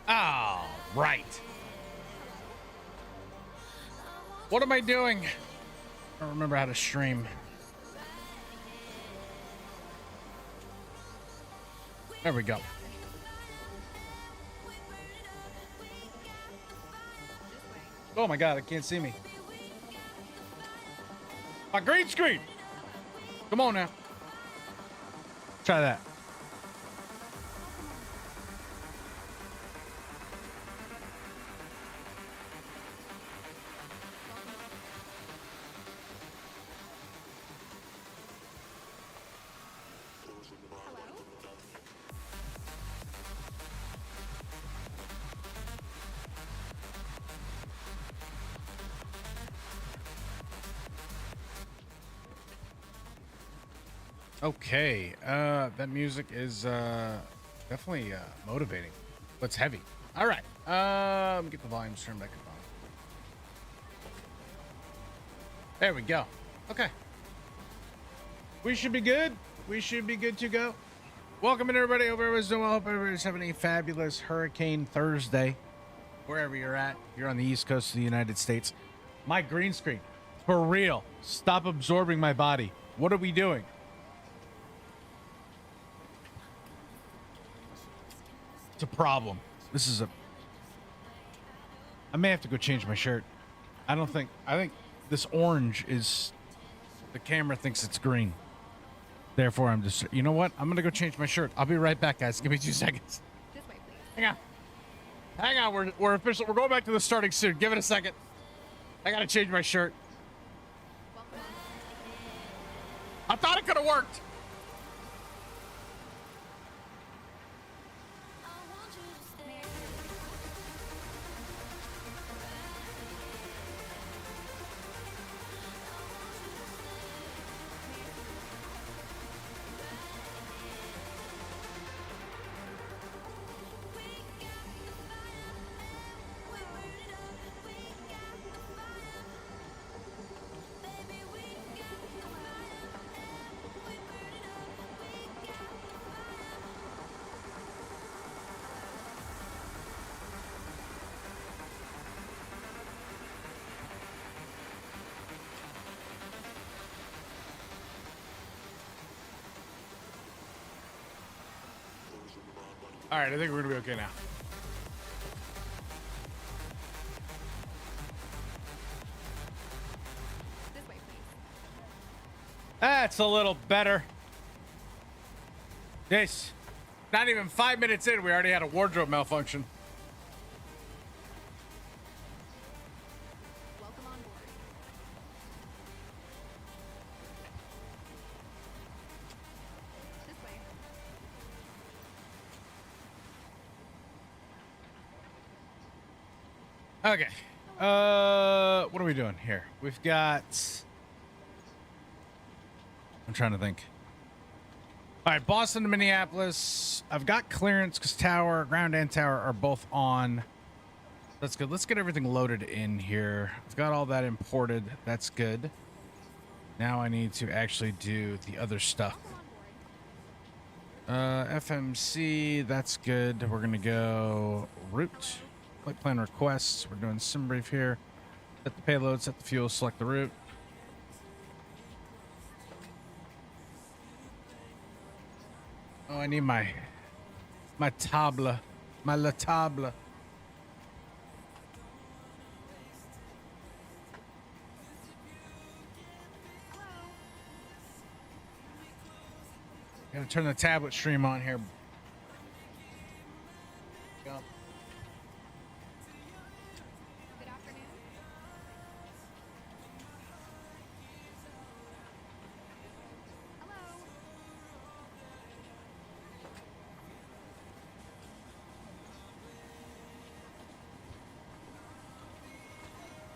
Oh, right. What am I doing? I don't remember how to stream. There we go. Oh my God, I can't see me. My green screen. Come on now. Try that. Okay, that music is definitely motivating, but it's heavy. All right, let me get the volume turned back up on. There we go. Okay, we should be good. We should be good to go. Welcome in, everybody. Hope everyone's doing well. Hope everybody's having a fabulous Hurricane Thursday, wherever you're at. You're on the East Coast of the United States. My green screen, for real. Stop absorbing my body. What are we doing? It's a problem. This is a... I may have to go change my shirt. I think this orange is... The camera thinks it's green. Therefore, I'm just... You know what? I'm going to go change my shirt. I'll be right back, guys. Give me 2 seconds. This way, please. Hang on. Hang on. We're official. We're going back to the starting soon. Give it a second. I got to change my shirt. I thought it could have worked. All right, I think we're gonna be okay now. This way, please. That's a little better. Yes. Not even 5 minutes in, we already had a wardrobe malfunction. Welcome on board. This way. Okay. What are we doing here? We've got... I'm trying to think. All right, Boston to Minneapolis. I've got clearance because tower, ground and tower are both on. That's good. Let's get everything loaded in here. I've got all that imported. That's good. Now I need to actually do the other stuff. FMC, that's good. We're gonna go route, flight plan requests. We're doing sim brief here. Set the payload, set the fuel, select the route. Oh, I need my table, my la table. Gotta turn the tablet stream on here. Go. Good afternoon. Hello.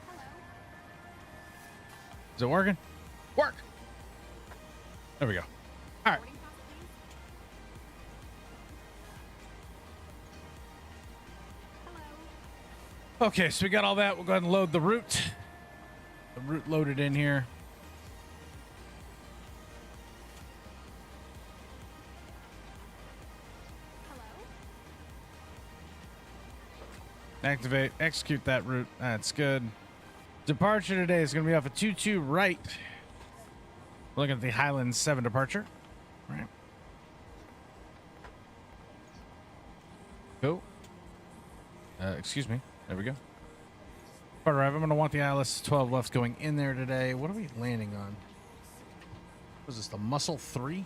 Hello. Is it working? Work. There we go. All right. Boarding pass, please. Hello. Okay, so we got all that. We'll go ahead and load the route. The route loaded in here. Activate, execute that route. That's good. Departure today is going to be off a 22 right. Looking at the Highland 7 departure. All right. Cool. Excuse me. There we go. Part arrive. I'm going to want the ILS 12 left going in there today. What are we landing on? Was this the Muscle 3?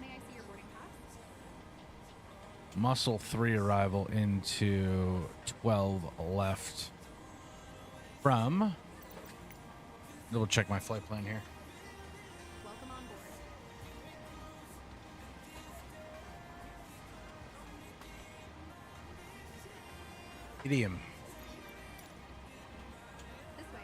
May I see your boarding pass? Muscle 3 arrival into 12 left from. Double check my flight plan here. Welcome on board. Idiom. This way.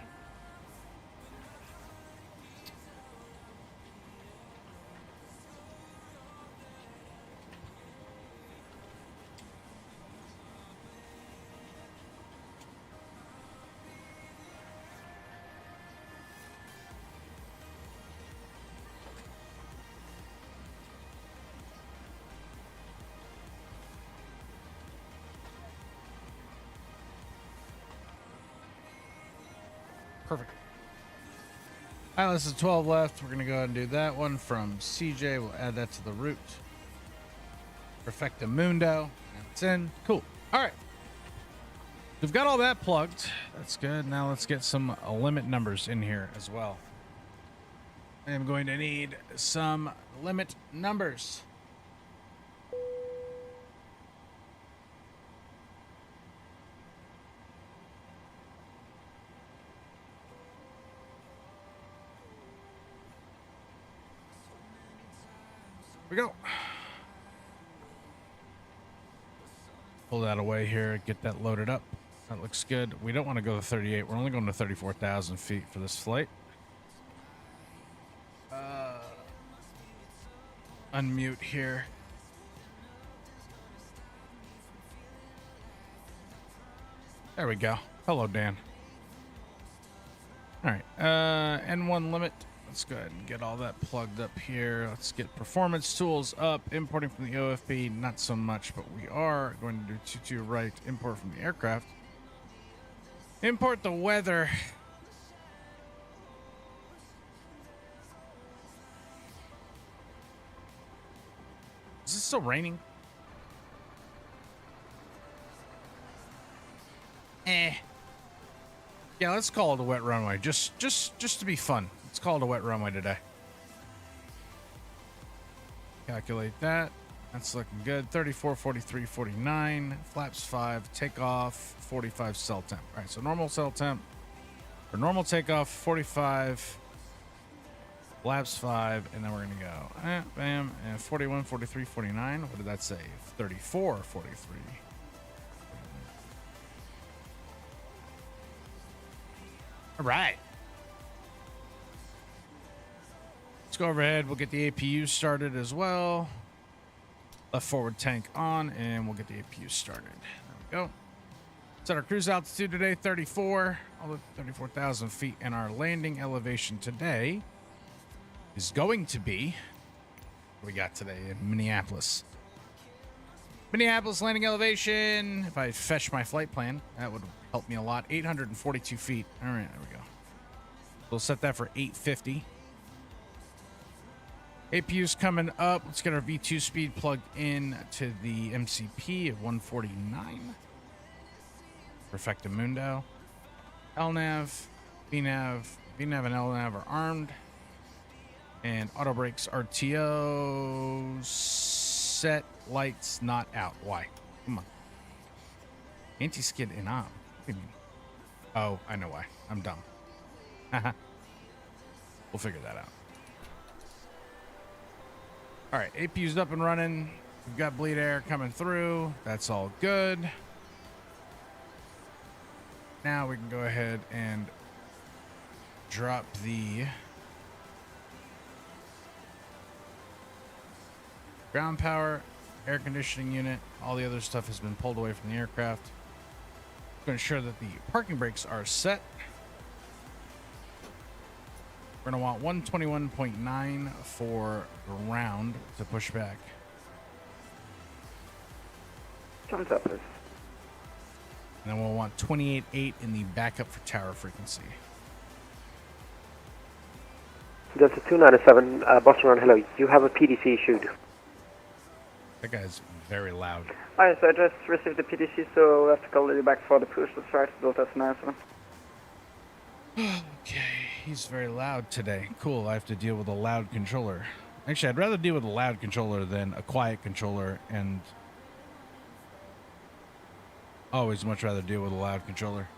Perfect. ILS is 12 left. We're going to go ahead and do that one from CJ. We'll add that to the route. Perfecto Mundo. That's in. Cool. All right. We've got all that plugged. That's good. Now let's get some limit numbers in here as well. I am going to need some limit numbers. Here we go. Pull that away here, get that loaded up. That looks good. We don't want to go to 38. We're only going to 34,000 feet for this flight. Unmute here. There we go. Hello, Dan. All right. N1 limit. Let's go ahead and get all that plugged up here. Let's get performance tools up. Importing from the OFP, not so much, but we are going to do 22 right. Import from the aircraft. Import the weather. Is it still raining? Yeah, let's call it a wet runway. Just to be fun. Let's call it a wet runway today. Calculate that. That's looking good. 34, 43, 49. Flaps 5. Takeoff 45 cell temp. All right, so normal cell temp. For normal takeoff 45. Flaps 5. And then we're going to go. Bam. And 41, 43, 49. What did that say? 34, 43. All right. Let's go overhead. We'll get the APU started as well. Left forward tank on, and we'll get the APU started. There we go. Set our cruise altitude today, 34. All the 34,000 feet. And our landing elevation today is going to be, what we got today in Minneapolis. Minneapolis landing elevation. If I fetch my flight plan, that would help me a lot. 842 feet. All right, there we go. We'll set that for 850. APU's coming up. Let's get our V2 speed plugged in to the MCP at 149. Perfecto Mundo. LNAV, VNAV, and LNAV are armed. And auto brakes RTO set, lights not out. Why? Come on. Anti-skid in on. What do you mean? Oh, I know why. I'm dumb. We'll figure that out. All right, APU's up and running. We've got bleed air coming through. That's all good. Now we can go ahead and drop the ground power, air conditioning unit. All the other stuff has been pulled away from the aircraft to ensure that the parking brakes are set. We're going to want 121.9 for ground to push back. Thumbs up, please. And then we'll want 28.8 in the backup for tower frequency. Delta 297, Boston Run, hello. You have a PDC issued. That guy's very loud. Hi, so I just received the PDC, so I have to call you back for the push. That's right, Delta 297. Okay, he's very loud today. Cool, I have to deal with a loud controller. Actually, I'd rather deal with a loud controller than a quiet controller, and always much rather deal with a loud controller.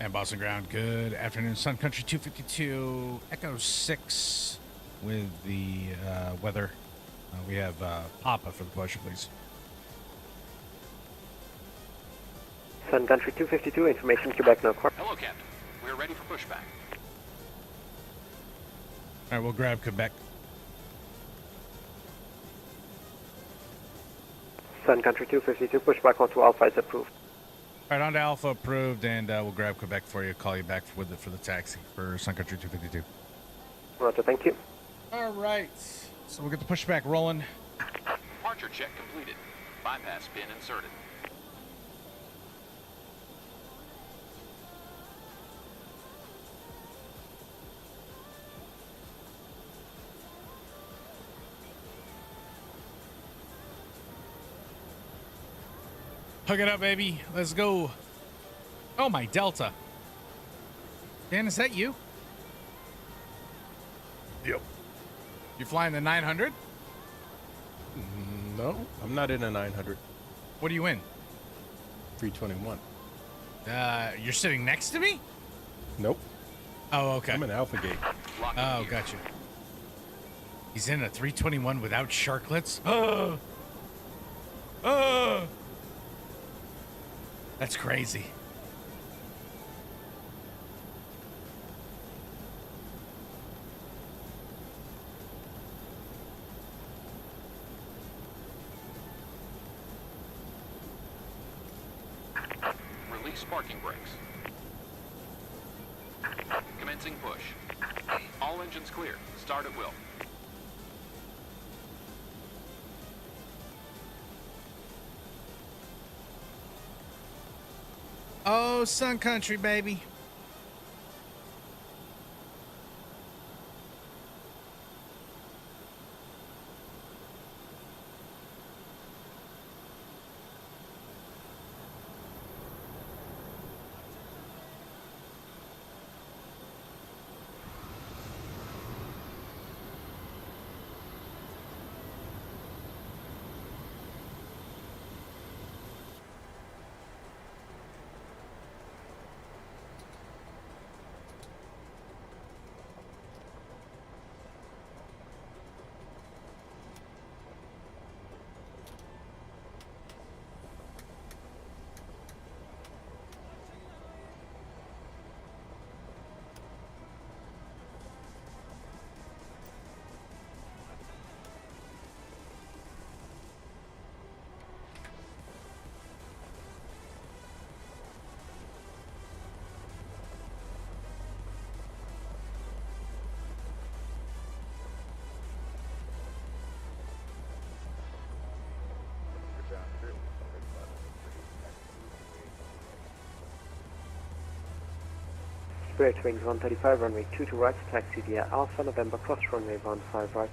And Boston Ground, good afternoon. Sun Country 252, Echo 6 with the weather. We have Papa for the push, please. Sun Country 252, information Quebec, no car. Hello, Captain. We're ready for pushback. All right, we'll grab Quebec. Sun Country 252, pushback onto Alpha is approved. All right, on to Alpha approved, and we'll grab Quebec for you. Call you back with it for the taxi for Sun Country 252. Roger, thank you. All right, so we'll get the pushback rolling. Departure check completed. Bypass pin inserted. Hook it up, baby. Let's go. Oh, my Delta. Dan, is that you? Yep. You're flying the 900? No, I'm not in a 900. What are you in? 321. You're sitting next to me? Nope. Oh, okay. I'm in Alpha Gate. Locking Oh, gear. gotcha. He's in a 321 without sharklets? That's crazy. Release parking brakes. Commencing push. All engines clear. Start at will. Oh, Sun Country, baby. Spirit Wings 135, runway 22 right, taxi via Alpha, November, cross runway 15 right.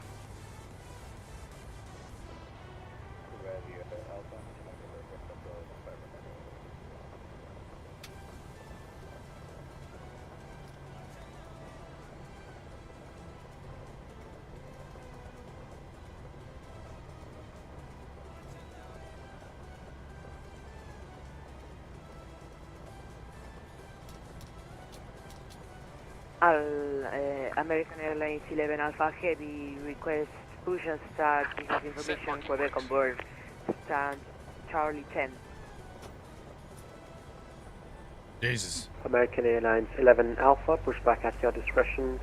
American Airlines 11 Alpha Heavy request push and start. We have information marking Quebec brakes. on board. Stand Charlie 10. Jesus. American Airlines 11 Alpha, push back at your discretion.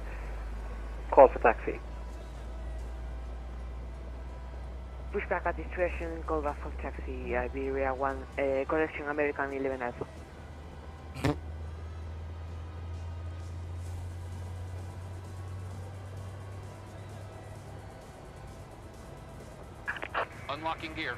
Call for taxi. Push back at discretion, call back for taxi. Iberia 1, connection American 11 Alpha. Unlocking gear.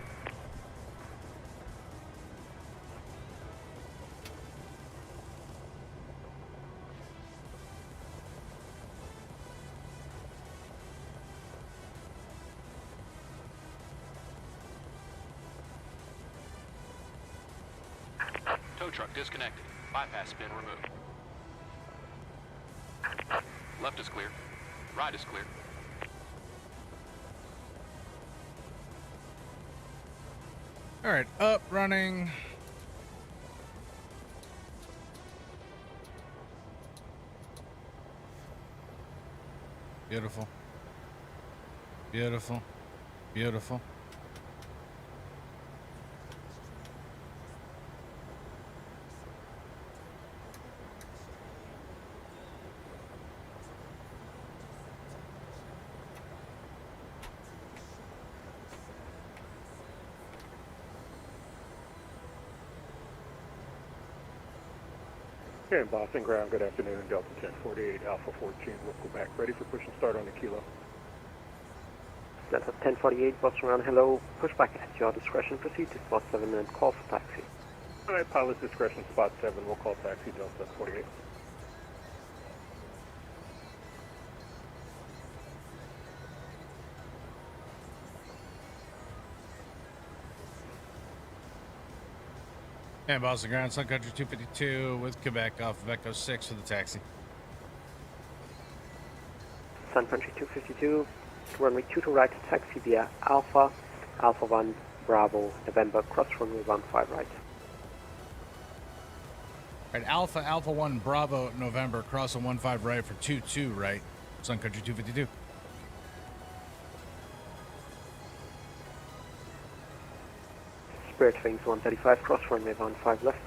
Tow truck disconnected. Bypass pin removed. Left is clear. Right is clear. All right, up, running. Beautiful. Beautiful. Beautiful. Okay, Boston Ground, good afternoon, Delta 1048, Alpha 14, we'll go back. Ready for push and start on the kilo. Delta 1048, Boston Ground, hello. Push back at your discretion. Proceed to spot 7 and call for taxi. Alright, pilot's discretion, spot 7, we'll call taxi, Delta 48. And Boston Ground, Sun Country 252 with Quebec off of Echo 6 for the taxi. Sun Country 252, runway 2 to right, taxi via Alpha, Alpha 1, Bravo, November, cross runway 15 right. All right, Alpha, Alpha 1, Bravo, November, cross on 15 right for 22 right, Sun Country 252. Spirit Wings 135, cross runway 15 left.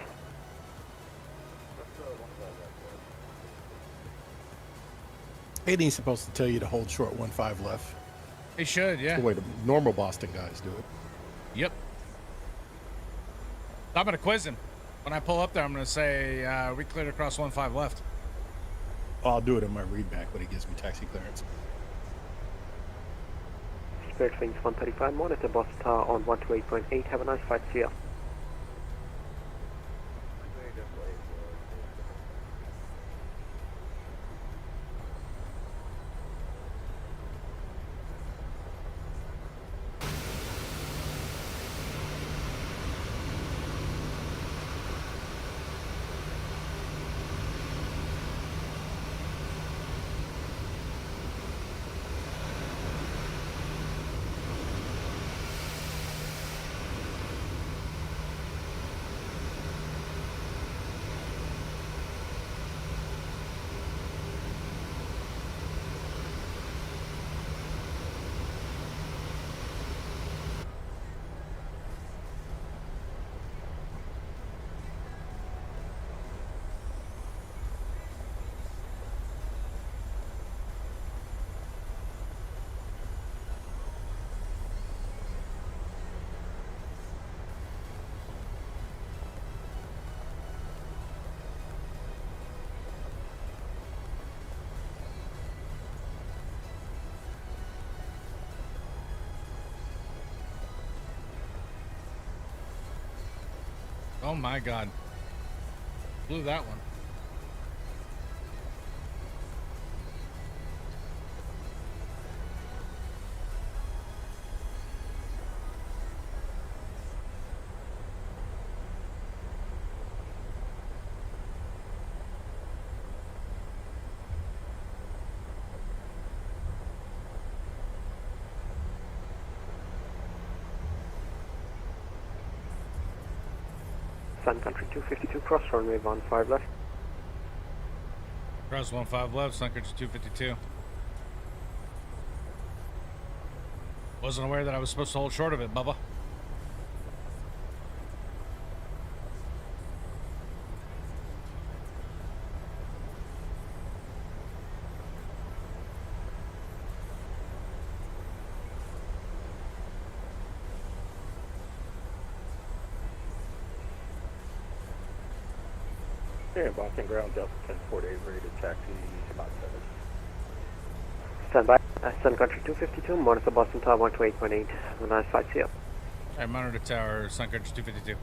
It ain't supposed to tell you to hold short 15 left. They should, yeah. The way the normal Boston guys do it. Yep. I'm going to quiz him. When I pull up there, I'm going to say, we cleared across 15 left. I'll do it in my readback when he gives me taxi clearance. Spirit Wings 135, monitor Boston Tower on 128.8. Have a nice flight, see ya. Oh my God. Blew that one. Sun Country 252, cross runway 15 left. Cross 15 left, Sun Country 252. Wasn't aware that I was supposed to hold short of it, Bubba. Here in Boston Ground, Delta 1048, ready to taxi about 7. Stand by. Sun Country 252, monitor Boston Tower 128.8, have a nice flight, see ya. All right, monitor tower, Sun Country 252.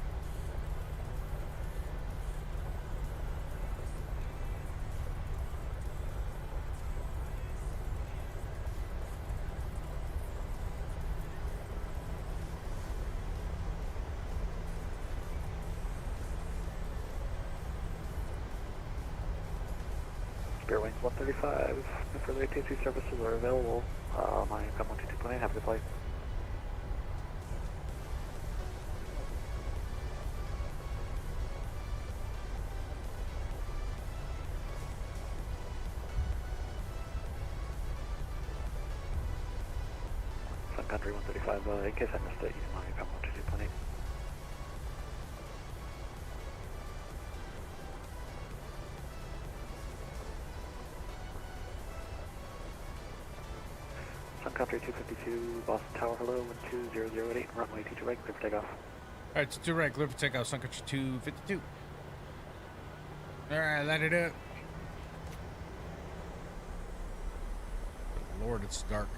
Spirit Wings 135, if further ATC services are available, my income 122.8, have a good flight. Sun Country 135, in case I missed it, my income 122.8. Sun Country 252, Boston Tower, hello, 12008, runway 22 right, clear for takeoff. All right, 2 right, clear for takeoff, Sun Country 252. All right, let it up. Lord, it's dark.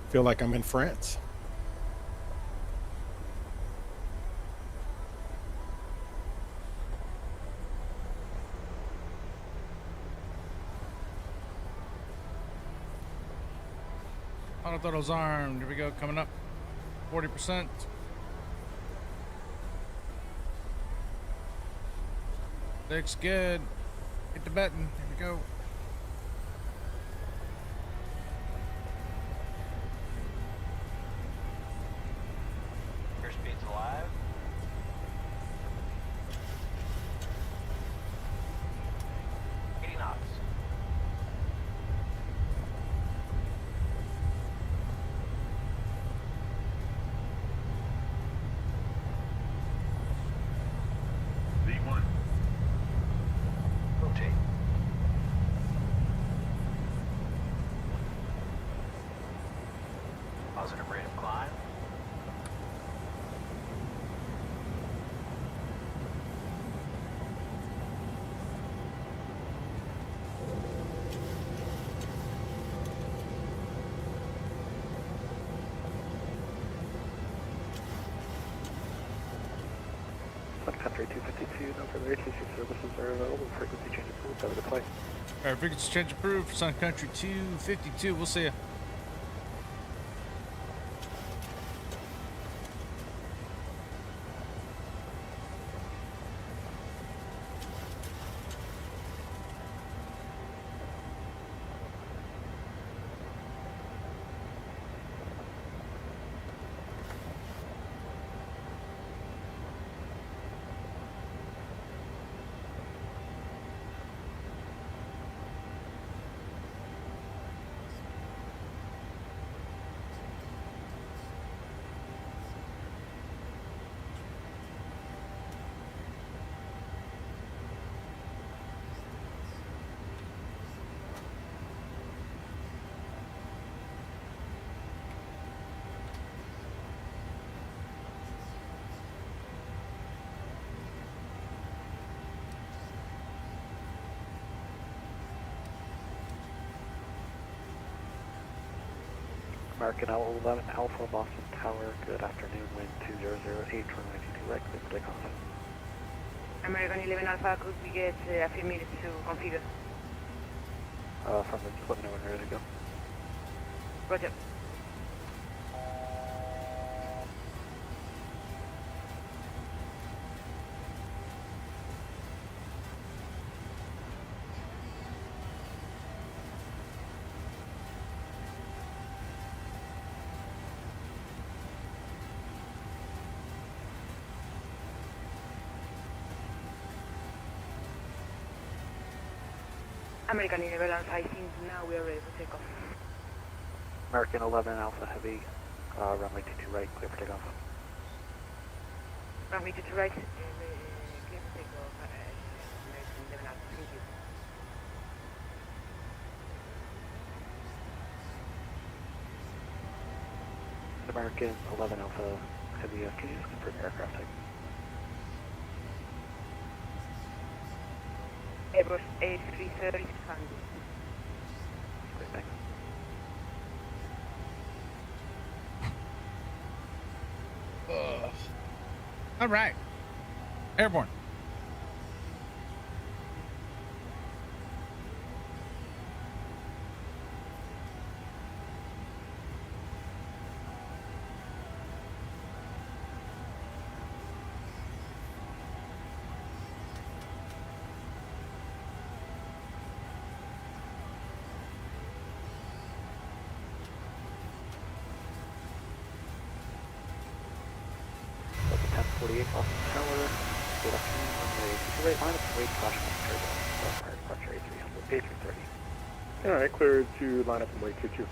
Feel like I'm in France. Autothrottle armed. Here we go, coming up. 40%. Looks good. Hit the button. Here we go. Airspeed's alive. Knots. V1. Rotate. Positive rate of climb. Sun Country 252, no further ATC services are available, frequency change approved, have a good flight. All right, frequency change approved for Sun Country 252. We'll see you. American Owl 11 Alpha, Boston Tower, good afternoon, wind 2008, runway 22 right, clear for takeoff. American 11 Alpha, could we get a few minutes to configure? From the, just let me know when you're ready to go. Roger. American 11, I think now we are ready for takeoff. American 11 Alpha Heavy, runway 22 right, clear for takeoff. Runway 22 right, clear for takeoff, American 11 Alpha, thank you. American 11 Alpha Heavy, can you just confirm aircraft type? Airbus A330 600. Great, thanks. All right. Airborne. Delta 1048 Boston Tower, good afternoon, runway 22 right, line up and wait, caution on turbo, prior departure A300, A330. Alright, clear to line up and wait 22.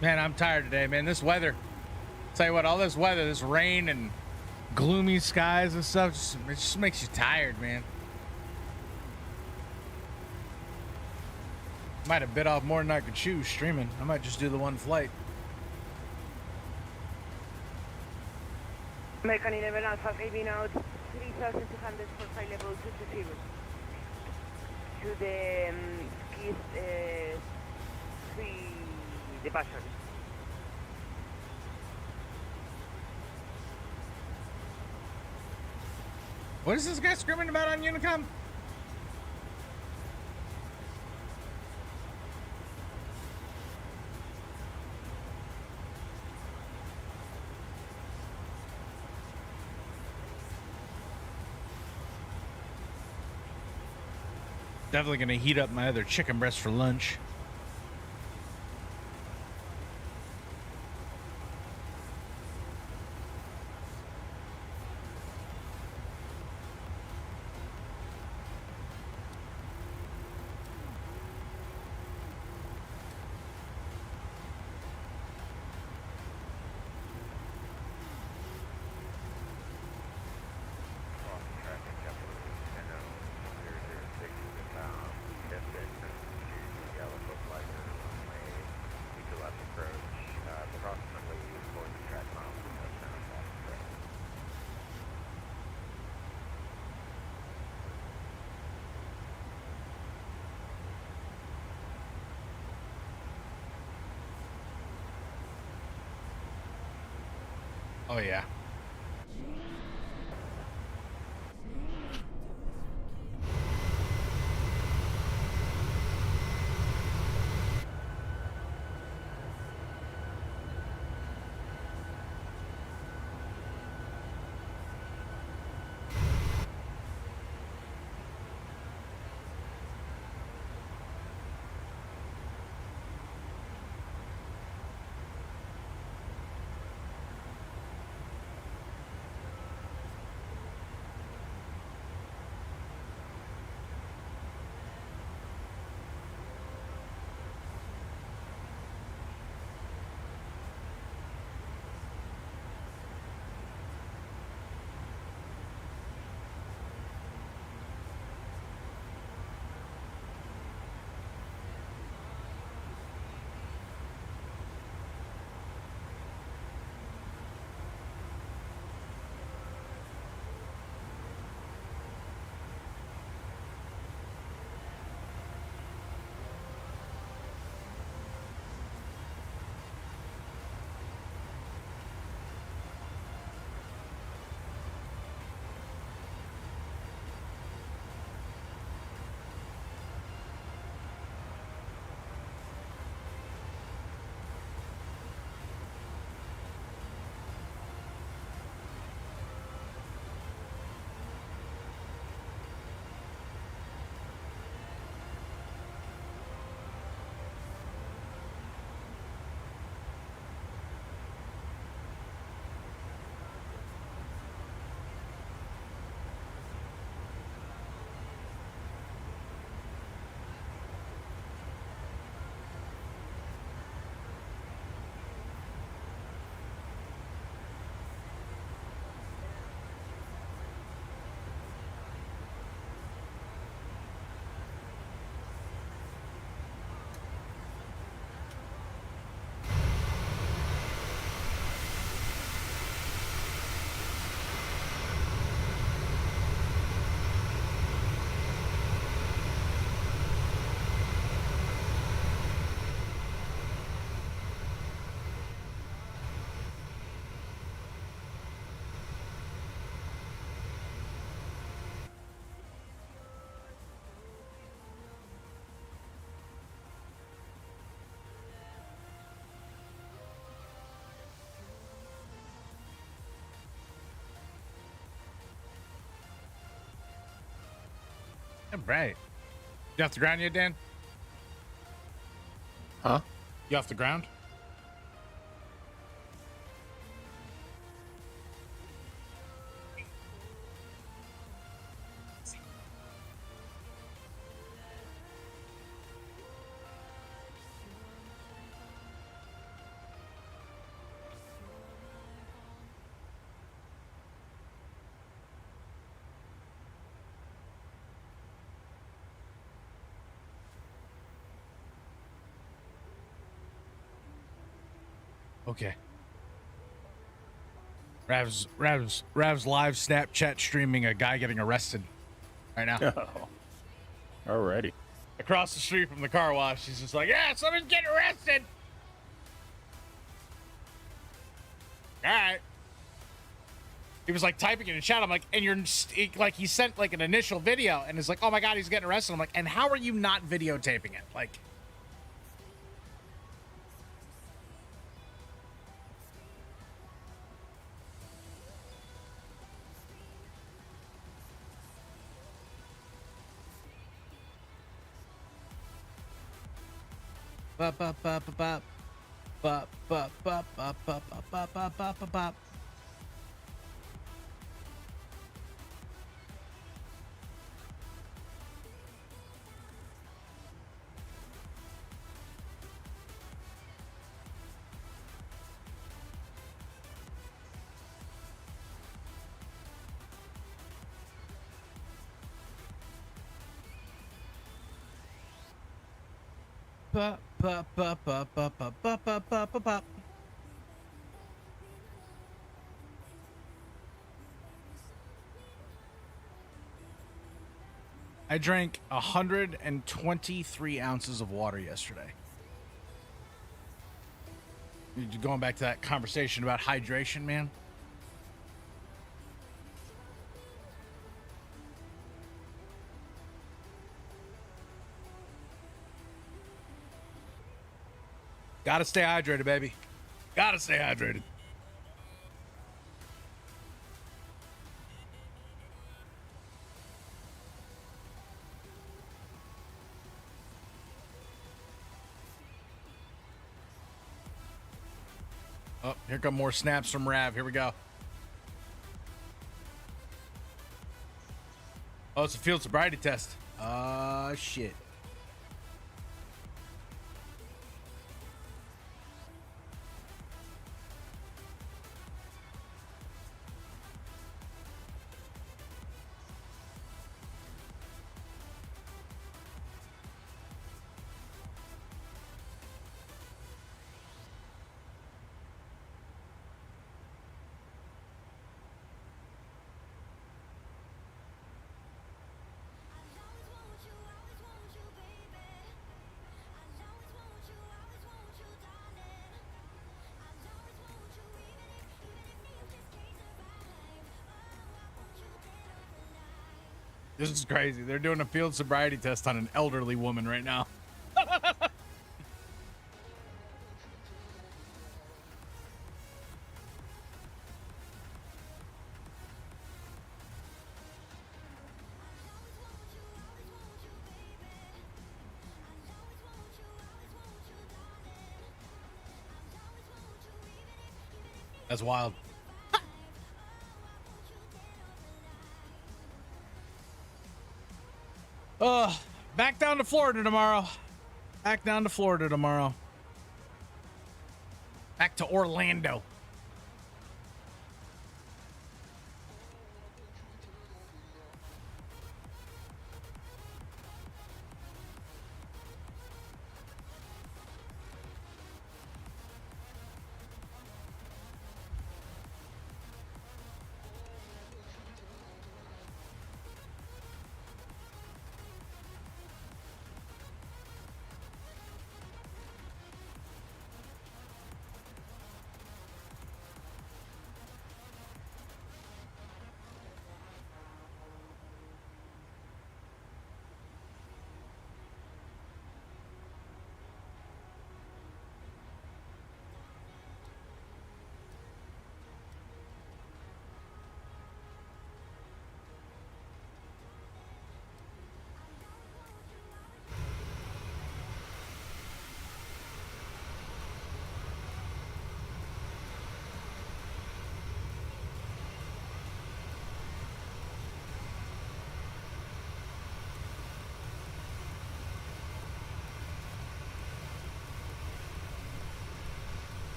Man, I'm tired today, man. This weather. Tell you what, all this weather, this rain and gloomy skies and stuff, it just makes you tired, man. Might have bit off more than I could chew streaming. I might just do the one flight. American 11 Alpha, giving out 3,200 for flight level 220. To the East 3 departure. What is this guy screaming about on Unicom? Definitely gonna heat up my other chicken breast for lunch. Oh yeah. Yeah, right. You off the ground yet, Dan? Huh? You off the ground? Okay. Rav's live Snapchat streaming a guy getting arrested right now. Oh. Alrighty. Across the street from the car wash. He's just like, yeah, someone's getting arrested. All right. He was like typing it in chat. I'm like, and you're like, he sent like an initial video and is like, oh my God, he's getting arrested. I'm like, and how are you not videotaping it? Like, bop, bop, bop, bop, bop, bop, bop, bop, bop, bop, bop, bop, bop, bop, bop. Pop, pop, pop, pop, pop, pop, pop, pop, pop, pop, pop. I drank 123 ounces of water yesterday. Going back to that conversation about hydration, man. Gotta stay hydrated, baby. Gotta stay hydrated. Oh, here come more snaps from Rav. Here we go. Oh, it's a field sobriety test. Shit. This is crazy. They're doing a field sobriety test on an elderly woman right now. That's wild. Back down to Florida tomorrow. Back down to Florida tomorrow. Back to Orlando.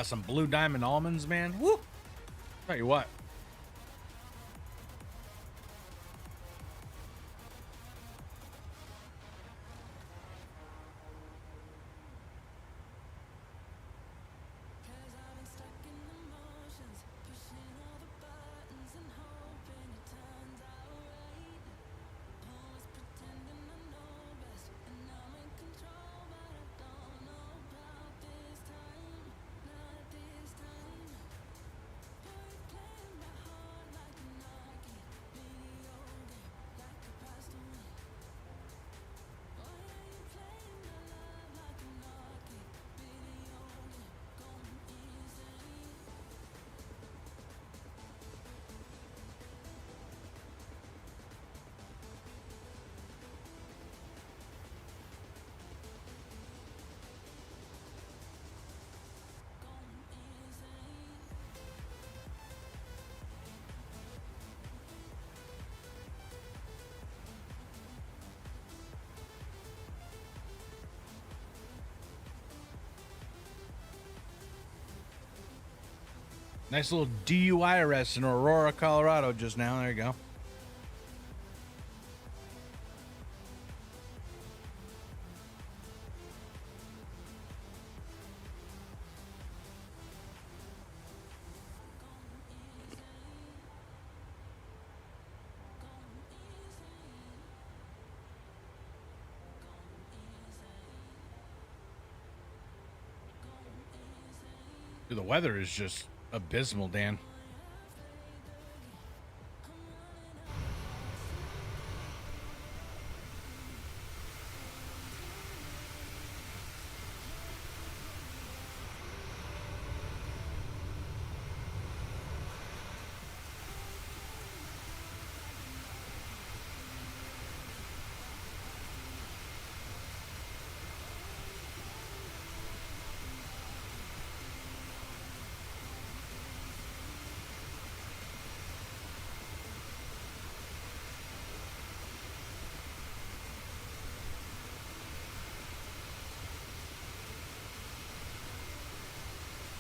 Got some blue diamond almonds, man. Woo! Tell you what. Nice little DUI arrest in Aurora, Colorado just now. There you go. Dude, the weather is just abysmal, Dan.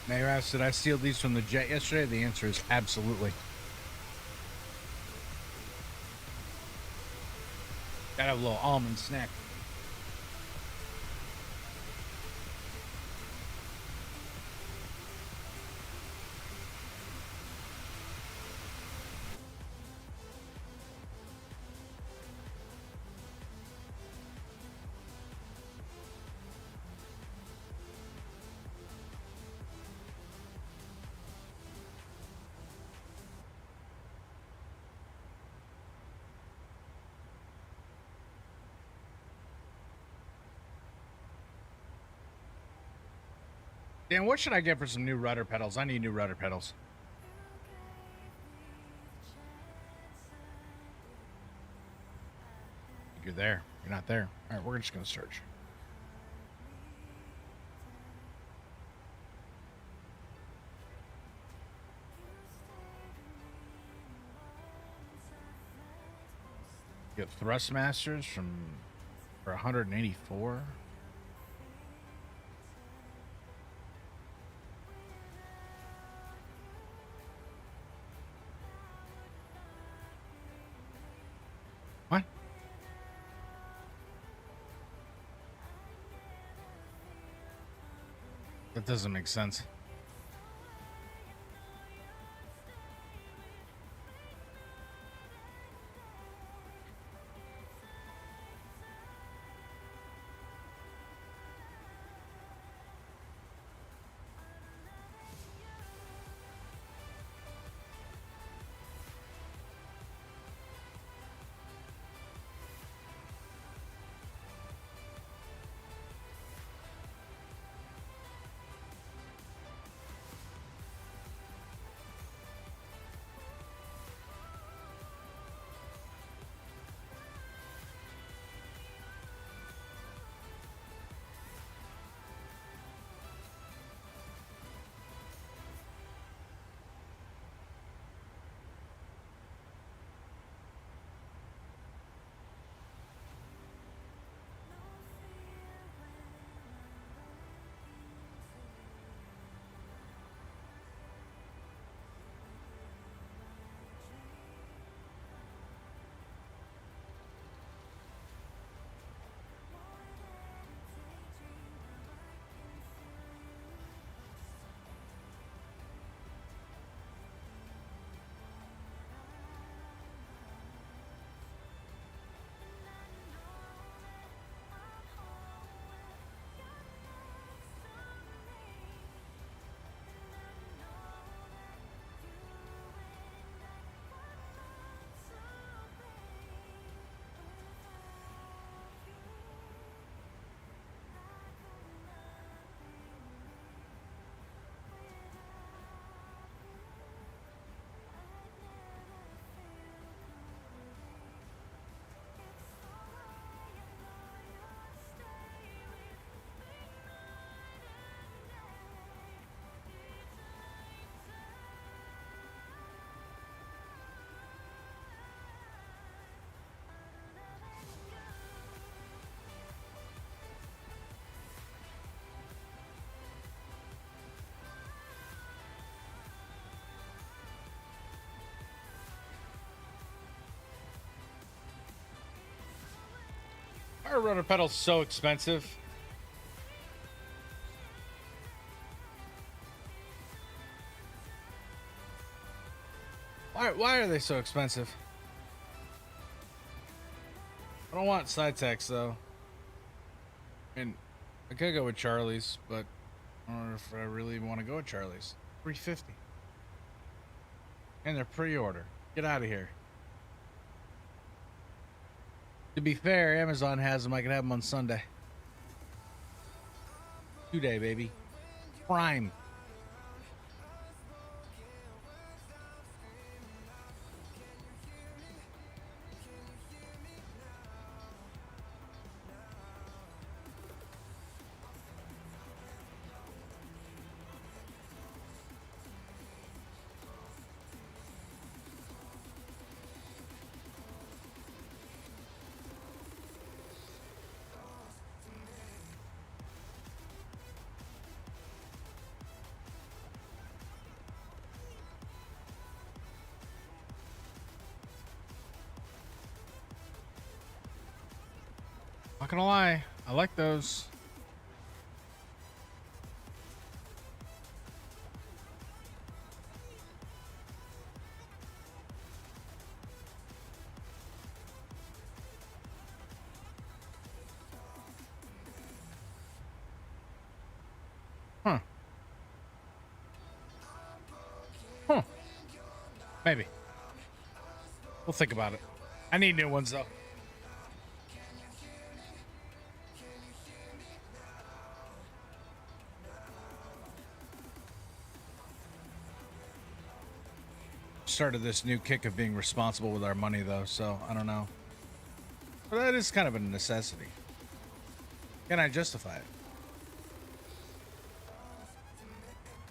Mayor asked, did I steal these from the jet yesterday? The answer is absolutely. Gotta have a little almond snack. Dan, what should I get for some new rudder pedals? I need new rudder pedals. You're there. You're not there. All right, we're just going to search. Get Thrustmasters for 184. What? That doesn't make sense. Why are rudder pedals so expensive? Why are they so expensive? I don't want side tacks though. And I could go with Charlie's, but I don't know if I really want to go with Charlie's. $350. And they're pre-order. Get out of here. To be fair, Amazon has them. I can have them on Sunday. 2-day, baby. Prime. Not gonna lie, I like those. Huh. Huh. Maybe. We'll think about it. I need new ones though. Started this new kick of being responsible with our money though, so I don't know. But that is kind of a necessity. Can I justify it?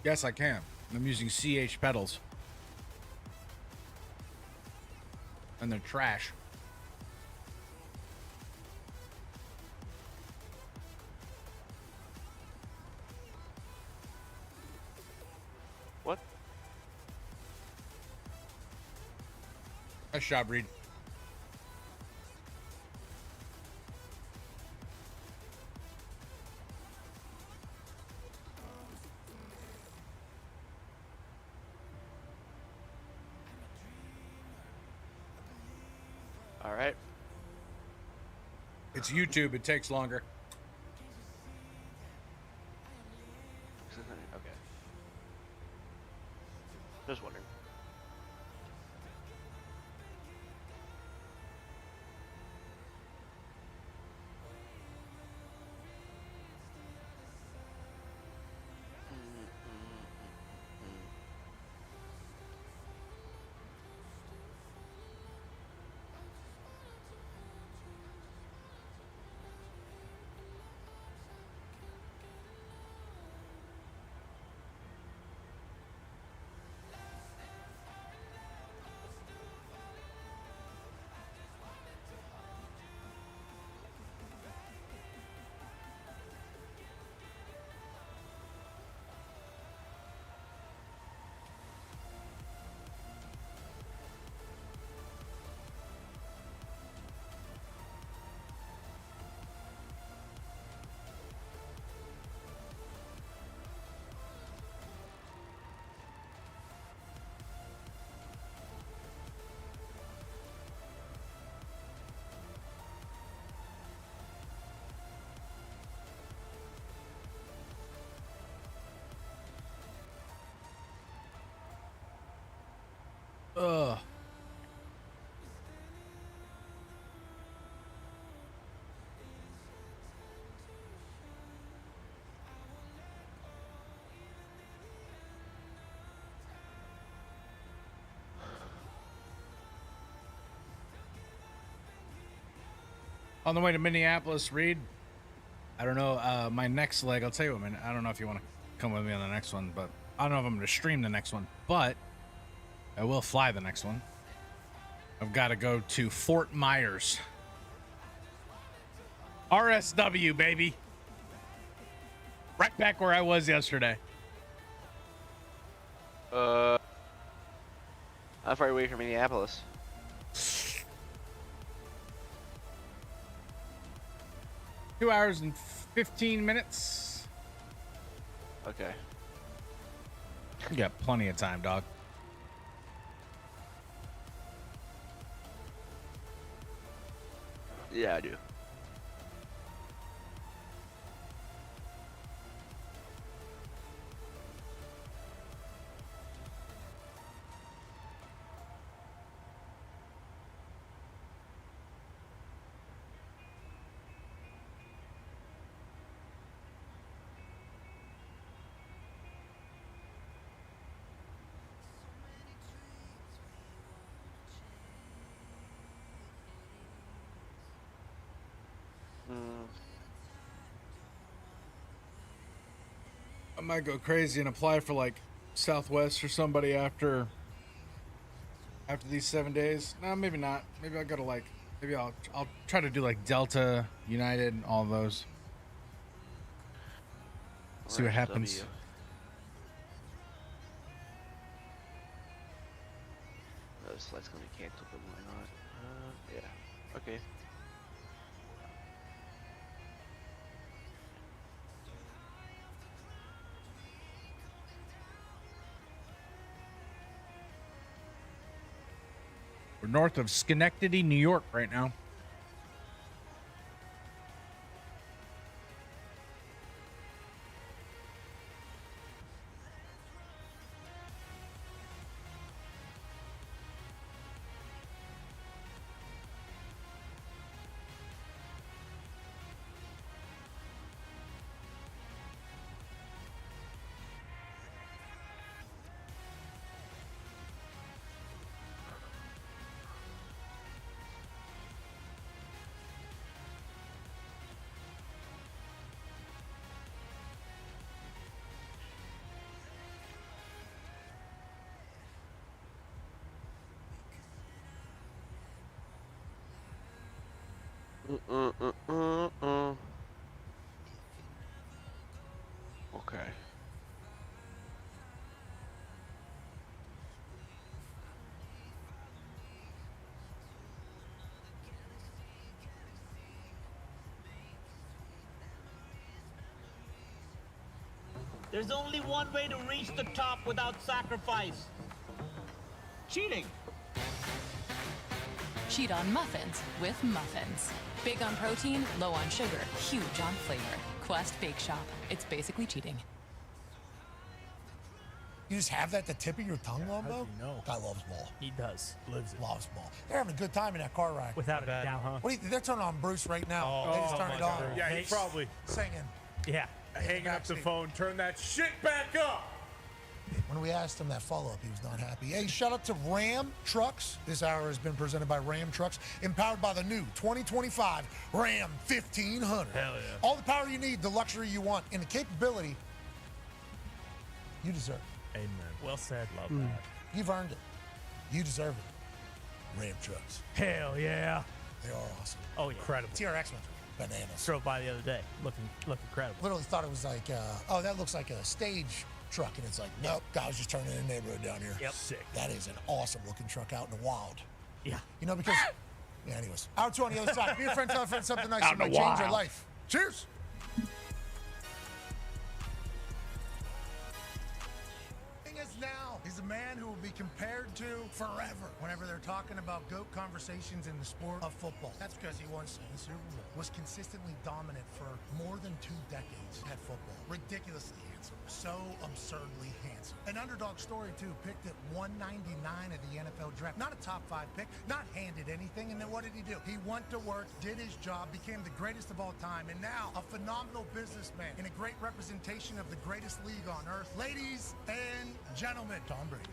Yes, I can. I'm using CH pedals. And they're trash. What? Nice job, Reed. All right. It's YouTube. It takes longer. Okay. Just wondering. Ugh. On the way to Minneapolis, Reed. I don't know. My next leg, I'll tell you what, man. I don't know if you want to come with me on the next one, but I don't know if I'm going to stream the next one, but I will fly the next one. I've got to go to Fort Myers. RSW, baby. Right back where I was yesterday. How far away from Minneapolis? 2 hours and 15 minutes. Okay. You got plenty of time, dog. Yeah, I do. I might go crazy and apply for like Southwest or somebody after these 7 days. No, maybe not. Maybe I'll go to like I'll try to do like Delta, United, all those. See what happens. RSW. Oh, this flight's gonna be canceled, but why not? Yeah. Okay. We're north of Schenectady, New York right now. Okay. There's only one way to reach the top without sacrifice. Cheating. Cheat on muffins with Muffins. Big on protein, low on sugar, huge on flavor. Quest Bake Shop. It's basically cheating. You just have that at the tip of your tongue, Lombo? You know? Guy loves ball. He does. Lives it. Loves ball. They're having a good time in that car ride. Without a doubt. What do you think? They're turning on Bruce right now. They just turned it on. Yeah, he's probably Singing. Yeah. hanging up the phone. Turn that shit back up. When we asked him that follow-up, he was not happy. Hey, shout out to Ram Trucks. This hour has been presented by Ram Trucks, empowered by the new 2025 Ram 1500. Hell yeah. All the power you need, the luxury you want, and the capability you deserve. Amen. Well said. Love that. You've earned it. You deserve it. Ram Trucks. Hell yeah. They are awesome. Oh, yeah. Incredible. TRX ones are bananas. Drove by the other day. Looking incredible. Literally thought it was like, oh, that looks like a stage truck, and it's like, nope, guys just turning in the neighborhood down here. Yep. Sick. That is an awesome looking truck out in the wild. Yeah. You know, because, yeah, anyways. Hour 2 on the other side. Be a friend, tell a friend something nice Out that in might the change your wild. life. Cheers. Is now. He's a man who will be compared to forever whenever they're talking about GOAT conversations in the sport of football. That's because he won 7 Super Bowl, was consistently dominant for more than 2 decades at football. Ridiculously handsome. So absurdly handsome. An underdog story, too, picked at 199 at the NFL draft. Not a top 5 pick, not handed anything, and then what did he do? He went to work, did his job, became the greatest of all time, and now a phenomenal businessman and a great representation of the greatest league on earth. Ladies and gentlemen, Tom Brady.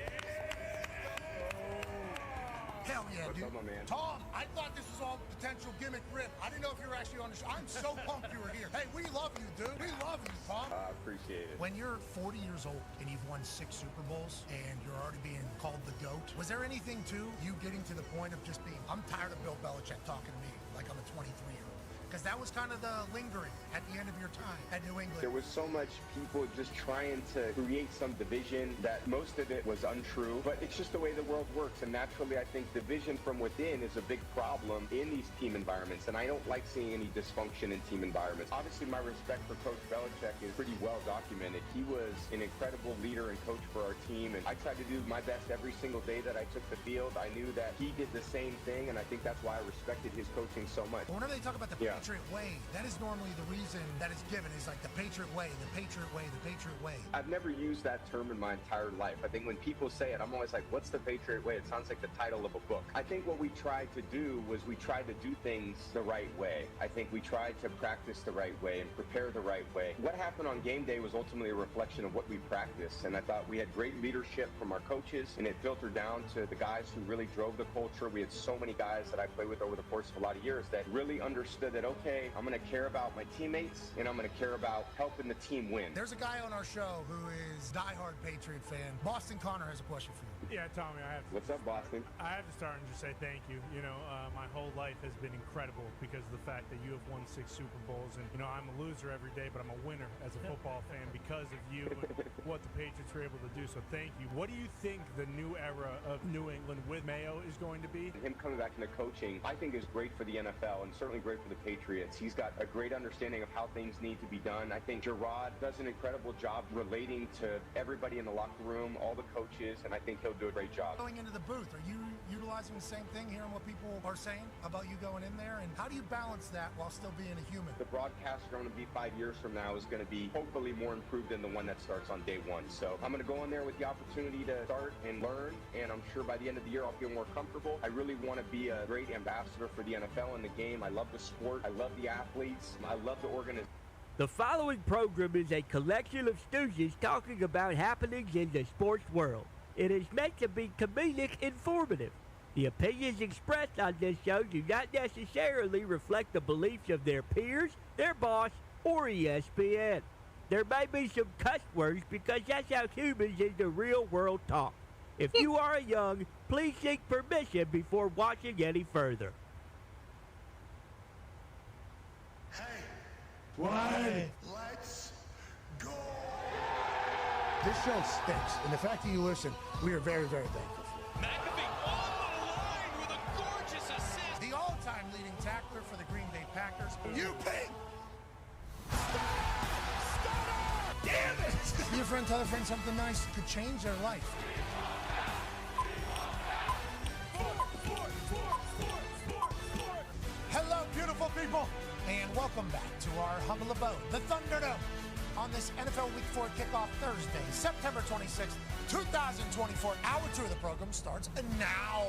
Hell yeah, dude. What's up, my man? Tom, I thought this was all potential gimmick rip. I didn't know if you were actually on the show. I'm so pumped you were here. Hey, we love you, dude. We love you, Tom. I appreciate it. When you're 40 years old and you've won 6 Super Bowls and you're already being called the GOAT, was there anything to you getting to the point of just being, I'm tired of Bill Belichick talking to me like I'm a 23-year-old? Because That was kind of the lingering at the end of your time at New England. There was so much people just trying to create some division that most of it was untrue, but it's just the way the world works. And naturally, I think division from within is a big problem in these team environments. And I don't like seeing any dysfunction in team environments. Obviously, my respect for Coach Belichick is pretty well documented. He was an incredible leader and coach for our team. And I tried to do my best every single day that I took the field. I knew that he did the same thing. And I think that's why I respected his coaching so much. Whenever they talk about the Patriot way, that is normally the reason that is given, is like the Patriot way, the Patriot way, the Patriot way. I've never used that term in my entire life. I think when people say it, I'm always like, what's the Patriot way? It sounds like the title of a book. I think what we tried to do was we tried to do things the right way. I think we tried to practice the right way and prepare the right way. What happened on game day was ultimately a reflection of what we practiced. And I thought we had great leadership from our coaches, and it filtered down to the guys who really drove the culture. We had so many guys that I played with over the course of a lot of years that really understood that, okay, I'm going to care about my teammates and I'm going to care about helping the team win. There's a guy on our show who is diehard Patriot fan. Boston Connor has a question for you. Yeah, Tommy, I have to. What's up, Boston? I have to start and just say thank you. You know, my whole life has been incredible because of the fact that you have won 6 Super Bowls. And, you know, I'm a loser every day, but I'm a winner as a football fan because of you and what the Patriots were able to do. So thank you. What do you think the new era of New England with Mayo is going to be? Him coming back into coaching, I think is great for the NFL and certainly great for the Patriots. He's got a great understanding of how things need to be done. I think Gerard does an incredible job relating to everybody in the locker room, all the coaches, and I think he'll do a great job. Going into the booth, are you utilizing the same thing, hearing what people are saying about you going in there? And how do you balance that while still being a human? The broadcast going to be 5 years from now is going to be hopefully more improved than the one that starts on day one. So I'm going to go in there with the opportunity to start and learn, and I'm sure by the end of the year I'll feel more comfortable. I really want to be a great ambassador for the NFL and the game. I love the sport. I love the athletes. I love the organization. The following program is a collection of stooges talking about happenings in the sports world. It is meant to be comedic informative. The opinions expressed on this show do not necessarily reflect the beliefs of their peers, their boss, or ESPN. There may be some cuss words because that's how humans in the real world talk. If you are young, please seek permission before watching any further. Hey, why? Let's go. This show stinks, and the fact that you listen, we are very, very thankful for. McAfee on the line with a gorgeous assist. The all-time leading tackler for the Green Bay Packers, you pig! Damn it! Your friend tell a friend something nice could change their life. Hello, beautiful people, and welcome back to our humble abode, the Thunderdome, on this NFL Week 4 kickoff Thursday, September 26th, 2024. Hour 2 of the program starts now.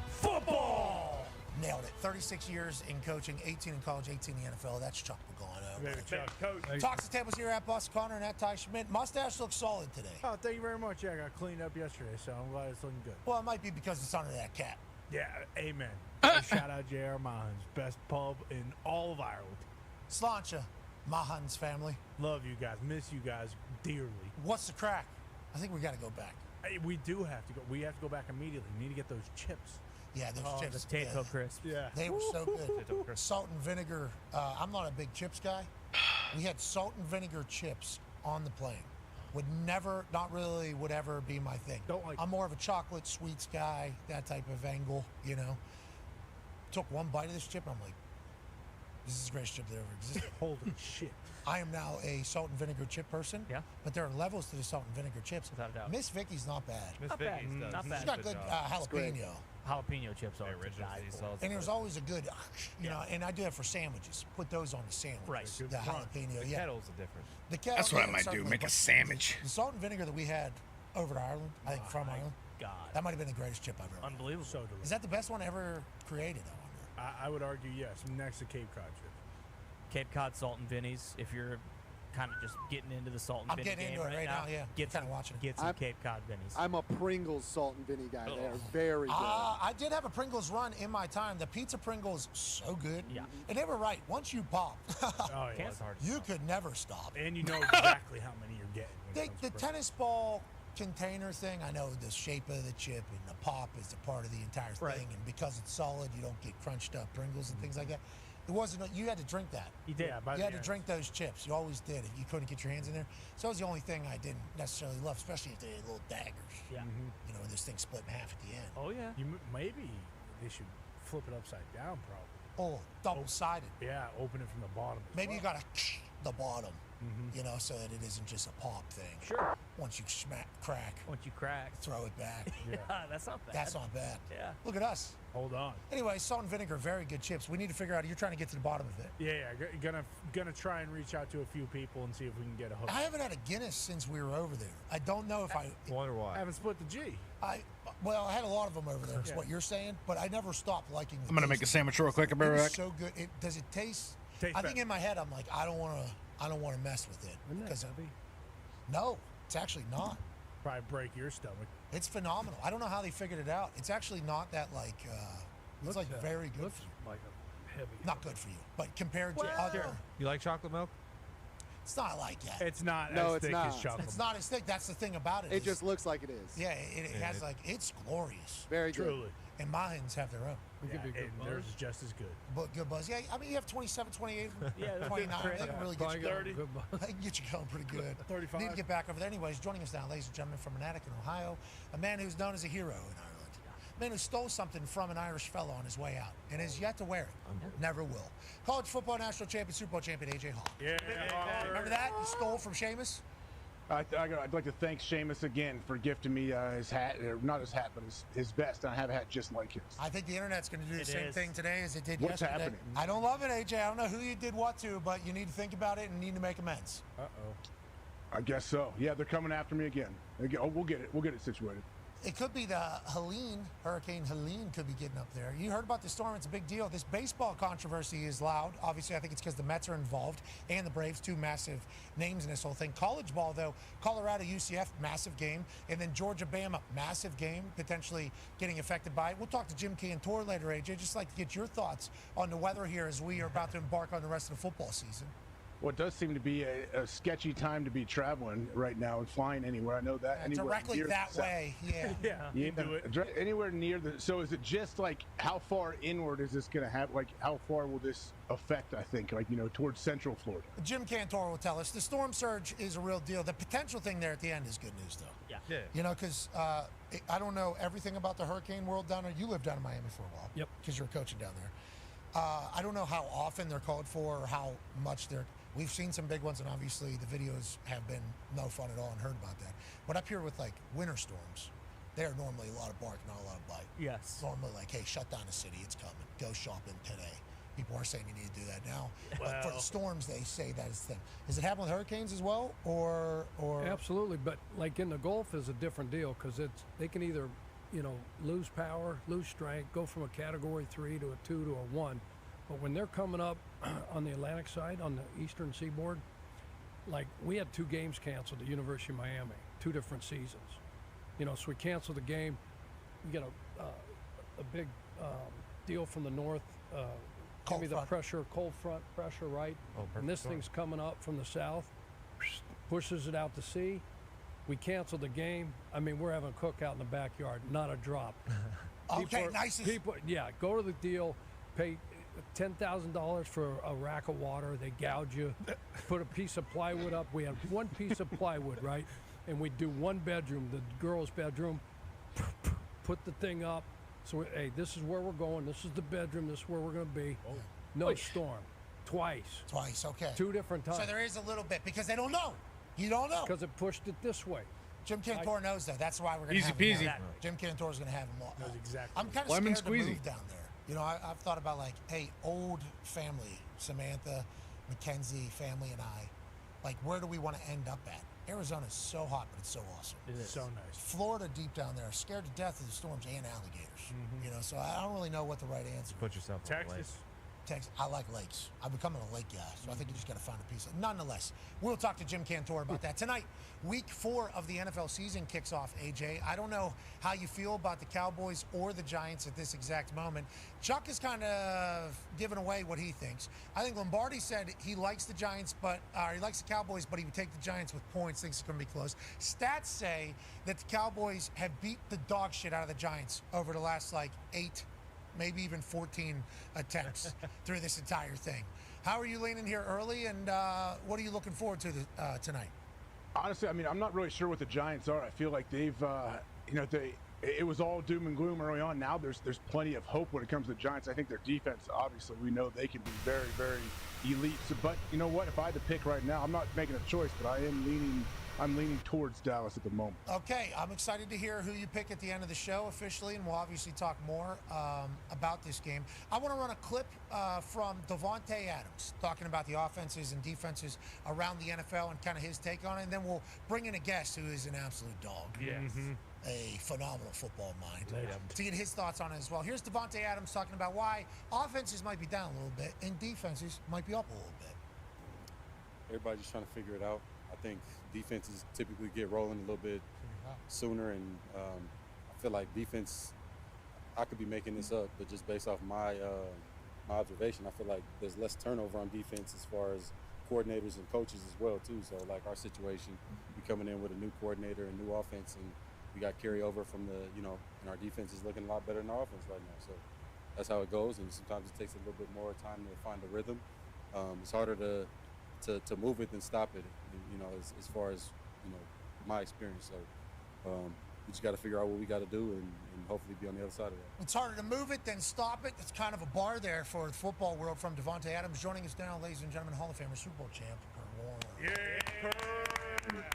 Football! Nailed it. 36 years in coaching, 18 in college, 18 in the NFL. That's Chuck Pagano. Talks the tables here at Bus Connor and at Ty Schmidt. Mustache looks solid today. Oh, thank you very much. Yeah, I got cleaned up yesterday, so I'm glad it's looking good. Well, it might be because it's under that cap. Yeah, amen. Shout out J.R. Mahon's, best pub in all of Ireland. Sláinte, Mahon's family. Love you guys. Miss you guys dearly. What's the crack? I think we got to go back. Hey, we do have to go. We have to go back immediately. We need to get those chips. Yeah, those chips. The Tato crisp. Yeah. They were so good. Salt and vinegar. I'm not a big chips guy. We had salt and vinegar chips on the plane. Would never, not really, would ever be my thing. I'm more of a chocolate sweets guy, that type of angle, you know. Took one bite of this chip, and I'm like, this is the greatest chip that ever existed. Holy shit. I am now a salt and vinegar chip person. Yeah. But there are levels to the salt and vinegar chips. Without a doubt. Miss Vicky's not bad. Not bad. Not bad. She's got good jalapeno. Jalapeno chips are original. And there's always a good, you know, and I do that for sandwiches. Put those on the sandwiches. Right. The jalapeno. The kettle's the difference. The kettle, That's what I might do. Make a sandwich. The salt and vinegar that we had over to Ireland, I think from Ireland. God. That might have been the greatest chip I've ever had. Unbelievable. So delicious. Is that the best one ever created, I wonder? I would argue yes, next to Cape Cod chips. Cape Cod Salt and Vinny's, if you're kind of just getting into the salt and I'm Vinny getting game into it right now, yeah. Get Kind of watching it. Get some Cape Cod Vinny's. I'm a Pringles salt and Vinny guy. They are very good. I did have a Pringles run in my time. The pizza Pringles, so good. Yeah. And they were right. Once you pop, Oh, yeah. It's hard to you stop. could never stop. And you know exactly how many you're getting. when it comes The to tennis ball container thing, I know the shape of the chip and the pop is a part of the entire thing. Right. And because it's solid, you don't get crunched up Pringles and things like that. It wasn't. You had to drink that. You did. You had to drink those chips. You always did. If you couldn't get your hands in there, so that was the only thing I didn't necessarily love, especially if they had little daggers. Yeah. You know, when this thing split in half at the end. Oh yeah. Maybe they should flip it upside down, probably. Oh, double-sided. Yeah, open it from the bottom. Maybe you got to the bottom, you know, so that it isn't just a pop thing. Sure. Once you crack. Once you crack. Throw it back. Yeah, that's not bad. That's not bad. Yeah. Look at us. Hold on. Anyway, salt and vinegar, very good chips. We need to figure out. You're trying to get to the bottom of it. Yeah. Gonna try and reach out to a few people and see if we can get a hook. I haven't had a Guinness since we were over there. I don't know if I wonder why. I haven't split the G. Well, I had a lot of them over there. Is what you're saying, but I never stopped liking. I'm gonna make a sandwich real quick. I'll be right back. So good. Does it taste? Tastes I think better. in my head I'm like, I don't want to mess with it because no, it's actually not. Probably break your stomach. It's phenomenal. I don't know how they figured it out. It's actually not that like. It's like very good. Looks for you. like a heavy. Not good for you, but compared to other. You like chocolate milk? It's not like that. It's not No, as it's thick not. as chocolate. It's not as thick. That's the thing about it. It just looks like it is. Yeah, it has like it's glorious. Very good. Truly. And mines have their own. Yeah, and theirs is just as good. But good buzz. Yeah, I mean you have 27, 28, Yeah, 29. They can really get you going. 30. They can get you going pretty good. 35. Need to get back over there. Anyways, joining us now, ladies and gentlemen, from an attic in Ohio, a man who's known as a hero in Ireland. A man who stole something from an Irish fellow on his way out and has yet to wear it. Never will. College football national champion, Super Bowl champion, AJ Hall. Yeah. Remember that? You stole from Sheamus? I'd like to thank Sheamus again for gifting me his hat, not his hat, but his vest. I have a hat just like his. I think the internet's going to do the same thing today as it did What's yesterday. happening? I don't love it, AJ. I don't know who you did what to, but you need to think about it and need to make amends. I guess so. Yeah, they're coming after me again. We'll get it. We'll get it situated. It could be the Hurricane Helene could be getting up there. You heard about the storm. It's a big deal. This baseball controversy is loud. Obviously, I think it's because the Mets are involved and the Braves, two massive names in this whole thing. College ball, though, Colorado, UCF, massive game. And then Georgia, Bama, massive game, potentially getting affected by it. We'll talk to Jim Cantor later, AJ. Just like to get your thoughts on the weather here as we are about to embark on the rest of the football season. Well, it does seem to be a sketchy time to be traveling right now and flying anywhere. I know that. Anywhere Directly near that the south. way, yeah. Yeah, do it. Anywhere near the. So is it just like how far inward is this going to have? Like how far will this affect? I think towards Central Florida. Jim Cantor will tell us. The storm surge is a real deal. The potential thing there at the end is good news, though. Yeah. You know, because I don't know everything about the hurricane world down there. You lived down in Miami for a while. Yep. Because you're coaching down there. I don't know how often they're called for or how much they're. We've seen some big ones, and obviously the videos have been no fun at all and heard about that. But up here with like winter storms, they're normally a lot of bark, not a lot of bite. Yes. Normally like, hey, shut down the city, it's coming. Go shopping today. People are saying you need to do that now. But for the storms, they say that is the thing. Does it happen with hurricanes as well, or? Absolutely, but like in the Gulf is a different deal because they can either, lose power, lose strength, go from a Category 3 to a 2 to a 1. But when they're coming up on the Atlantic side, on the eastern seaboard, like we had 2 games canceled at University of Miami, 2 different seasons. So we canceled the game. We got a big deal from the north. Give me the pressure, cold front pressure, right? And this thing's coming up from the south, pushes it out to sea. We canceled the game. I mean, we're having a cookout in the backyard, not a drop. Okay, nice. People, go to the deal, pay $10,000 for a rack of water. They gouge you, put a piece of plywood up. We had one piece of plywood, right? And we do one bedroom, the girl's bedroom, put the thing up. So, hey, this is where we're going. This is the bedroom. This is where we're going to be. Oh. No storm. Twice, okay. 2 different times. So there is a little bit because they don't know. You don't know. Because it pushed it this way. Jim Cantor knows that. That's why we're going to have Easy him. peasy. Jim Cantor is going to have him all. Knows exactly. I'm kind of Lemon scared to squeezy. move down there. I've thought about like, hey, old family, Samantha, Mackenzie, family, and I, like, where do we want to end up at? Arizona's so hot, but it's so awesome. It is so nice. Florida, deep down there, scared to death of the storms and alligators. So I don't really know what the right answer is. Put yourself on the list. Texas. I like lakes. I'm becoming a lake guy, so I think you just got to find a piece of. Nonetheless, we'll talk to Jim Cantor about that tonight. Week 4 of the NFL season kicks off. AJ, I don't know how you feel about the Cowboys or the Giants at this exact moment. Chuck is kind of giving away what he thinks. I think Lombardi said he likes the Giants, but he likes the Cowboys, but he would take the Giants with points. Thinks it's going to be close. Stats say that the Cowboys have beat the dog shit out of the Giants over the last 8 maybe even 14 attempts through this entire thing. How are you leaning here early, and what are you looking forward to tonight? Honestly, I mean, I'm not really sure what the Giants are. I feel like they've, it was all doom and gloom early on. Now there's plenty of hope when it comes to the Giants. I think their defense, obviously, we know they can be very, very elite. So, but you know what? If I had to pick right now, I'm not making a choice, but I'm leaning towards Dallas at the moment. Okay, I'm excited to hear who you pick at the end of the show officially, and we'll obviously talk more about this game. I want to run a clip from Davante Adams talking about the offenses and defenses around the NFL and kind of his take on it, and then we'll bring in a guest who is an absolute dog. Yes. A phenomenal football mind Legend. to get his thoughts on it as well. Here's Davante Adams talking about why offenses might be down a little bit and defenses might be up a little bit. Everybody's just trying to figure it out. I think defenses typically get rolling a little bit sooner, and I feel like defense, I could be making this up, but just based off my observation, I feel like there's less turnover on defense as far as coordinators and coaches as well too. So like our situation, we coming in with a new coordinator and new offense, and we got carryover from and our defense is looking a lot better than our offense right now. So that's how it goes, and sometimes it takes a little bit more time to find a rhythm. It's harder to move it than stop it, as far as my experience. So we just got to figure out what we got to do and hopefully be on the other side of that. It's harder to move it than stop it. It's kind of a bar there for the football world from Davante Adams. Joining us now, ladies and gentlemen, Hall of Famer, Super Bowl champ, Kurt Warner.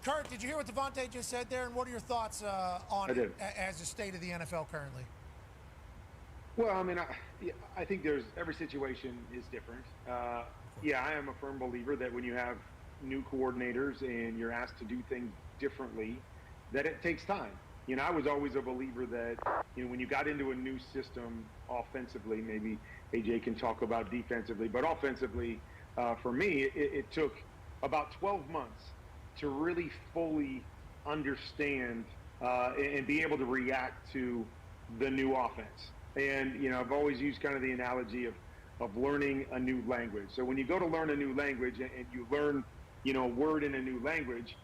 Kurt, did you hear what Davante just said there, and what are your thoughts on it as the state of the NFL currently? Well, I mean, I think every situation is different. I am a firm believer that when you have new coordinators and you're asked to do things differently, that it takes time. I was always a believer that, when you got into a new system offensively, maybe AJ can talk about defensively, but offensively, for me, it took about 12 months to really fully understand and be able to react to the new offense. And, I've always used kind of the analogy of learning a new language. So when you go to learn a new language and you learn, a word in a new language,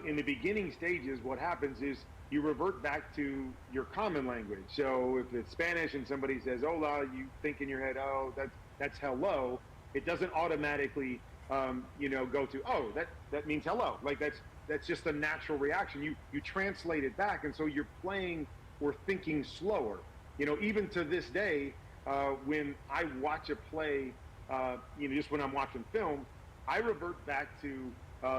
in the beginning stages, what happens is you revert back to your common language. So if it's Spanish and somebody says hola, you think in your head, oh, that's hello. It doesn't automatically, go to, oh, that means hello. Like that's just a natural reaction. You translate it back, and so you're playing or thinking slower. Even to this day, when I watch a play, just when I'm watching film, I revert back to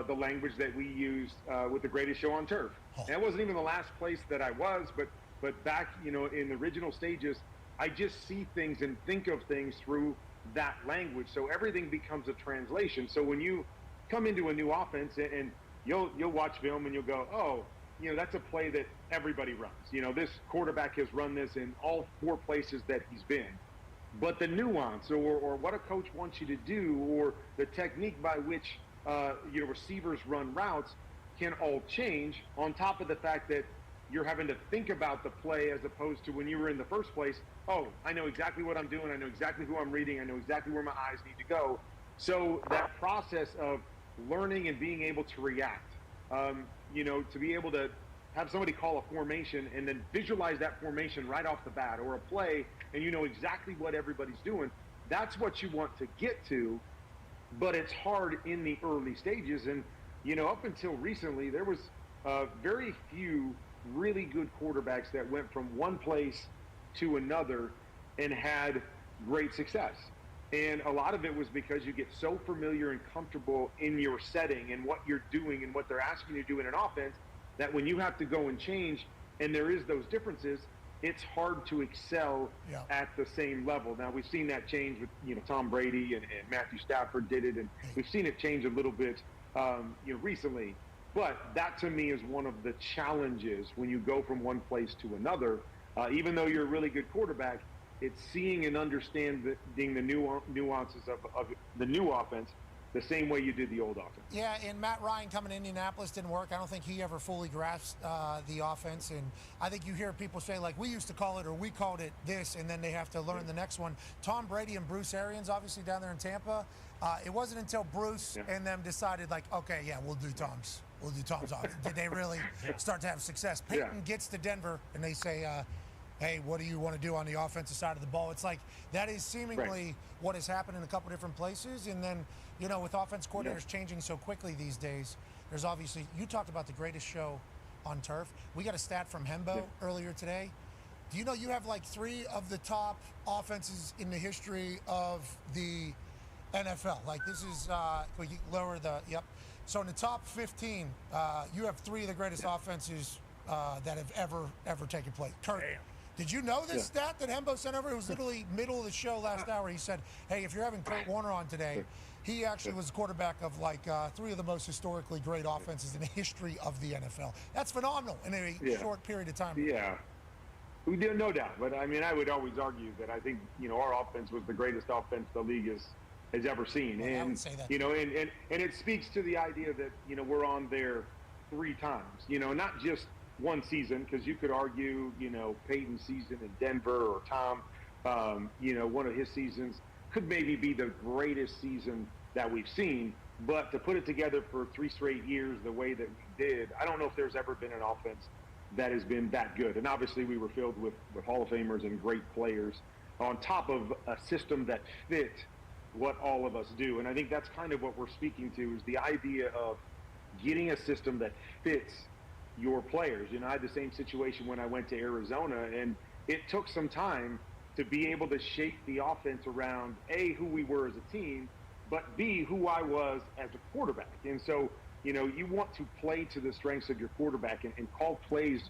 the language that we used with The Greatest Show on Turf. And that wasn't even the last place that I was, but back, in the original stages, I just see things and think of things through that language. So everything becomes a translation. So when you come into a new offense and you'll watch film and you'll go, oh, that's a play that everybody runs. This quarterback has run this in all 4 places that he's been. But the nuance or what a coach wants you to do or the technique by which receivers run routes can all change, on top of the fact that you're having to think about the play as opposed to when you were in the first place. Oh, I know exactly what I'm doing. I know exactly who I'm reading. I know exactly where my eyes need to go. So that process of learning and being able to react, to be able to have somebody call a formation and then visualize that formation right off the bat, or a play and you know exactly what everybody's doing, that's what you want to get to. But it's hard in the early stages. And, up until recently, there was very few really good quarterbacks that went from one place to another and had great success. And a lot of it was because you get so familiar and comfortable in your setting and what you're doing and what they're asking you to do in an offense that when you have to go and change and there is those differences, it's hard to excel at the same level. Now, we've seen that change with, Tom Brady and Matthew Stafford did it, and we've seen it change a little bit, recently. But that, to me, is one of the challenges when you go from one place to another. Even though you're a really good quarterback, it's seeing and understanding the nuances of the new offense the same way you did the old offense. Yeah, and Matt Ryan coming to Indianapolis didn't work. I don't think he ever fully grasped the offense. And I think you hear people say, like, we used to call it or we called it this, and then they have to learn the next one. Tom Brady and Bruce Arians, obviously down there in Tampa, it wasn't until Bruce and them decided, like, okay, yeah, we'll do Tom's. We'll do Tom's offense. Did they really start to have success? Peyton gets to Denver, and they say, hey, what do you want to do on the offensive side of the ball? It's like that is seemingly what has happened in a couple different places. And then, you know, with offense coordinators changing so quickly these days, there's obviously, you talked about the greatest show on turf. We got a stat from Hembo earlier today. Do you know you have like 3 of the top offenses in the history of the NFL? Like this is, we lower the, So in the top 15, you have 3 of the greatest offenses that have ever taken place. Kurt, did you know this stat that Hembo sent over? It was literally middle of the show last hour. He said, hey, if you're having Kurt Warner on today, he actually was quarterback of like 3 of the most historically great offenses in the history of the NFL. That's phenomenal in a short period of time. Yeah. No doubt. But, I mean, I would always argue that I think, you know, our offense was the greatest offense the league has ever seen. Well, and, I would say that. You know, and it speaks to the idea that, you know, we're on there 3 times. You know, not just one season, because you could argue, you know, Peyton's season in Denver or Tom, you know, one of his seasons could maybe be the greatest season that we've seen. But to put it together for 3 straight years the way that we did, I don't know if there's ever been an offense that has been that good. And obviously we were filled with Hall of Famers and great players on top of a system that fit what all of us do. And I think that's kind of what we're speaking to, is the idea of getting a system that fits your players. You know, I had the same situation when I went to Arizona, and it took some time to be able to shape the offense around A, who we were as a team, but B, who I was as a quarterback. And so, you know, you want to play to the strengths of your quarterback and call plays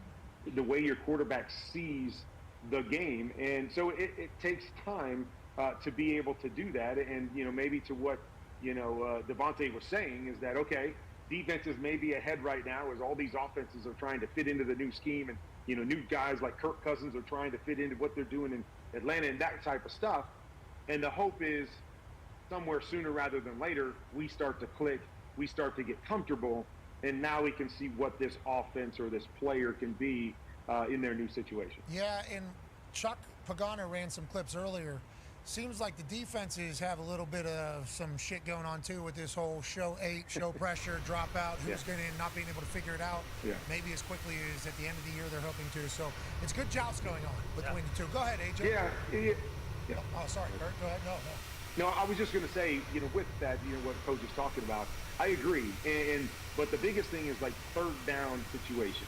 the way your quarterback sees the game. And so it takes time to be able to do that. And, you know, maybe to what, you know, Devontae was saying is that, okay, defenses may be ahead right now as all these offenses are trying to fit into the new scheme. And, you know, new guys like Kirk Cousins are trying to fit into what they're doing in Atlanta and that type of stuff. And the hope is somewhere sooner rather than later, we start to click. We start to get comfortable, and now we can see what this offense or this player can be in their new situation. Yeah, and Chuck Pagano ran some clips earlier. Seems like the defenses have a little bit of some shit going on too with this whole show 8, show pressure, drop out, who's going to not being able to figure it out maybe as quickly as at the end of the year they're hoping to. So it's good joust going on between the two. Go ahead, AJ. Yeah. Oh, sorry, Kurt. Go ahead. No. No, I was just going to say, you know, with that, you know, what Coach is talking about, I agree. But the biggest thing is like 3rd down situations.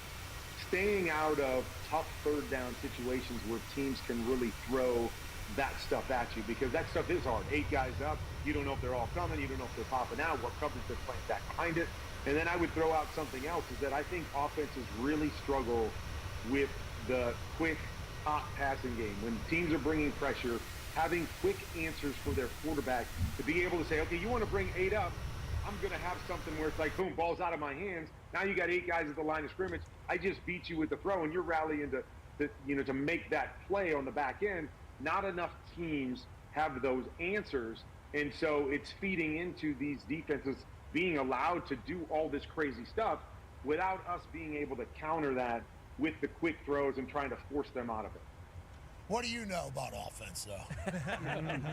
Staying out of tough 3rd down situations where teams can really throw that stuff at you, because that stuff is hard. 8 guys up, you don't know if they're all coming, you don't know if they're popping out, what coverage they're playing back behind it. And then I would throw out something else, is that I think offenses really struggle with the quick, hot passing game. When teams are bringing pressure, having quick answers for their quarterback to be able to say, okay, you want to bring 8 up, I'm going to have something where it's like, boom, ball's out of my hands. Now you got 8 guys at the line of scrimmage. I just beat you with the throw, and you're rallying to make that play on the back end. Not enough teams have those answers, and so it's feeding into these defenses being allowed to do all this crazy stuff without us being able to counter that with the quick throws and trying to force them out of it. What do you know about offense, though?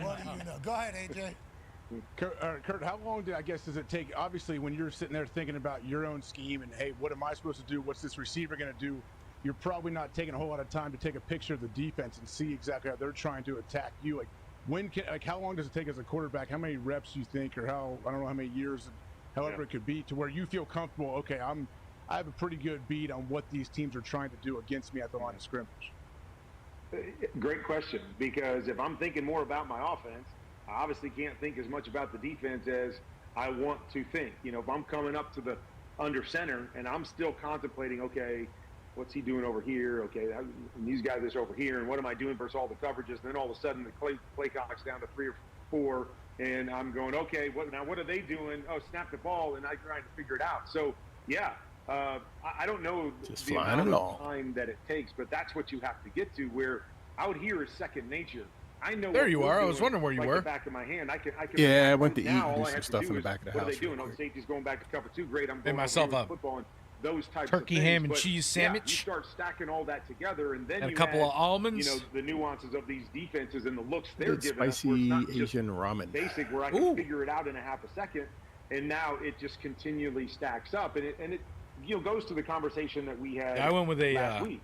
What do you know? Go ahead, AJ. Kurt, how long does it take? Obviously, when you're sitting there thinking about your own scheme and, hey, what am I supposed to do? What's this receiver going to do? You're probably not taking a whole lot of time to take a picture of the defense and see exactly how they're trying to attack you. Like, how long does it take as a quarterback? How many reps do you think, or I don't know how many years, however it could be, to where you feel comfortable? Okay, I have a pretty good beat on what these teams are trying to do against me at the line of scrimmage. Great question, because if I'm thinking more about my offense, I obviously can't think as much about the defense as I want to think. You know, if I'm coming up to the under center and I'm still contemplating, okay, what's he doing over here? Okay, these guys are over here, and what am I doing versus all the coverages? And then all of a sudden the play clock's down to 3 or 4, and I'm going, okay, what are they doing? Oh, snap the ball, and I'm trying to figure it out. So, yeah, I don't know the amount of time that it takes, but that's what you have to get to, where out here is second nature. I know. There you are. I was wondering where you were. The back of my hand. I can. Yeah, I went to eat now, and do some stuff in the back of the house. What are they doing? Oh, safety's going back to cover 2. Great. I'm going myself up. Football and those types turkey, of things. ham, and cheese sandwich. Yeah, you start stacking all that together, and then and you a couple add, of almonds. You know, the nuances of these defenses and the looks they're Good giving spicy us. It's not Asian ramen. Basic, where I can figure it out in a half a second, and now it just continually stacks up, and it goes to the conversation that we had. I went with last week.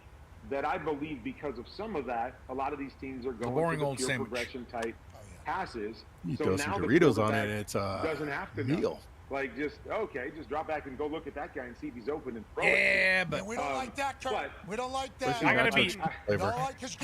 that I believe because of some of that, a lot of these teams are going boring to the old pure sandwich. progression type passes. You So throw now some the Doritos on quarterback it, and it's doesn't have to meal. know. Like, just drop back and go look at that guy and see if he's open and throw it. Yeah, but we don't like that, Kurt. We don't like that. I gotta be. Flavor.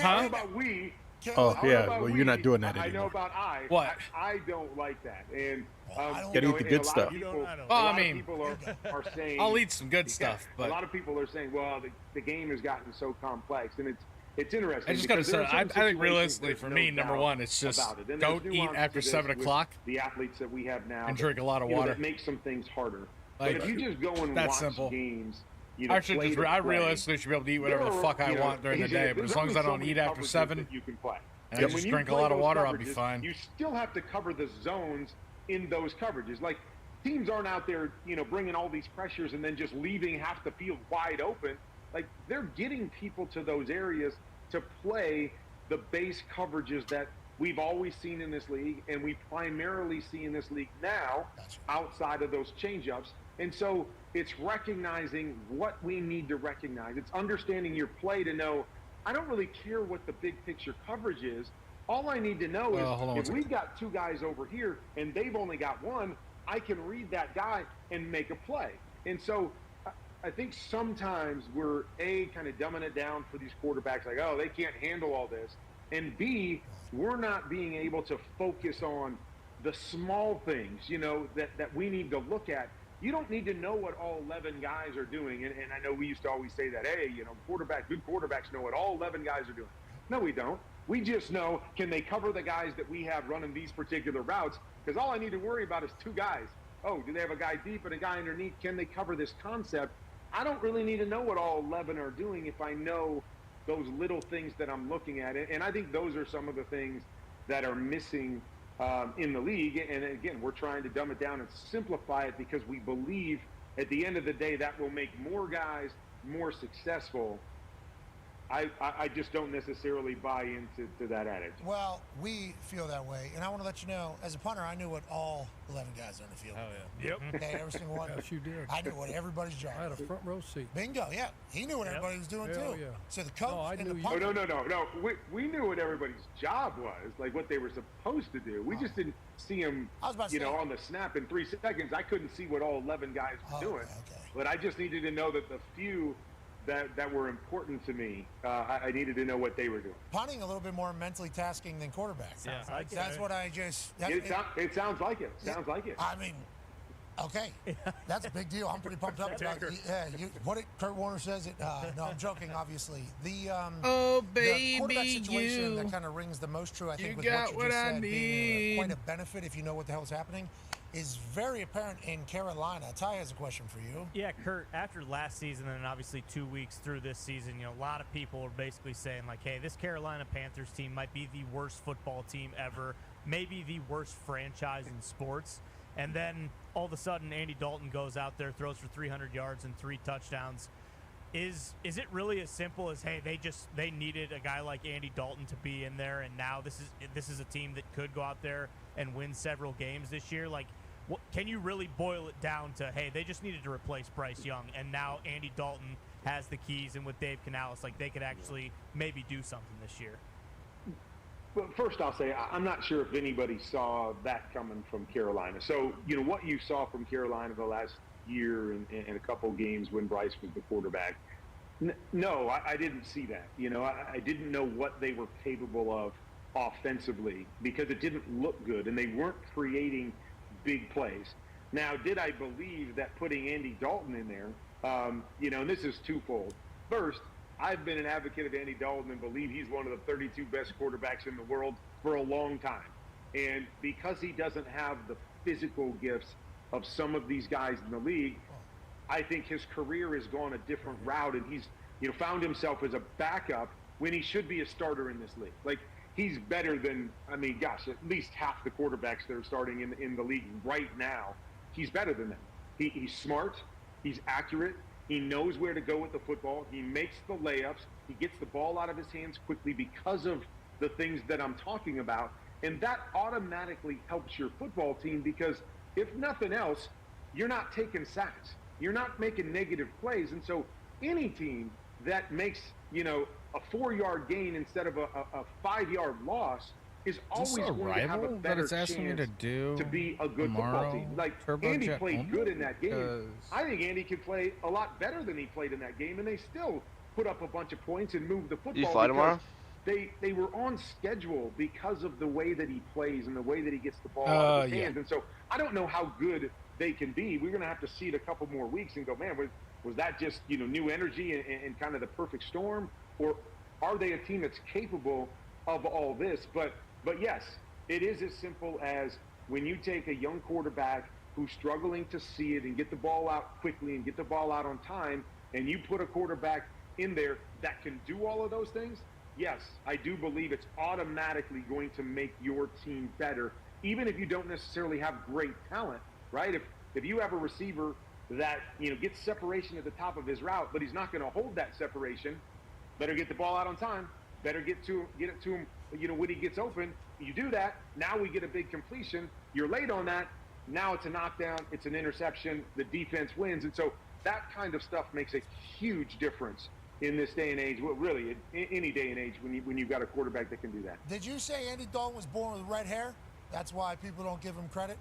I know about we. Oh yeah, well you're not doing that I know anymore. about I. What? I don't like that, and Gotta eat the good stuff. People are saying I'll eat some good stuff, a but lot of people are saying, well, the game has gotten so complex, and it's interesting. I just gotta because there say, are some I think realistically, situations for there's me, no number doubt one, it's just about it. And don't there's eat nuance after to this 7 with o'clock The athletes that we have now and drink a lot of you know, water. that make some things harder. Like, but if you just go and that's watch simple. games, I realistically should be able to eat whatever the fuck I want during the day, but as long as I don't eat after 7, you can play. and I just drink a lot of water, I'll be fine. You still have to cover the zones in those coverages. Like, teams aren't out there, bringing all these pressures and then just leaving half the field wide open. Like, they're getting people to those areas to play the base coverages that we've always seen in this league, and we primarily see in this league now outside of those changeups. And so it's recognizing what we need to recognize. It's understanding your play to know, I don't really care what the big picture coverage is. All I need to know is if we've got 2 guys over here and they've only got 1, I can read that guy and make a play. And so I think sometimes we're kind of dumbing it down for these quarterbacks, like, oh, they can't handle all this. And B, we're not being able to focus on the small things, that we need to look at. You don't need to know what all 11 guys are doing. And I know we used to always say that, hey, good quarterbacks know what all 11 guys are doing. No, we don't. We just know, can they cover the guys that we have running these particular routes? Because all I need to worry about is 2 guys. Oh, do they have a guy deep and a guy underneath? Can they cover this concept? I don't really need to know what all 11 are doing if I know those little things that I'm looking at. And I think those are some of the things that are missing in the league. And again, we're trying to dumb it down and simplify it because we believe at the end of the day that will make more guys more successful. I just don't necessarily buy into that adage. Well, we feel that way, and I want to let you know, as a punter, I knew what all 11 guys are on the field. Oh, yeah. Yep. Okay, every single one. Yes, you did. I knew what everybody's job. I had a front row seat. Bingo, yeah. He knew what everybody was doing, Hell too. yeah. So the coach and the Oh, punter. no. We knew what everybody's job was, like what they were supposed to do. We just didn't see them, on the snap in 3 seconds. I couldn't see what all 11 guys were doing. Okay. But I just needed to know that the few that were important to me, I needed to know what they were doing. Punting a little bit more mentally tasking than quarterback. Yeah. That's what I just... It sounds like it. Sounds like it. I mean, okay. That's a big deal. I'm pretty pumped up about it. Yeah, what did Kurt Warner says it? No, I'm joking, obviously. The the quarterback situation that kind of rings the most true, I think, with what you just said, being quite a benefit if you know what the hell is happening, is very apparent in Carolina. Ty has a question for you. Yeah, Kurt, after last season and obviously 2 weeks through this season, a lot of people are basically saying, like, hey, this Carolina Panthers team might be the worst football team ever, maybe the worst franchise in sports. And then all of a sudden, Andy Dalton goes out there, throws for 300 yards and 3 touchdowns. Is it really as simple as, hey, they needed a guy like Andy Dalton to be in there, and now this is a team that could go out there and win several games this year? Like, can you really boil it down to, hey, they just needed to replace Bryce Young, and now Andy Dalton has the keys, and with Dave Canales, like, they could actually maybe do something this year? Well, first I'll say I'm not sure if anybody saw that coming from Carolina. So, what you saw from Carolina the last year and a couple games when Bryce was the quarterback, no, I didn't see that. I didn't know what they were capable of offensively because it didn't look good, and they weren't creating big plays. Now, did I believe that putting Andy Dalton in there, and this is twofold. First, I've been an advocate of Andy Dalton and believe he's one of the 32 best quarterbacks in the world for a long time. And because he doesn't have the physical gifts of some of these guys in the league, I think his career has gone a different route, and he's found himself as a backup when he should be a starter in this league. Like, he's better than, at least half the quarterbacks that are starting in the league right now. He's better than them. He's smart. He's accurate. He knows where to go with the football. He makes the layups. He gets the ball out of his hands quickly because of the things that I'm talking about. And that automatically helps your football team because, if nothing else, you're not taking sacks. You're not making negative plays. And so any team that makes you know, a 4-yard gain instead of a 5-yard loss is always a going to have a rival that better it's asking me chance to do be a good tomorrow? football team. Like, Andy Turbojet played only? good in that game. Because I think Andy could play a lot better than he played in that game, and they still put up a bunch of points and moved the football. You fly tomorrow? They were on schedule because of the way that he plays and the way that he gets the ball out of his hands. And so I don't know how good they can be. We're going to have to see it a couple more weeks and go, man, was that just, you know, new energy and kind of the perfect storm? Or are they a team that's capable of all this? But yes, it is as simple as when you take a young quarterback who's struggling to see it and get the ball out quickly and get the ball out on time, and you put a quarterback in there that can do all of those things, yes, I do believe it's automatically going to make your team better, even if you don't necessarily have great talent, right? If you have a receiver that, you know, gets separation at the top of his route, but he's not going to hold that separation, better get the ball out on time, better get it to him, you know, when he gets open. You do that, now we get a big completion. You're late on that, now it's a knockdown, it's an interception, the defense wins. And so that kind of stuff makes a huge difference in this day and age, well, really, in any day and age, when you've got a quarterback that can do that. Did you say Andy Dalton was born with red hair? That's why people don't give him credit?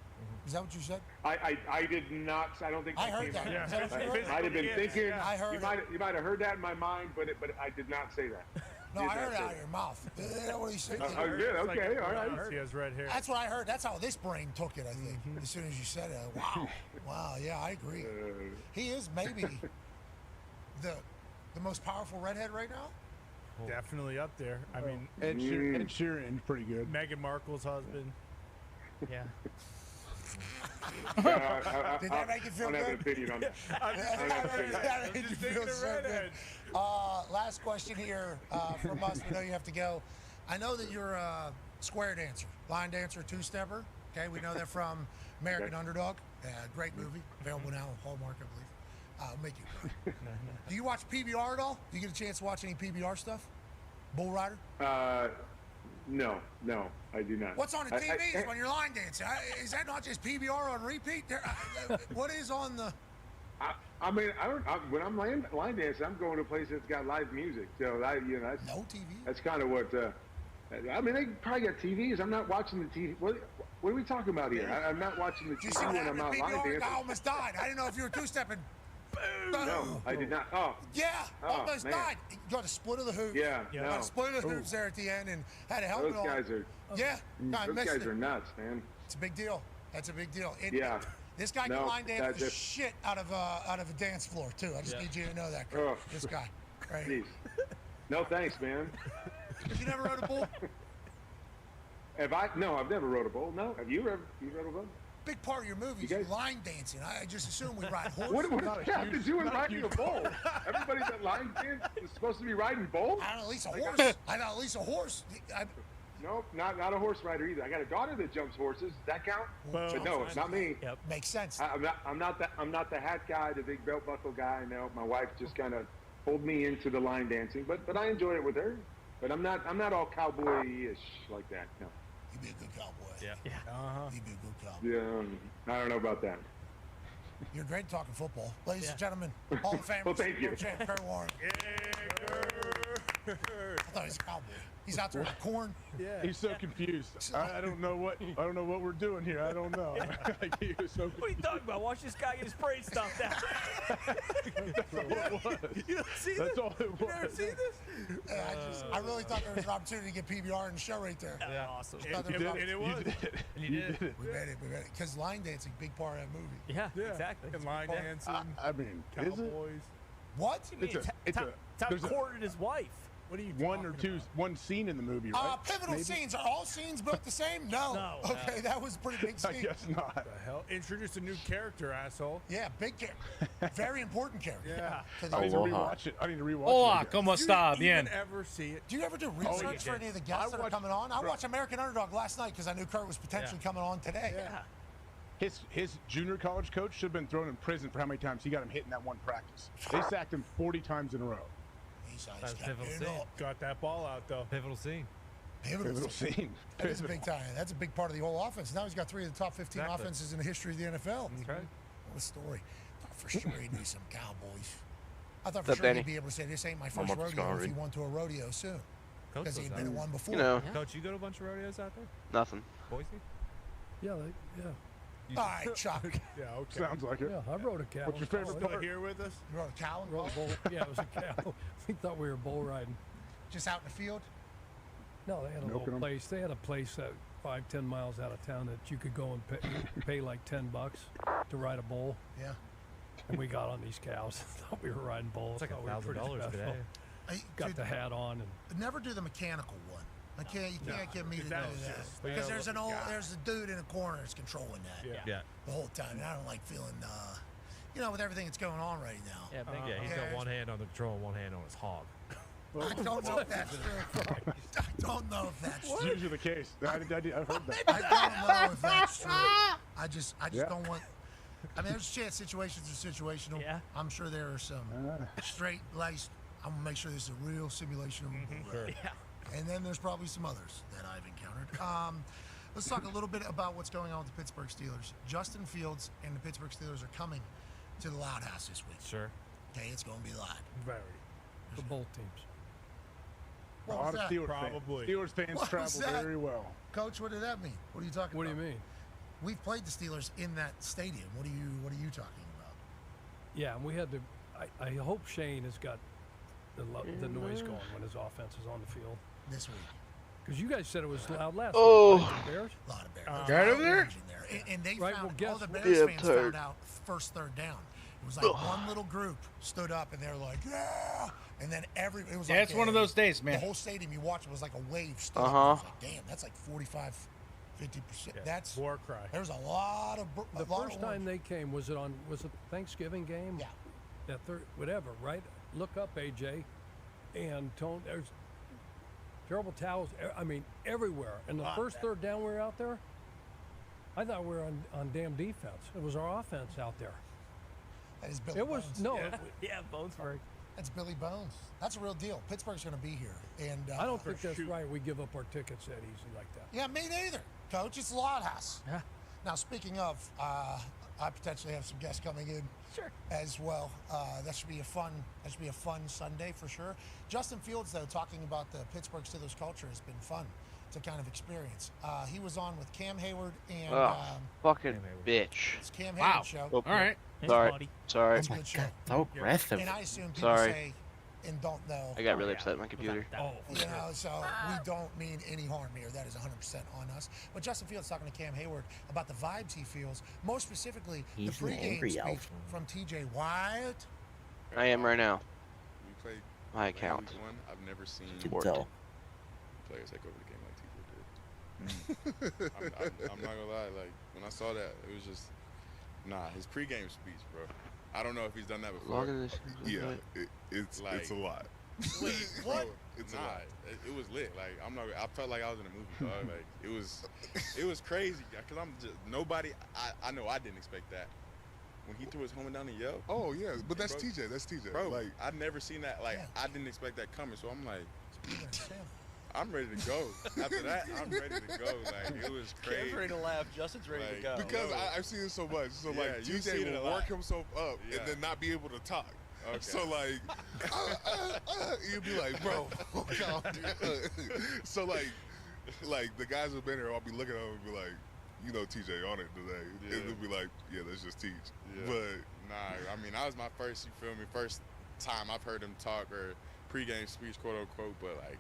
Is that what you said? I did not. I don't think I heard that. Yeah. Is that what you heard? I'd have been thinking. Yeah. I heard you might have heard that in my mind, but I did not say that. No, I heard it out of your mouth. Is that what he said? Oh, good. Okay. All right. He has red hair. That's what I heard. That's how this brain took it, I think. As soon as you said it, wow. Wow, yeah, I agree. He is maybe the most powerful redhead right now? Definitely up there. I mean, Ed Sheeran, pretty good. Meghan Markle's husband. Yeah. Did that make you feel I don't good? have an opinion on that. That made you feel so good. Last question here from us. We know you have to go. I know that you're a square dancer, line dancer, two-stepper. Okay, we know that from American Underdog. Great movie, available now on Hallmark, I believe. Make you cry. Do you watch PBR at all? Do you get a chance to watch any PBR stuff? Bull Rider? No, I do not. What's on the TVs when you're line dancing? Is that not just PBR on repeat? What is on the... I mean, when I'm line dancing, I'm going to a place that's got live music. So that's no TV. That's kind of what. I mean, they probably got TVs. I'm not watching the TV. What are we talking about here? I'm not watching the TV when I'm out line dancing. I almost died. I didn't know if you were two-stepping. No, I did not. Oh. Yeah, almost died. You got a split of the hoops. Yeah, you got a split of the hoops there at the end and had a helmet on. Those guys are nuts, man. It's a big deal. That's a big deal. This guy can line dance the shit out of a dance floor too. I just need you to know that. This guy, right? Please. No thanks, man. You never rode a bull? Have I? No, I've never rode a bull. No, have you ever? You rode a bull? Big part of your movie is line dancing. I just assume we ride horses. What does that have to do with riding a bull? Everybody that line dance is supposed to be riding bulls? I know at least a horse. I know at least a horse. Nope, not a horse rider either. I got a daughter that jumps horses. Does that count? But no, it's not me. Yep. Makes sense. I'm not the hat guy, the big belt buckle guy. No, my wife just kind of pulled me into the line dancing, but I enjoy it with her. But I'm not all cowboy-ish like that. No. You'd be a good cowboy. Yeah. You'd be a good cowboy. Yeah, I don't know about that. You're great talking football. Ladies and gentlemen, Hall of Fame. Well, thank you. Champ Kurt Warren. I thought he was a cowboy. He's out there with corn. Yeah. He's so confused. I don't know what we're doing here. I don't know. Like, he was so What are you talking about? Watch this guy get his brain stuffed out. That's all it was. You don't see That's this? all it was. You never see this? Yeah, I really thought there was an opportunity to get PBR in the show right there. Yeah, awesome. And it was. And you did it. We made it. Because line dancing, big part of that movie. Yeah, exactly. And line dancing. I mean, cowboys. What? Tom courted his wife. What are you one scene in the movie, right? Pivotal scenes. Are all scenes built the same? No. Okay, that was a pretty big scene. I guess not. What the hell? Introduce a new character, asshole. Yeah, big character. Very important character. Yeah. I need to rewatch it. Hola, ¿cómo está? Bien. Do you ever see it? Do you ever do research for any of the guests that are coming on? I watched American Underdog last night because I knew Kurt was potentially coming on today. Yeah. His junior college coach should have been thrown in prison for how many times he got him hit in that one practice. They sacked him 40 times in a row. That's pivotal scene. Got that ball out though. Pivotal scene. Pivotal scene. That is a big time. That's a big part of the whole offense. Now he's got 3 of the top 15 offenses in the history of the NFL. That's right. What a story. Thought for sure he knew some Cowboys. I thought for sure you'd be able to say this ain't my first rodeo if you went to a rodeo soon. Because he'd been at one before. You know. Coach, you go to a bunch of rodeos out there? Nothing. Boise? Yeah, yeah. All right, Chuck. Yeah, okay. Sounds like it. Yeah, I rode a cow. What's your favorite Still part? here with us? You rode a cow? Rode a bull. Yeah, it was a cow. We thought we were bull riding. Just out in the field? No, they had a Milking little 'em? place. They had a place 5-10 miles out of town that you could go and pay like $10 to ride a bull. Yeah. And we got on these cows. Thought we were riding bulls. It's like Thought we were pretty $1,000 special. today. Got the hat on and Never do the mechanical one. You can't get me to do that's that. just- Because yeah, there's a dude in a corner that's controlling that Yeah. the whole time. And I don't like feeling, with everything that's going on right now. Yeah, big guy. He's got one hand on the control and one hand on his hog. I don't know if that's true. I don't know if that's It's true. usually the case. I've heard that. I don't know if that's true. I just Yeah. don't want. I mean, there's a chance situations are situational. Yeah. I'm sure there are some straight laced. I'm gonna make sure this is a real simulation of a bull ride. Yeah. And then there's probably some others that I've encountered. Let's talk a little bit about what's going on with the Pittsburgh Steelers. Justin Fields and the Pittsburgh Steelers are coming to the Loud House this week. Sure. Okay, it's going to be loud. very. For both teams. What A lot was of that? Steelers Probably. fans. Steelers fans What was travel that? very well. Coach, what did that mean? What are you talking What do about? you mean? We've played the Steelers in that stadium. What are you talking about? Yeah, and we had to. I hope Shane has got the noise going when his offense is on the field. This week. Because you guys said it was loud last Oh. week. Right? The Bears? A lot of Bears. Right over there? And they Right, found, well, guess all the what? Bears Yeah, I'm fans tired. found out first third down. It was like one little group stood up and they're like, yeah. And then it was Yeah, like it's one of those days, man. The whole stadium you watched was like a wave stood up. Uh-huh. I was like, damn, that's like 45, 50%. That's War cry. There's a lot of The first time they came, was it Thanksgiving game? Yeah. That whatever, right? Look up, AJ, and Tone. There's terrible towels. I mean, everywhere. And the first third down we were out there, I thought we were on damn defense. It was our offense out there. That is Billy It was Bones. no. Yeah, Bonesburg. That's Billy Bones. That's a real deal. Pittsburgh's going to be here, and I don't think that's right. We give up our tickets that easy like that. Yeah, me neither, Coach. It's a Loud House. Yeah. Now, speaking of, I potentially have some guests coming in as well. That should be a fun Sunday for sure. Justin Fields, though, talking about the Pittsburgh Steelers culture has been fun to kind of experience. He was on with Cam Hayward and Fucking bitch. it's Cam Hayward show. All right. Sorry. Sorry. It's a good show. So aggressive. And I assume people Sorry. say and don't know. I got really upset at my computer. You know, so we don't mean any harm here. That is 100% on us. But Justin Fields talking to Cam Hayward about the vibes he feels, most specifically He's the an pregame angry speech elf. from TJ Watt. I am right now. We played My account. one. I've never seen Can tell. players take over the game like TJ did. I'm not gonna lie. Like when I saw that, it was just his pregame speech, bro. I don't know if he's done that before. Longer this. Yeah, It's a lot. Wait, what? It's a lot. It was lit. Like I felt like I was in a movie, dog. Like it was crazy. Cause I'm just nobody. I know I didn't expect that. When he threw his helmet down and yelled. Oh yeah, but that's bro, TJ. That's TJ. Bro, Like I'd never seen that. Like I didn't expect that coming. So I'm like, I'm ready to go. After that, I'm ready to go. Like it was crazy. Cam's ready to laugh. Justin's ready to go. because I've seen it so much. So Yeah, like you've seen TJ it a will lot. work himself up Yeah. and then not be able to talk. Okay. So like, you'd be like, bro, calm down. So like the guys who've been here, I'll be looking at him and be like, you know, TJ on it today, Yeah. and they'll be like, yeah, let's just teach. Yeah. But Nah, I mean, that was my first, you feel me, first time I've heard him talk or pregame speech, quote unquote. But like,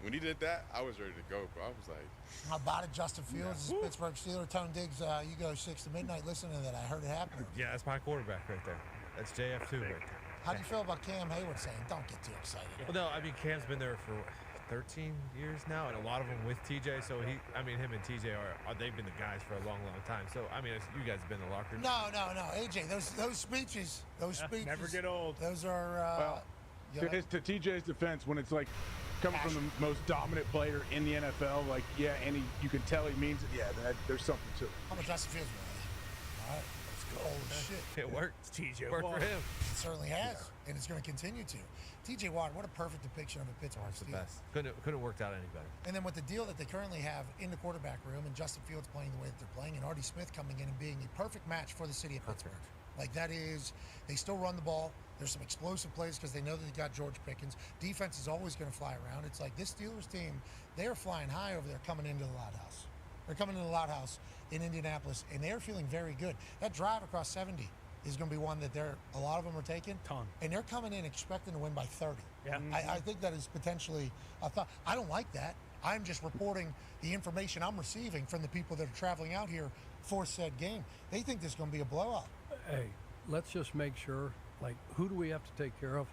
when he did that, I was ready to go, bro. I was like, How about it, Justin Fields? This is Pittsburgh Steeler. Tone Diggs, you go 6 to midnight. Listen to that. I heard it happen. Yeah, that's my quarterback right there. That's JF2 right there. How do you feel about Cam Hayward saying, don't get too excited? Well, no, I mean, Cam's been there for 13 years now, and a lot of them with TJ. So him and TJ they've been the guys for a long, long time. So I mean, you guys have been in the locker room. No, AJ, those speeches, Never get old. Those are. To TJ's defense, when it's like coming from the most dominant player in the NFL, like and you can tell he means it. Yeah, there's something to it. How much Justin Fields really? All right, let's go. Holy shit. It worked. TJ Worked for him. It certainly has, and it's going to continue to. TJ Watt, what a perfect depiction of a Pittsburgh That's the Steelers. best. Couldn't have worked out any better. And then with the deal that they currently have in the quarterback room, and Justin Fields playing the way that they're playing, and Artie Smith coming in and being a perfect match for the city of Pittsburgh. Like that is, they still run the ball. There's some explosive plays because they know that they got George Pickens. Defense is always going to fly around. It's like this Steelers team, they're flying high over there coming into the Loud House. They're coming into the Loud House in Indianapolis, and they're feeling very good. That drive across 70 is going to be one that a lot of them are taking. And they're coming in expecting to win by 30. Yeah. I think that is potentially a thought. I don't like that. I'm just reporting the information I'm receiving from the people that are traveling out here for said game. They think this is going to be a blowout. Hey, let's just make sure, like, who do we have to take care of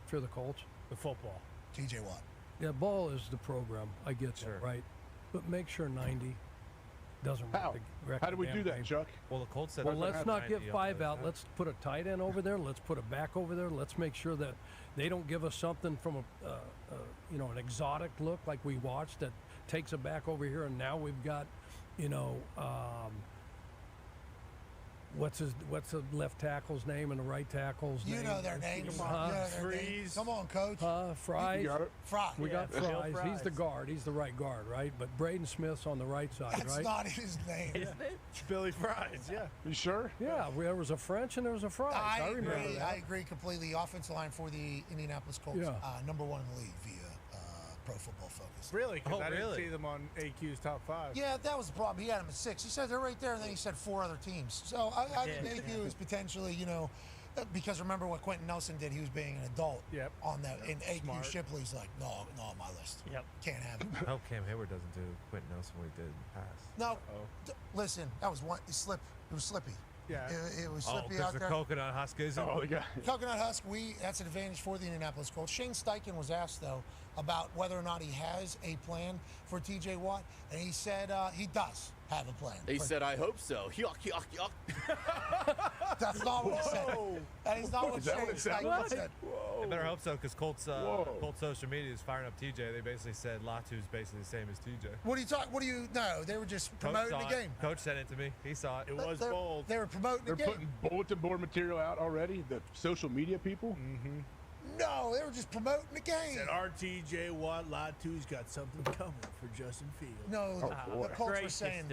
for the Colts? The football. TJ Watt. Yeah, ball is the program. I get that, right? But make sure 90 doesn't wreck How do the we damn do that, game. Chuck? Well, the Colts said. Well, let's not get 5 out. Let's put a tight end over there. Let's put a back over there. Let's make sure that they don't give us something from an exotic look like we watched that takes a back over here, and now we've got, what's the left tackle's name and the right tackle's name? You know their names. Freeze. Come on, Coach. Fries. You got it. Fry. We got Yeah. Fries. Fries. He's the guard. He's the right guard, right? But Braden Smith's on the right side, That's right? not his name. Isn't it? Billy Fries, yeah. You sure? Yeah, there was a French and there was a Fries. I remember that. I agree completely. Offensive line for the Indianapolis Colts, Yeah. number 1 in the league via Pro Football Focus. Really? Because I didn't really? see them on AQ's top 5. Yeah, that was the problem. He had them at 6. He said they're right there, and then he said 4 other teams. So I think AQ is potentially, because remember what Quentin Nelson did. He was being an adult on that. And AQ Smart. Shipley's like, no, on my list. Yep. Can't have him. I hope Cam Hayward doesn't do Quentin Nelson what he did in the past. No, listen, that was one slip. It was slippy. Yeah. It was Oh, slippy because out the there. coconut husk is. Oh, yeah. Coconut Husk, that's an advantage for the Indianapolis Colts. Shane Steichen was asked, though, about whether or not he has a plan for TJ Watt, and he said he does have a plan. He said, I hope so. Yuck, yuck, yuck. That's not what he said. That is not what Shane Steichen said. I better hope so, because Colts social media is firing up TJ. They basically said Latu's basically the same as TJ. What do you know? They were just promoting the game. Coach sent it to me. He saw it. It was bold. They were promoting They're the game. putting bulletin board material out already. The social media people. Mm-hmm. No, they were just promoting the game. Said RTJ Watt Latu's got something coming for Justin Fields. No, the Colts were saying.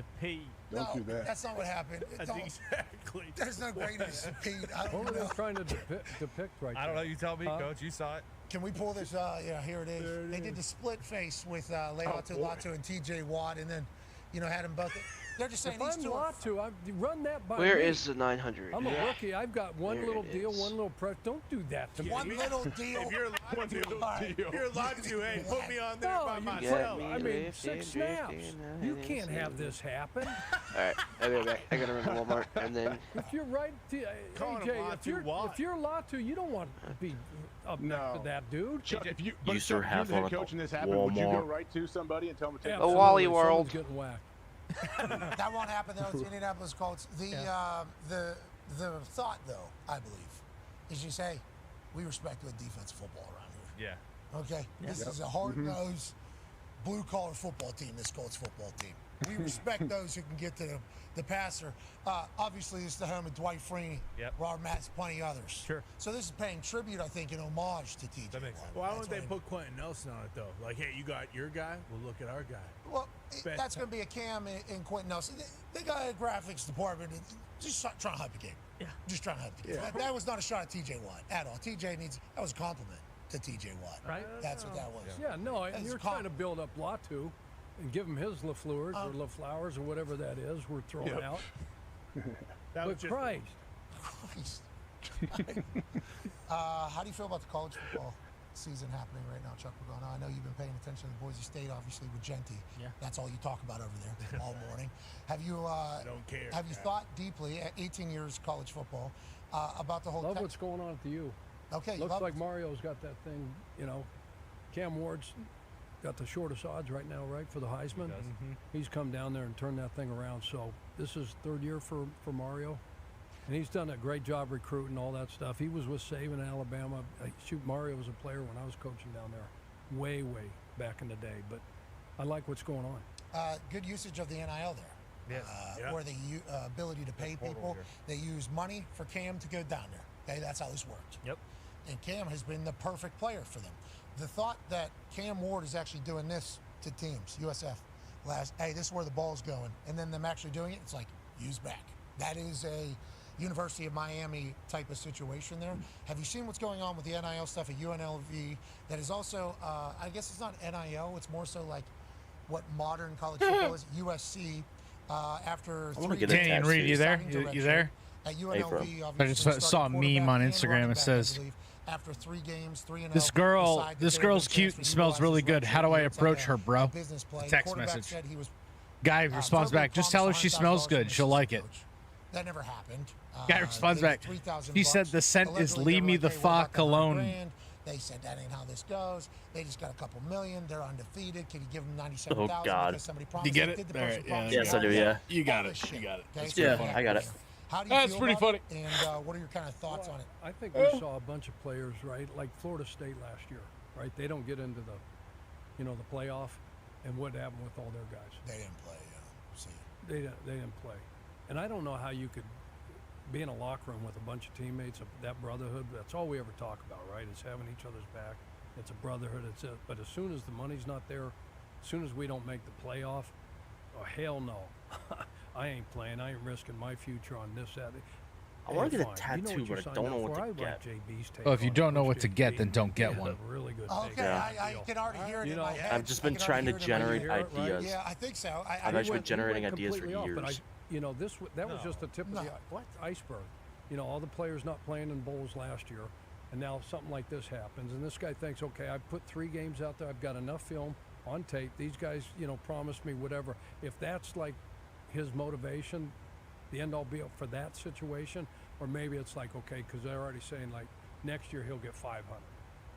Don't do that. That's not what happened. Exactly. There's no greatness to Pete. I What don't were know. they trying to depict right I don't know. there? You tell me, Coach. You saw it. Can we pull this? Yeah, here it is. They did the split face with Leonardo Latu and TJ Watt, and then, had them both. They're just saying If these I'm two. Latu, run that by Where me. is the 900? I'm a rookie. I've got one There little it deal, is. one little press. Don't do that to me. One little deal. If you're Latu, hey, put me on there No, by you myself. play, I mean, 6 snaps. You can't have this happen. All right, I'll be right back. I gotta run to Walmart, and then If you're right, Calling him AJ, Latu if you're Latu, you don't want to be up next to that dude. Chuck, if you, You but sir Chuck, if you're have the on head at the coach and this happened, would you go Walmart. right to somebody and tell them to take Absolutely, Wally someone's World. getting whacked. That won't happen though. It's the Indianapolis Colts. The thought though, I believe, is you say, we respect good defensive football around here. Yeah. Okay, this is a hard-nosed, blue-collar football team. This Colts football team. We respect those who can get to the passer. Obviously, this is the home of Dwight Freeney, Robert Matz, plenty others. Sure. So this is paying tribute, I think, in homage to TJ. That makes sense. Why wouldn't they put Quentin Nelson on it, though? Like, hey, you got your guy? Well, look at our guy. Well, that's going to be a Cam and Quentin Nelson. They got a graphics department. Just trying to hype the game. Yeah. Just trying to hype the game. That was not a shot at TJ Watt at all. That was a compliment to TJ Watt. Right. That's what that was. Yeah, no, and That's you're trying to build up Latu and give him his LaFleurs or LaFlowers or whatever that is we're throwing out. That was But just Christ. How do you feel about the college football season happening right now, Chuck Pagano? I know you've been paying attention to Boise State, obviously, with Genty. Yeah. That's all you talk about over there all morning. Have you? I don't care. Have you thought deeply at 18 years college football about the whole? Love what's going on at the U. Okay. Looks like Mario's got that thing, Cam Ward's got the shortest odds right now, right, for the Heisman. He's come down there and turned that thing around. So this is third year for Mario. And he's done a great job recruiting, all that stuff. He was with Saban in Alabama. Mario was a player when I was coaching down there way back in the day. But I like what's going on. Good usage of the NIL there. Yes. Or the ability to pay people. They use money for Cam to go down there. Okay, that's how this worked. Yep. And Cam has been the perfect player for them. The thought that Cam Ward is actually doing this to teams, USF, hey, this is where the ball's going, and then them actually doing it, it's like, use back. That is University of Miami type of situation there. Have you seen what's going on with the NIL stuff at UNLV? That is also, I guess it's not NIL. It's more so like what modern college football is. USC after 3 years. Daniel Reed, you there? You there? At UNLV, I just saw a meme on Instagram. It says, after 3 games, 3-0. this girl's cute and smells really good. How do I approach her, bro? Text message. Guy responds back, just tell her she smells good. She'll like it. That never happened. Guy responds back, he said the scent is leave me the fuck cologne. They said that ain't how this goes. They just got a couple million. They're undefeated. Can you give them 97,000 Oh, God. because somebody promised? You get they it? did the All person right, yeah, promised Yes, I do, yeah. You got it. You got it. Okay, Yeah, so I got it. How do you That's feel pretty about funny. it? And what are your kind of thoughts on it? I think we saw a bunch of players, right? Like Florida State last year, right? They don't get into the, the playoff, and what happened with all their guys? They didn't play. See, They didn't play, and I don't know how you could be in a locker room with a bunch of teammates. That brotherhood. That's all we ever talk about, right? Is having each other's back. It's a brotherhood. But as soon as the money's not there, as soon as we don't make the playoff, oh hell no, I ain't playing. I ain't risking my future on this. That. I want to get a Fine. tattoo, but I don't know what to get. Well, if you don't know what to get, then don't get one. Really good. Okay, I can already hear it in my head. I've just been trying to generate ideas. Yeah, I think so. I've actually been generating ideas for off, years. but that was just the tip of the iceberg. All the players not playing in bowls last year, and now something like this happens, and this guy thinks, okay, I put 3 games out there. I've got enough film on tape. These guys, promised me whatever. If that's like his motivation, the end all be all for that situation, or maybe it's like, okay, because they're already saying like next year he'll get 500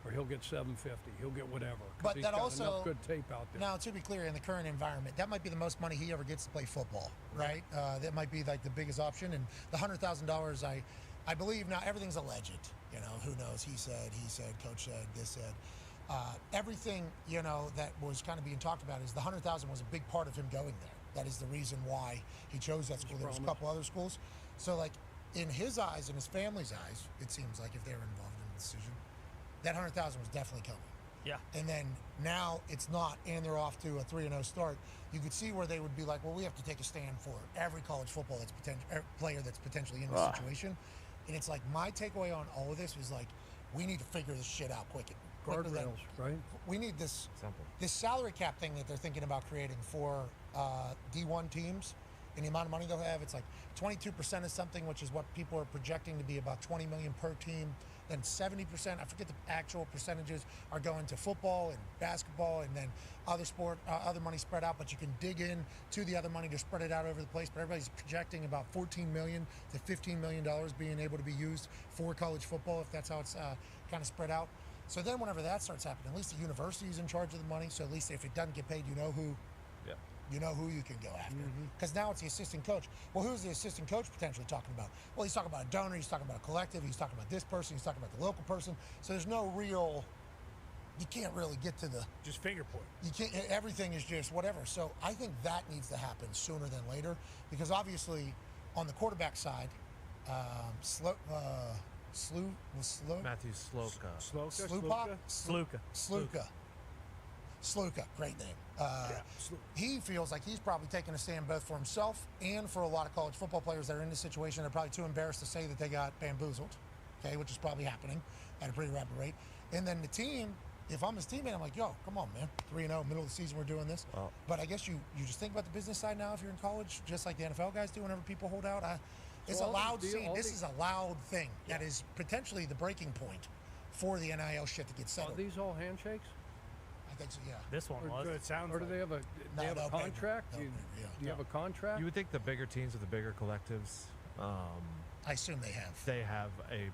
or he'll get 750, he'll get whatever. But he's that got also enough good tape out there. Now, to be clear, in the current environment, that might be the most money he ever gets to play football, right? That might be like the biggest option. And the $100,000, I believe now everything's alleged. Who knows? He said, coach said, this said. Everything that was kind of being talked about is the $100,000 was a big part of him going there. That is the reason why he chose that school. There was a couple other schools. So, like, in his eyes and his family's eyes, it seems like if they were involved in the decision, that $100,000 was definitely coming. Yeah. And then now it's not, and they're off to a 3-0 start. You could see where they would be like, well, we have to take a stand for every college football player that's potentially in this situation. And it's like my takeaway on all of this is like, we need to figure this shit out quicker. Guardrails, right? We need this salary cap thing that they're thinking about creating for D1 teams, and the amount of money they'll have. It's like 22% is something, which is what people are projecting to be about $20 million per team. Then 70%, I forget the actual percentages, are going to football and basketball, and then other money spread out. But you can dig in to the other money to spread it out over the place. But everybody's projecting about $14 million to $15 million being able to be used for college football, if that's how it's kind of spread out. So then whenever that starts happening, at least the university is in charge of the money. So at least if it doesn't get paid, you know who you can go after. Because now it's the assistant coach. Well, who's the assistant coach potentially talking about? Well, he's talking about a donor, he's talking about a collective, he's talking about this person, he's talking about the local person. So there's no real, you can't really get to the... Just finger point. You can't, everything is just whatever. So I think that needs to happen sooner than later. Because obviously, on the quarterback side, Matthew Sloka. Sluka, great name. He feels like he's probably taking a stand both for himself and for a lot of college football players that are in this situation. They're probably too embarrassed to say that they got bamboozled, okay, which is probably happening at a pretty rapid rate. And then the team, if I'm his teammate, I'm like, yo, come on, man. 3-0, middle of the season, we're doing this. Well, but I guess you just think about the business side now if you're in college, just like the NFL guys do whenever people hold out. It's a loud scene. This is a loud thing that is potentially the breaking point for the NIL shit to get settled. Are these all handshakes? I think so, yeah. This one was. It sounds or do they have a contract? Do you have a contract? You would think the bigger teams with the bigger collectives. I assume they have. They have a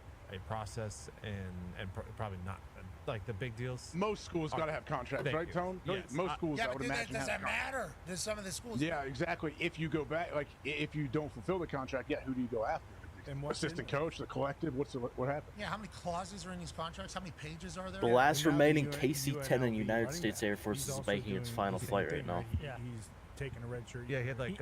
process and probably not like the big deals. Most schools got to have contracts, right, Tone? Yes. Most schools, yeah, I would imagine, does have that matter? Does some of the schools? Yeah, exactly. If you go back, like if you don't fulfill the contract, who do you go after? And assistant coach, the collective. What happened? Yeah, how many clauses are in these contracts? How many pages are there? The last remaining KC-10 United States Air Force is making its final flight right now. Yeah, he's taking a red shirt. Yeah, he had like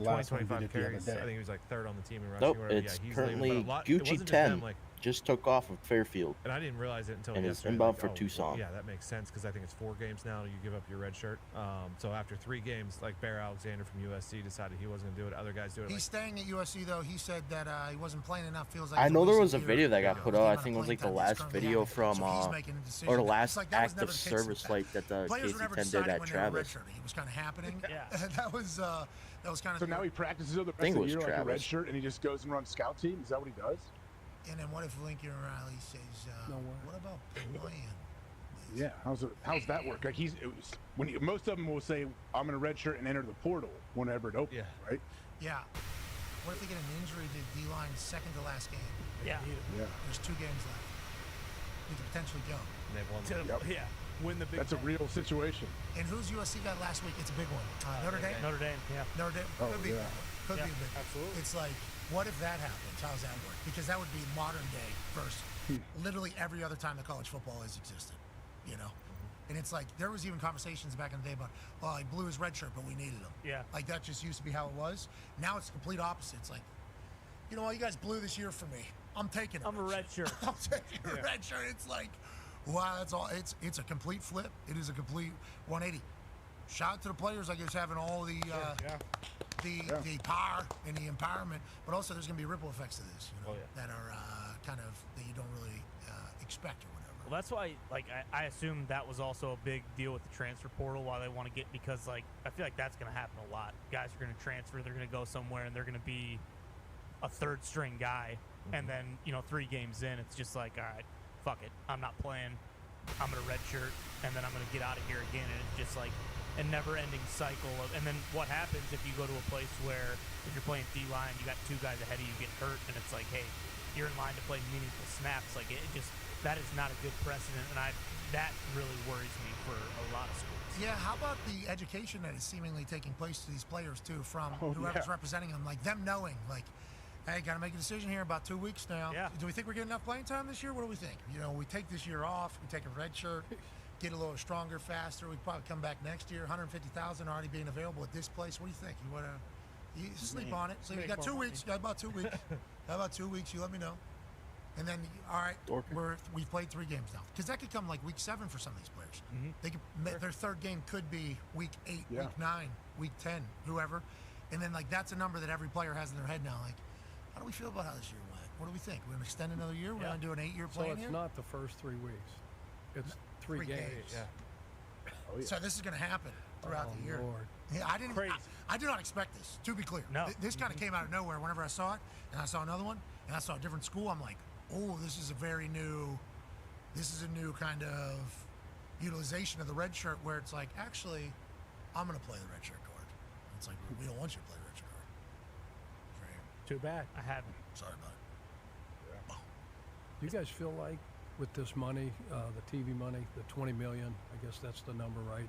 20, 25 carries. I think he was like 3rd on the team in rushing. Nope, it's currently Gucci 10. just took off of Fairfield. And I didn't realize it until And is yesterday. inbound like, for oh, Tucson. Yeah, that makes sense because I think it's 4 games now. You give up your red shirt. So after 3 games, like Bear Alexander from USC decided he wasn't going to do it. Other guys do it. He's like, staying at USC though. He said that he wasn't playing enough. Feels like I it's know there losing was a year. video that got put out. I think it was like the Playing time last he's currently video having. from, So he's making a decision. or the It's last like that was active never the case in the service past. flight that Players Casey were never 10 did deciding at when they were Travis. redshirting. It was kind of happening. Yeah. that was kind of. So now he practices the rest think of it the was year like a red Travis. shirt, and he just goes and runs scout team. Is that what he does? And then what if Lincoln Riley says, No way. "What about playing?" Yeah. How's that work? Like most of them will say, "I'm in a red shirt and enter the portal whenever it opens." Yeah. Right. Yeah. What if they get an injury to D-line's second to last game? Yeah. Yeah. There's 2 games left. You could potentially go. and they've won. Yeah. Win the big. That's a real situation. And who's USC got last week? It's a big one. Notre Dame. Notre Dame. Yeah. Notre Dame. Oh, Could be. yeah. Could be a big one. Absolutely. It's like, what if that happens? How's that work? Because that would be modern day versus literally every other time that college football has existed. You know. And it's like there was even conversations back in the day about, well, he blew his red shirt, but we needed him. Yeah. Like that just used to be how it was. Now it's the complete opposite. It's like, you know what, you guys blew this year for me. I'm taking it. I'm a red shirt. I'm taking a red shirt. It's like, wow, that's all. It's a complete flip. It is a complete 180. Shout out to the players, I guess, having all the the power and the empowerment, but also there's going to be ripple effects to this, you know, that are kind of that you don't really expect or whatever. Well, that's why, like, I assume that was also a big deal with the transfer portal. Why they want to get, because, like, I feel like that's going to happen a lot. Guys are going to transfer, they're going to go somewhere, and they're going to be a third string guy, and then 3 games in, it's just like, all right, fuck it, I'm not playing. I'm going to redshirt, and then I'm going to get out of here again, and it's just like a never-ending cycle of. And then what happens if you go to a place where if you're playing D-line, you got 2 guys ahead of you get hurt, and it's like, hey, you're in line to play meaningful snaps. Like it just that is not a good precedent, and that really worries me for a lot of schools. Yeah, how about the education that is seemingly taking place to these players too, from whoever's representing them, like them knowing, like, hey, got to make a decision here about 2 weeks now. Yeah. Do we think we're getting enough playing time this year? What do we think? You know, we take this year off, we take a red shirt, get a little stronger, faster. We probably come back next year. 150,000 already being available at this place. What do you think? You want to sleep on it? So you got 2 weeks. You got about 2 weeks. How about 2 weeks? You let me know. And then, all right, we've played 3 games now. Because that could come like week 7 for some of these players. They could, their third game could be week 8, week 9, week 10, whoever. And then, like, that's a number that every player has in their head now. Like, how do we feel about how this year went? What do we think? We're going to extend another year? We're going to do an 8-year plan So it's here? not the first 3 weeks. It's 3 games. Yeah. So this is going to happen throughout the year. Lord. Yeah, I did not expect this, to be clear. No. This kind of came out of nowhere whenever I saw it, and I saw another one, and I saw a different school. I'm like, oh, this is a new kind of utilization of the red shirt where it's like, actually, I'm going to play the red shirt card. It's like, we don't want you to play the red shirt card. Too bad. I haven't. Sorry about it. Do you guys feel like with this money, the TV money, the 20 million, I guess that's the number, right?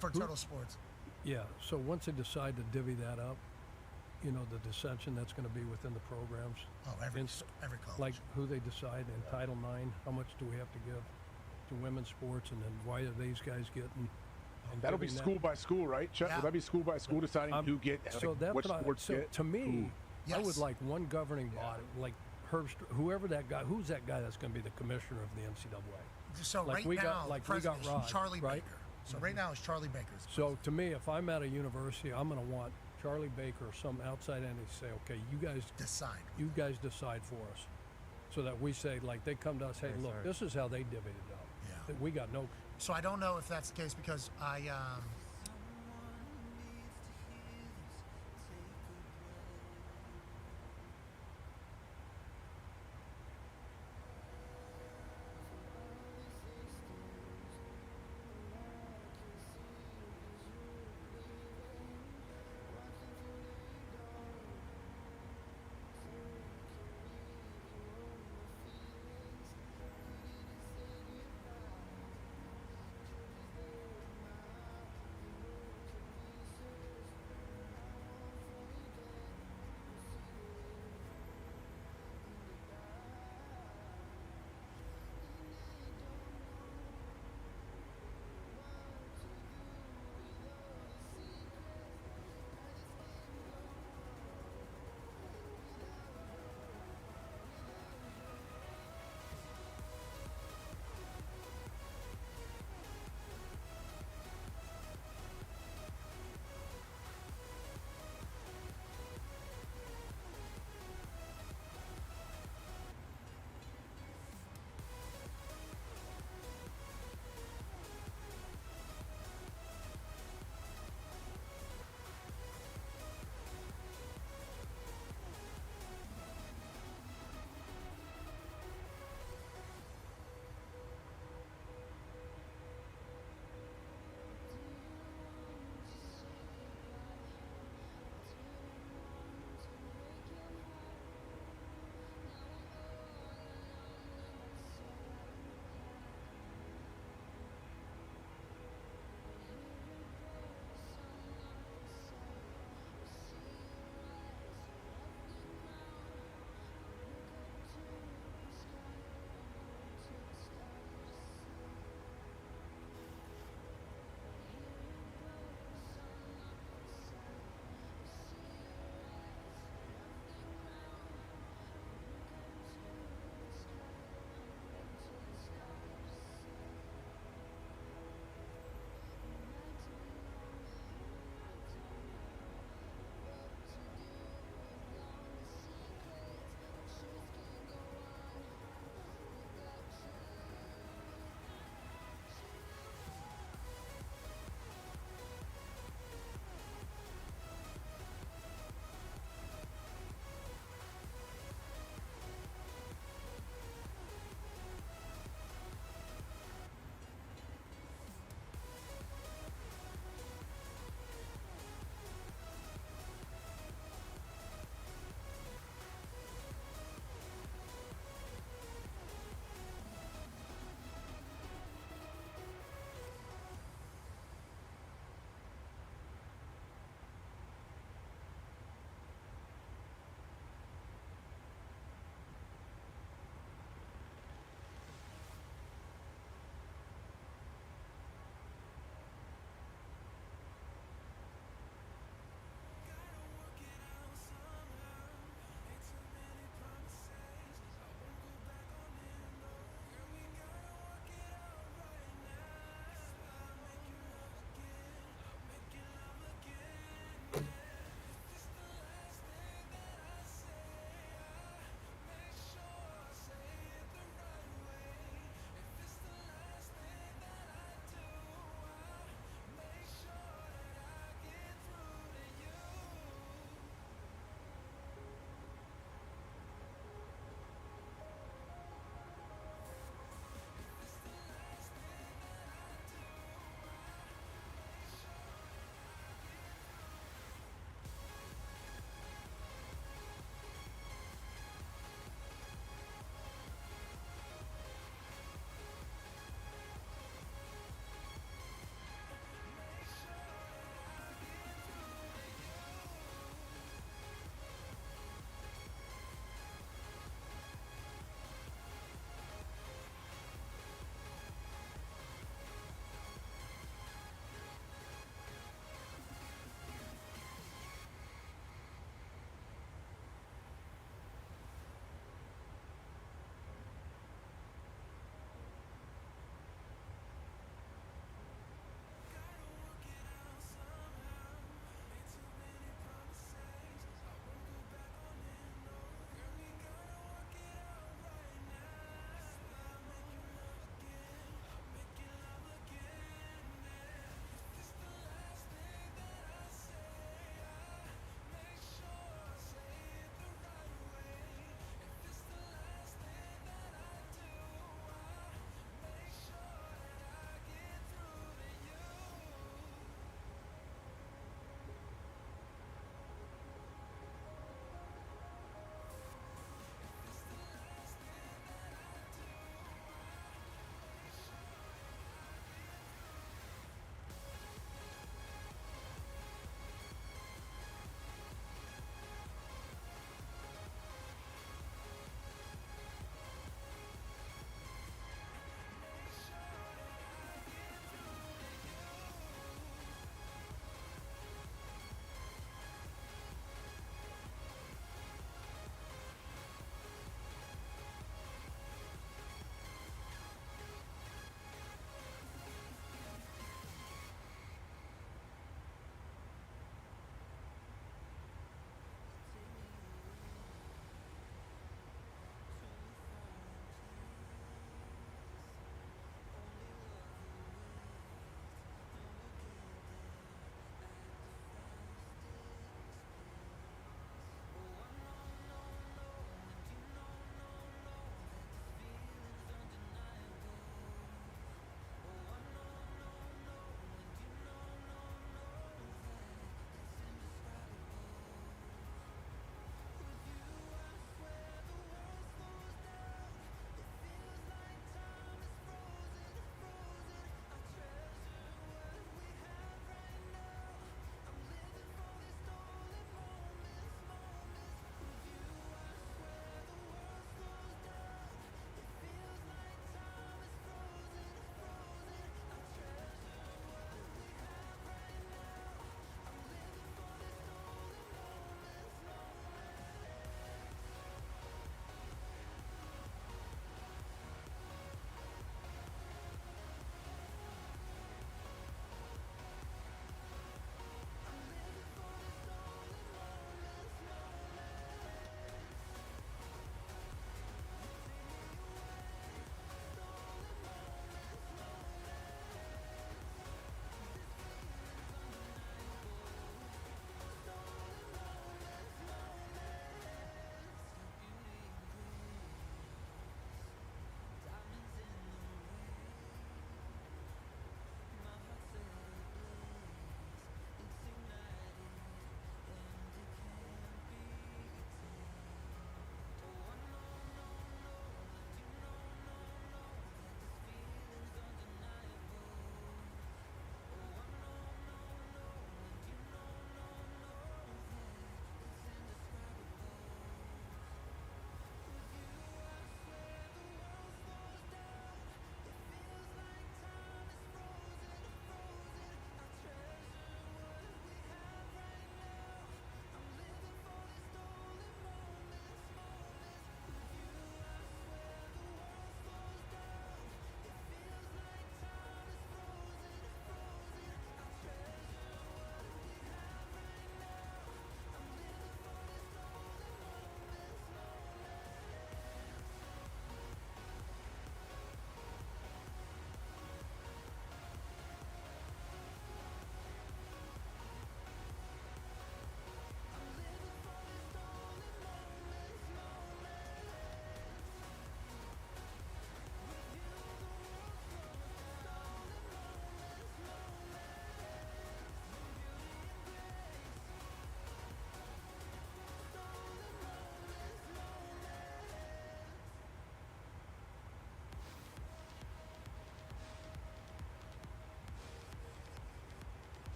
For total sports. Yeah. So once they decide to divvy that up, you know, the dissension that's going to be within the programs. Oh, every college. Like who they decide in Title IX, how much do we have to give to women's sports, and then why are these guys getting? That'll be school by school, right, Chuck? Yeah. Will that be school by school deciding who get what sports get? To me, I Yes. would like one governing body, like whoever that guy, who's that guy that's going to be the commissioner of the NCAA? So like right we now, got, like the we got president is Rod, Charlie right? Baker. So right now is Charlie Baker's. So to me, if I'm at a university, I'm going to want Charlie Baker or some outside entity to say, okay, you guys decide. You guys decide for us, so that we say, like, they come to us, hey, look, this is how they divvied it up. Yeah. We got no. So I don't know if that's the case because I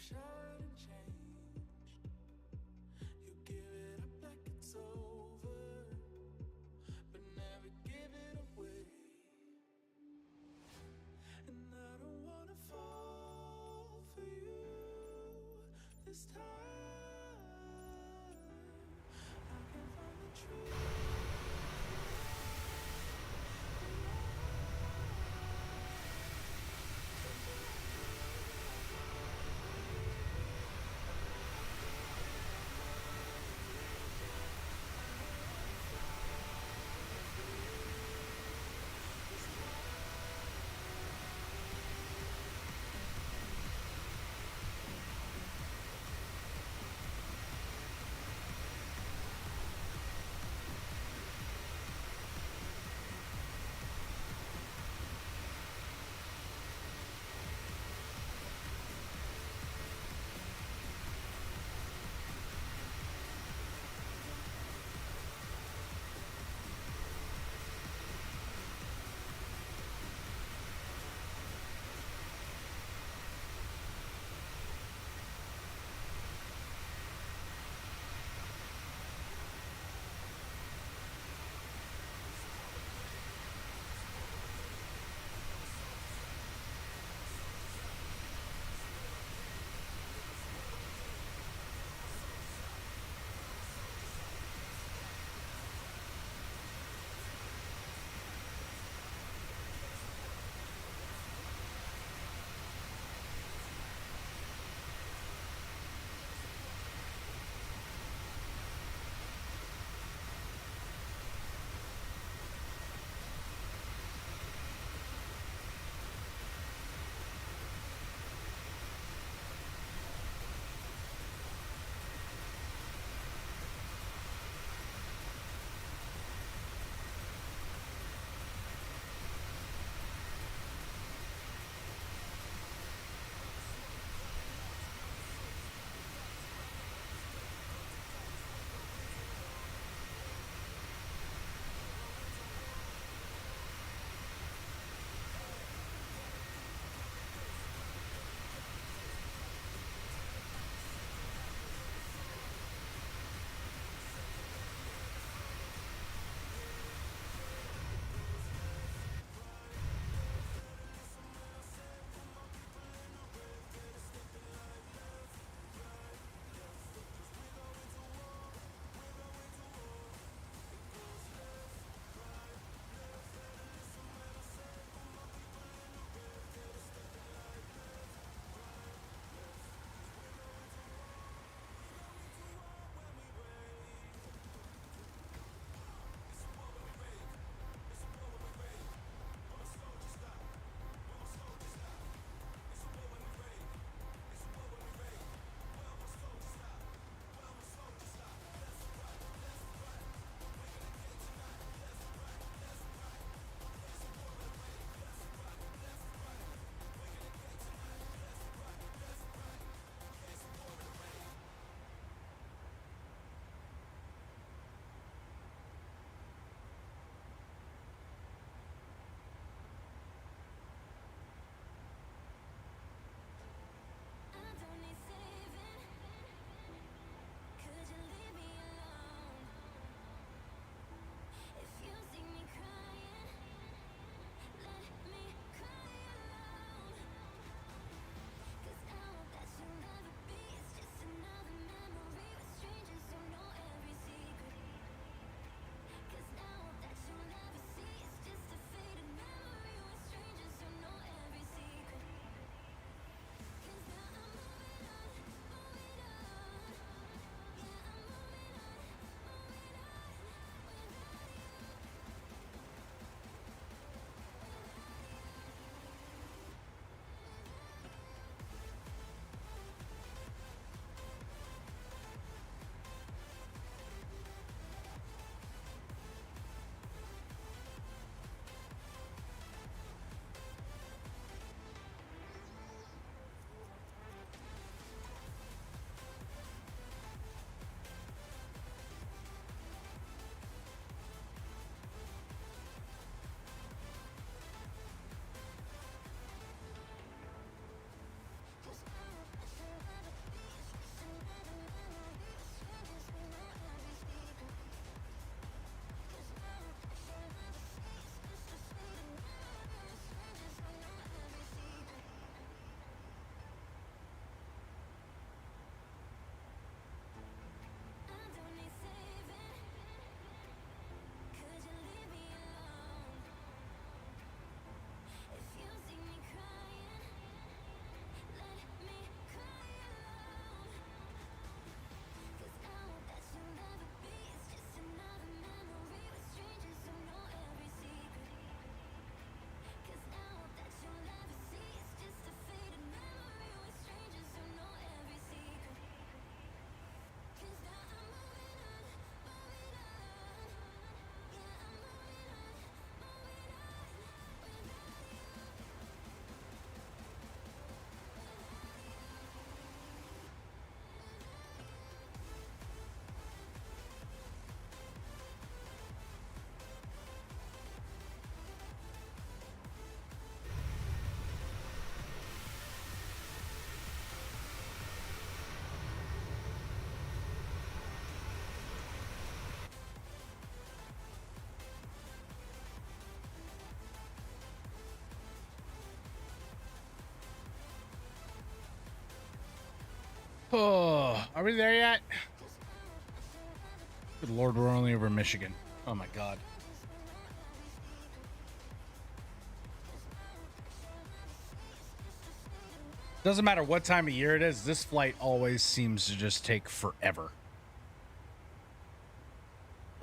shine and change. You give it up like it's over, but never give it away. And I don't wanna fall for you this time. I can find the truth. Oh, are we there yet? Good Lord, we're only over Michigan. Oh my God. Doesn't matter what time of year it is, this flight always seems to just take forever.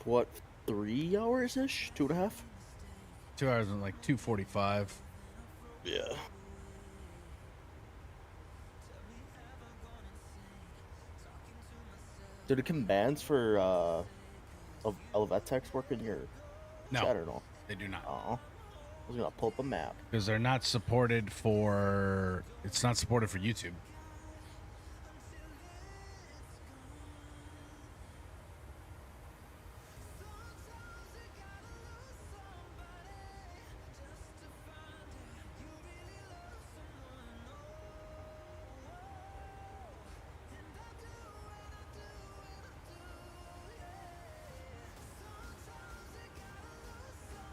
What, 3 hours ish? 2.5? 2 hours and like 2:45. Yeah. Did it come bands for Helvetex work in your chat or no? They do not. Oh. I was gonna pull up a map. Because they're not supported for. It's not supported for YouTube.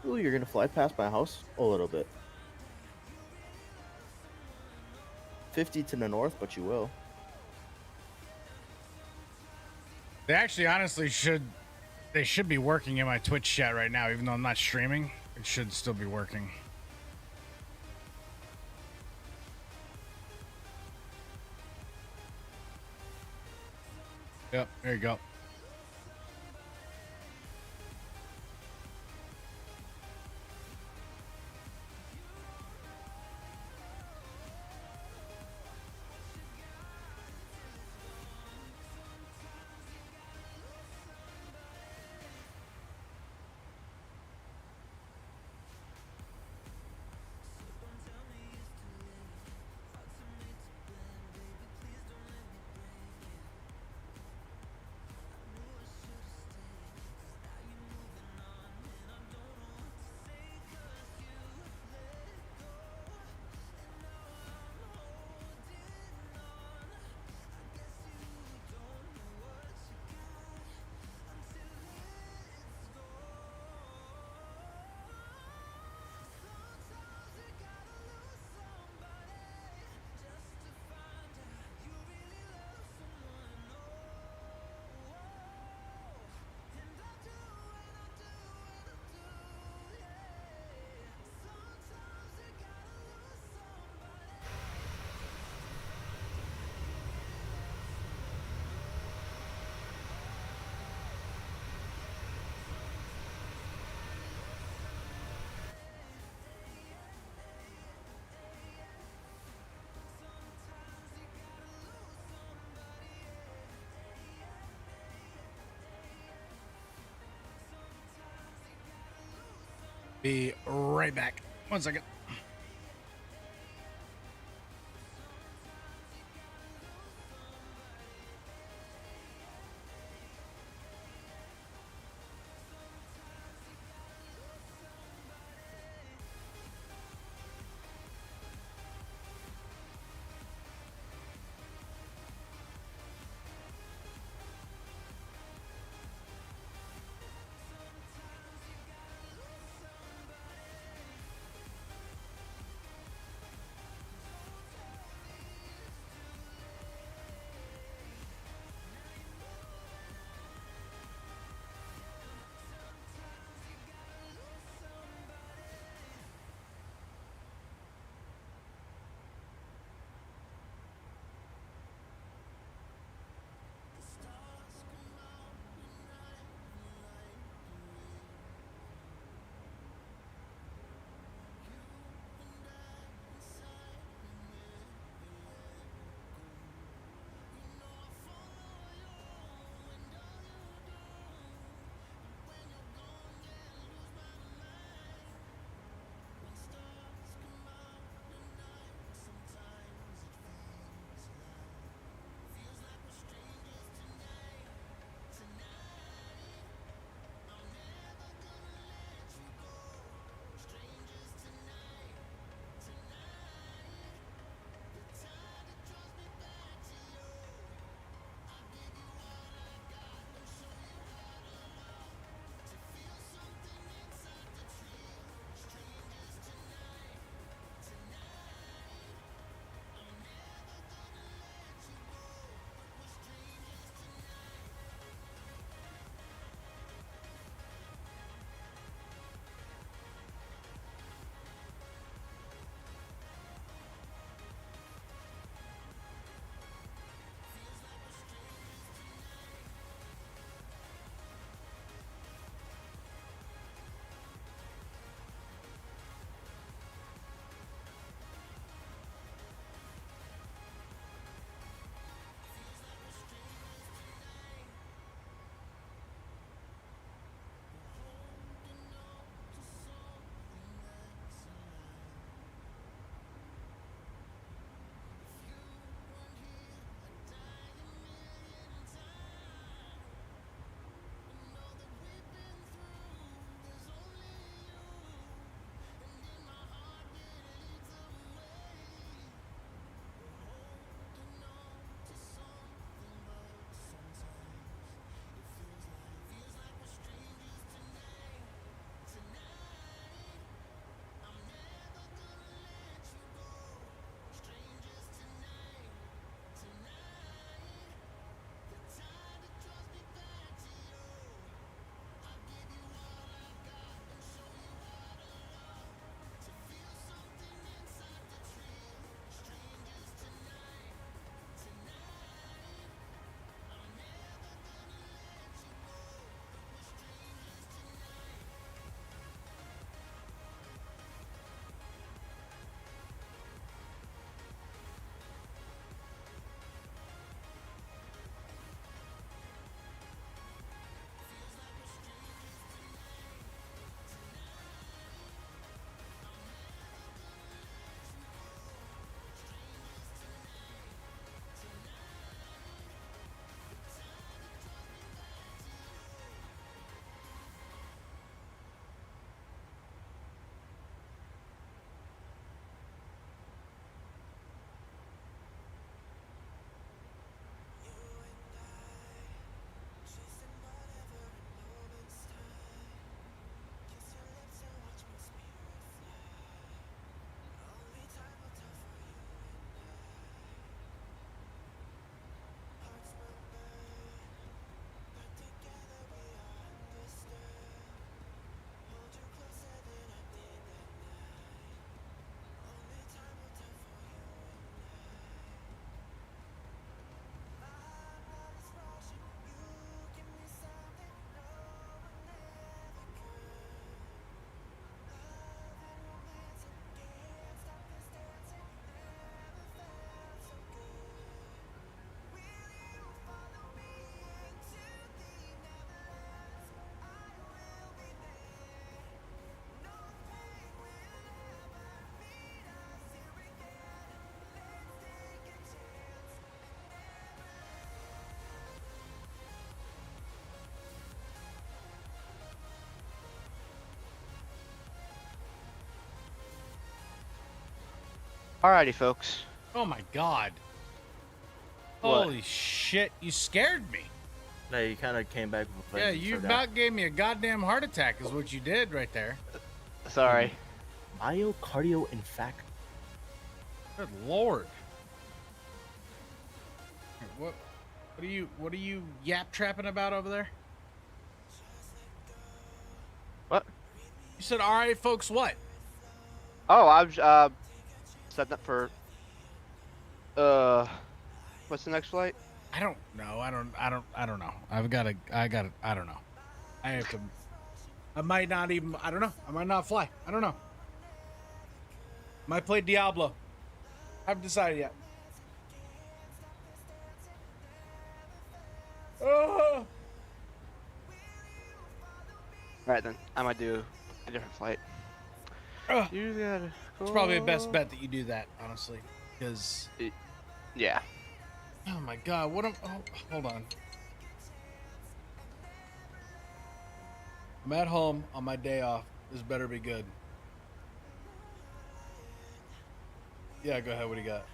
Ooh, you're gonna fly past my house? A little bit. 50 to the north, but you will. They actually, honestly, should. They should be working in my Twitch chat right now, even though I'm not streaming. It should still be working. Yep, there you go. Be right back. 1 second. Alrighty, folks. Oh my God. What? Holy shit! You scared me. No, you kind of came back with a Yeah, vengeance you for about gave me a goddamn heart attack, is what you did right there. Sorry. Myocardial infarct. Good lord. What are you yap trapping about over there? What? You said, all right, folks, what? Oh, I was setting up for what's the next flight? I don't know. I don't know. I don't know. I have to. I might not even. I don't know. I might not fly. I don't know. Might play Diablo. Haven't decided yet. Oh. Alright then, I might do a different flight. You gotta It's probably the best bet that you do that, honestly, because. Yeah. Oh my God! What am? Oh, hold on. I'm at home on my day off. This better be good. Yeah, go ahead. What do you got?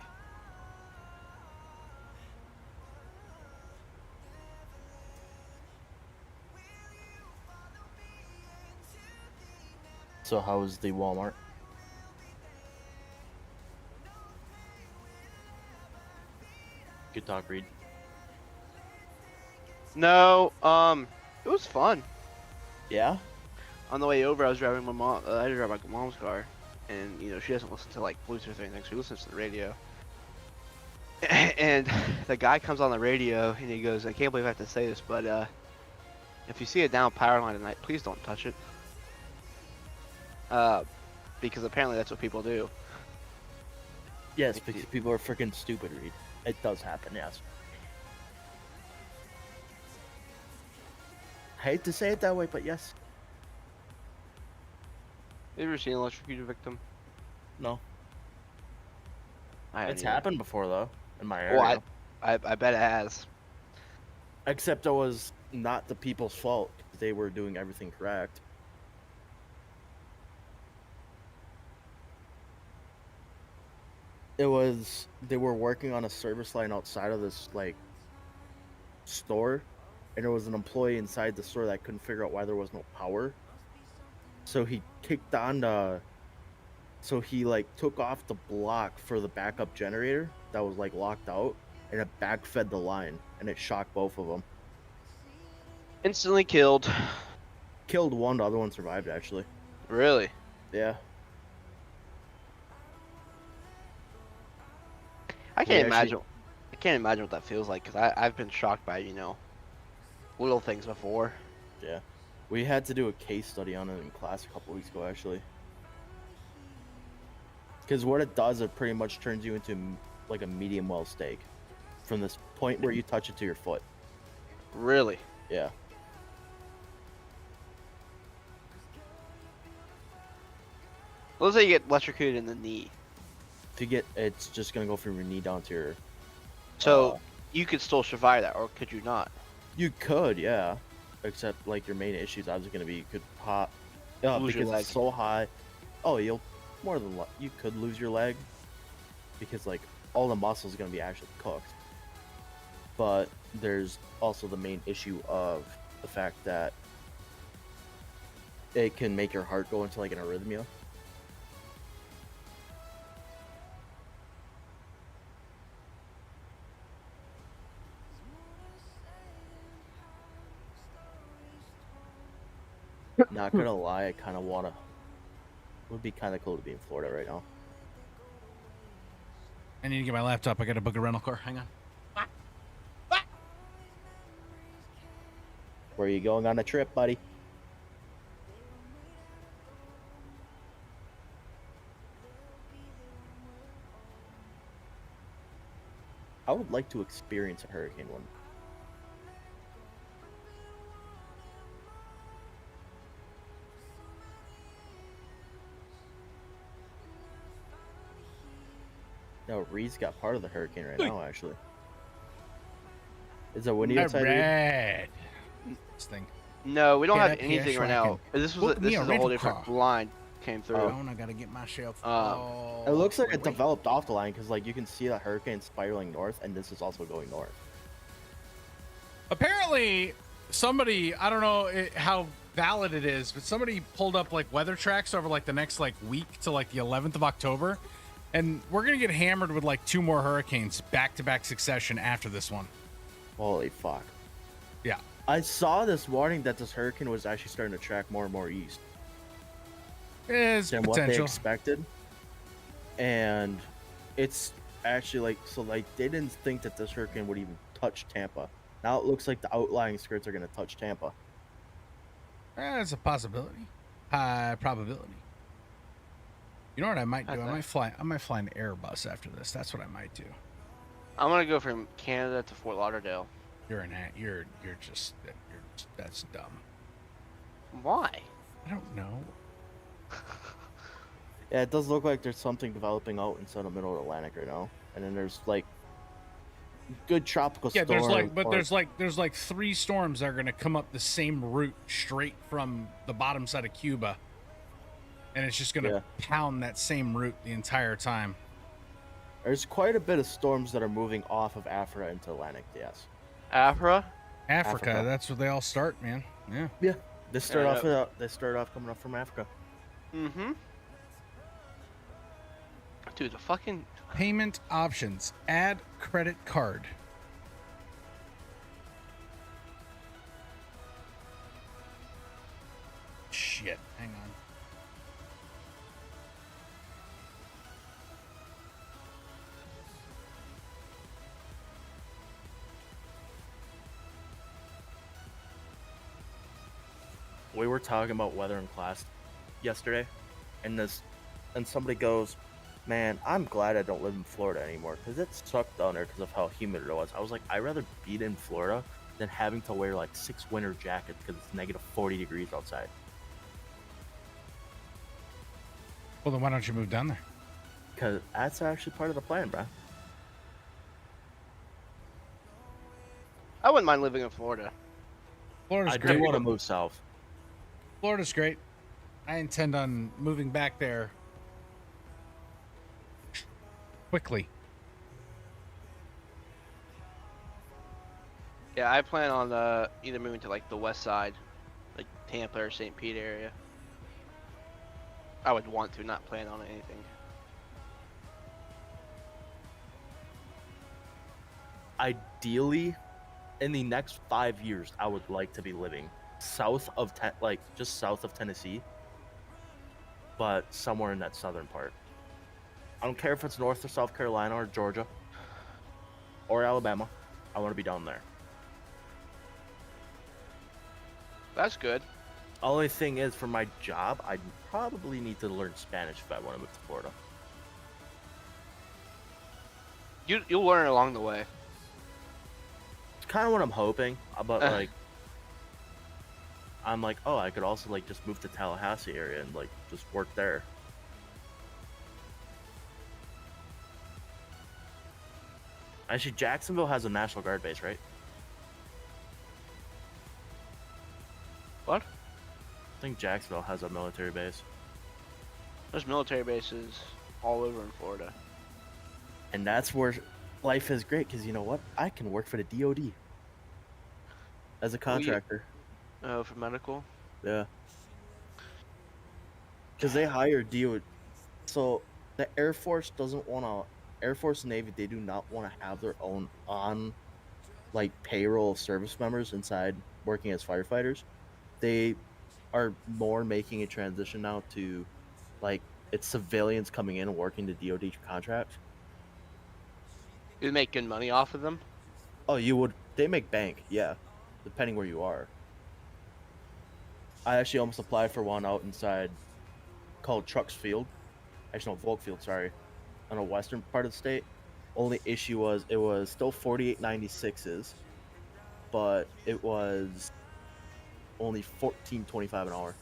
So how was the Walmart? Good talk, Reed. No, it was fun. Yeah? On the way over, I was driving my mom. I had to drive my mom's car, and you know she doesn't listen to like Bluetooth or anything. She listens to the radio. And the guy comes on the radio and he goes, "I can't believe I have to say this, but if you see a down power line tonight, please don't touch it." Because apparently that's what people do. Yes, because people are freaking stupid, Reed. It does happen, yes. I hate to say it that way, but yes. Have you ever seen an electrocuted victim? No. I haven't It's either. happened before, though, in my area. Well, I bet it has. Except it was not the people's fault. They were doing everything correct. It was, they were working on a service line outside of this, like, store. And there was an employee inside the store that couldn't figure out why there was no power. So he kicked on the... So he, like, took off the block for the backup generator that was, like, locked out. And it backfed the line. And it shocked both of them. Instantly killed. Killed one, the other one survived, actually. Really? Yeah. I can't Yeah, imagine. I can't imagine what that feels like because I've been shocked by little things before. Yeah. We had to do a case study on it in class a couple weeks ago, actually. Because what it does, it pretty much turns you into like a medium well steak. From this point where you touch it to your foot. Really? Yeah. Let's say you get electrocuted in the knee. To get, it's just gonna go from your knee down to your... So you could still survive that, or could you not? You could, yeah. Except, like, your main issue is obviously gonna be you could pop... Lose your because leg. it's so high. Oh, you'll... More than... You could lose your leg. Because, like, all the muscles are gonna be actually cooked. But there's also the main issue of the fact that it can make your heart go into, like, an arrhythmia. Not gonna lie, I kind of wanna. It would be kind of cool to be in Florida right now. I need to get my laptop. I got to book a rental car. Hang on. Where are you going on a trip, buddy? I would like to experience a hurricane one. No, Reed's got part of the hurricane right now, actually. Is it windy outside? Red. This thing. No, we don't Get have up here anything so right I now. can This book is me a a whole rental different car. line. came through. I gotta get my shelf. It looks like it wait. developed off the line because like you can see the hurricane spiraling north, and this is also going north. Apparently, somebody, I don't know how valid it is, but somebody pulled up like weather tracks over like the next like week to like the 11th of October, and we're gonna get hammered with like 2 more hurricanes back-to-back succession after this one. Holy fuck! Yeah, I saw this morning that this hurricane was actually starting to track more and more east is than what they potential. expected, and it's actually like so like they didn't think that this hurricane would even touch Tampa. Now it looks like the outlying skirts are going to touch Tampa. That's a possibility. High probability. You know what I might do? I might fly an Airbus after this. That's what I might do. I'm gonna go from Canada to Fort Lauderdale. That's dumb. Why? I don't know. Yeah, it does look like there's something developing out inside the middle of the Atlantic right now, and then there's like good tropical storm. There's like 3 storms that are gonna come up the same route straight from the bottom side of Cuba, and it's just gonna pound that same route the entire time. There's quite a bit of storms that are moving off of Africa into Atlantic. Yes. Africa. That's where they all start, man. Yeah. Yeah. They start off coming up from Africa. Mm-hmm. Dude, the fucking payment options. Add credit card. Shit. Hang on. We were talking about weather in class yesterday, and somebody goes, "Man, I'm glad I don't live in Florida anymore because it sucked down there because of how humid it was." I was like, I'd rather be in Florida than having to wear like 6 winter jackets because it's negative 40 degrees outside. Well, then why don't you move down there? Because that's actually part of the plan, bro. I wouldn't mind living in Florida. Florida's I great. do want to move south. Florida's great. I intend on moving back there quickly. Yeah, I plan on either moving to like the west side, like Tampa or St. Pete area. I would want to, not plan on anything. Ideally, in the next 5 years, I would like to be living south of just south of Tennessee, but somewhere in that southern part. I don't care if it's North or South Carolina or Georgia or Alabama. I want to be down there. That's good. Only thing is, for my job, I'd probably need to learn Spanish if I want to move to Florida. You'll learn along the way. It's kind of what I'm hoping, but like, I'm like, oh, I could also like just move to Tallahassee area and like just work there. Actually, Jacksonville has a National Guard base, right? What? I think Jacksonville has a military base. There's military bases all over in Florida. And that's where life is great, because you know what? I can work for the DOD as a contractor. Oh, for medical? Yeah. Because they hire DOD. So the Air Force doesn't want to... Air Force and Navy, they do not want to have their own like payroll of service members inside working as firefighters. They are more making a transition now to like it's civilians coming in and working the DOD contract. You make good money off of them? Oh, you would. They make bank, yeah, depending where you are. I actually almost applied for one out inside called Trucks Field. Actually, no, Volk Field, sorry. On the western part of the state. Only issue was it was still 48.96s, but it was only $14.25 an hour.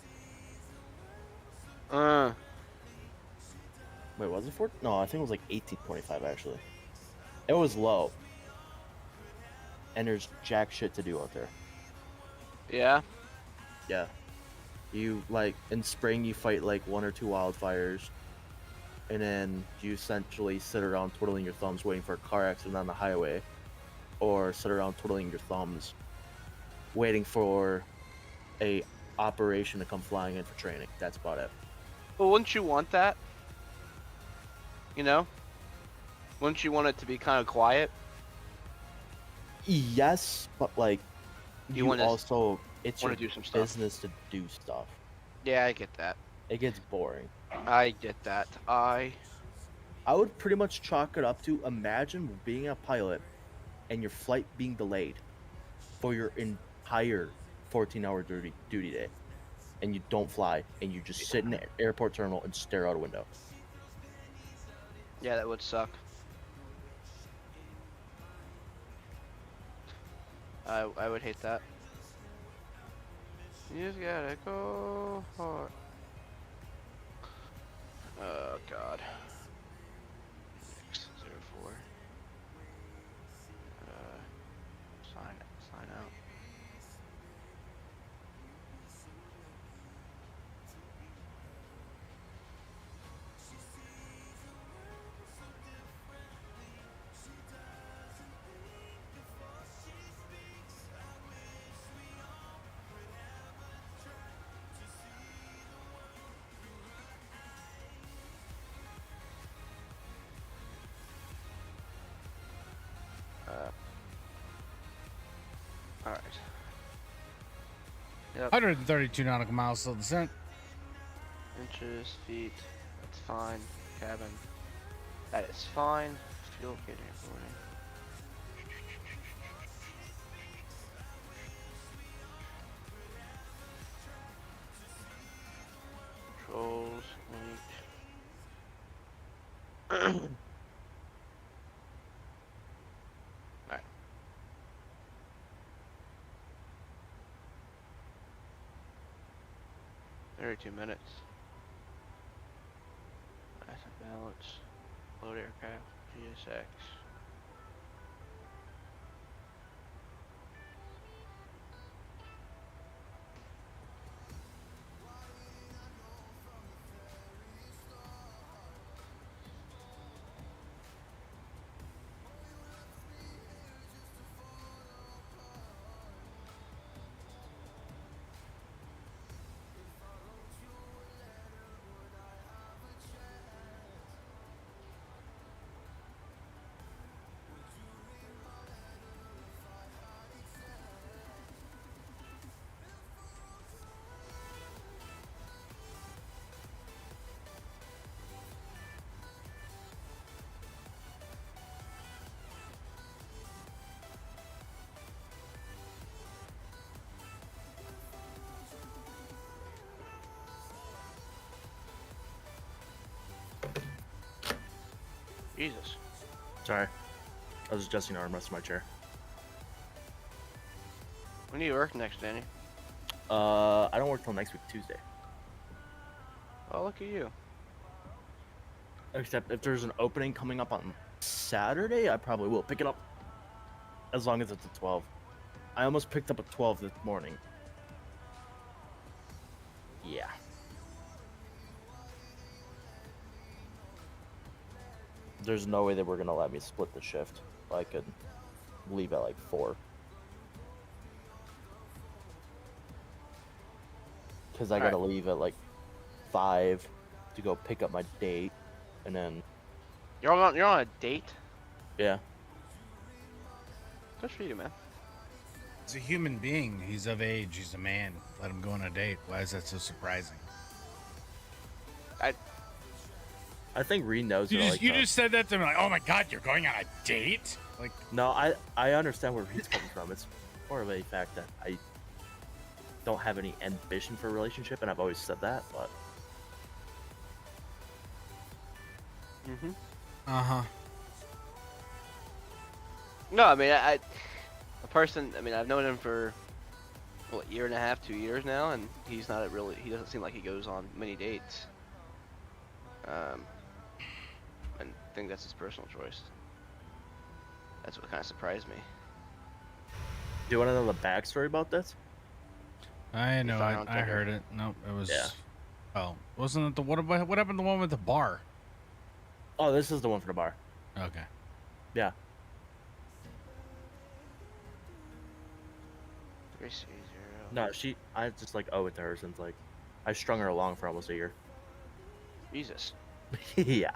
Wait, was it 14? No, I think it was like $18.25 actually. It was low. And there's jack shit to do out there. Yeah. Yeah. You like in spring you fight like 1 or 2 wildfires, and then you essentially sit around twiddling your thumbs waiting for a car accident on the highway, or sit around twiddling your thumbs waiting for a operation to come flying in for training. That's about it. Well, wouldn't you want that? You know? Wouldn't you want it to be kind of quiet? Yes, but like You you wanna also it's your wanna do some stuff. business to do stuff. Yeah, I get that. It gets boring. I get that. I would pretty much chalk it up to imagine being a pilot and your flight being delayed for your entire 14-hour duty day, and you don't fly, and you just sit in the airport terminal and stare out a window. Yeah, that would suck. I would hate that. You just gotta go hard. Oh God. 604. Sign out. All right. Yep. 132 nautical miles till descent. Inches, feet. That's fine. Cabin. That is fine. Fuel getting reporting. Controls. Link. Alright. $32 minutes. Nice and balance. Load aircraft. GSX. Jesus. Sorry. I was adjusting the armrest of my chair. When do you work next, Danny? I don't work till next week, Tuesday. Oh, look at you. Except if there's an opening coming up on Saturday, I probably will pick it up. As long as it's at 12. I almost picked up at 12 this morning. Yeah. There's no way that we're gonna let me split the shift. I could leave at like 4. Because I gotta leave at like 5 to go pick up my date, and then... You're on a date? Yeah. Good for you, man. He's a human being. He's of age. He's a man. Let him go on a date. Why is that so surprising? I think Reed knows. You just said that to me, like, oh my God, you're going on a date? Like, no, I understand where Reed's coming from. It's more of a fact that I don't have any ambition for a relationship, and I've always said that, but... Mm-hmm. Uh-huh. No, I mean, a person, I mean, I've known him for, what, 1.5 years, 2 years now, and he's not he doesn't seem like he goes on many dates. And I think that's his personal choice. That's what kind of surprised me. Do you want to know the backstory about this? I know. fine on I Twitter. heard it. Nope. It was. Yeah. Oh, wasn't it the what happened to the one with the bar? Oh, this is the one for the bar. Okay. Yeah. 360. No, I just like owe it to her since like I strung her along for almost a year. Jesus. Yeah.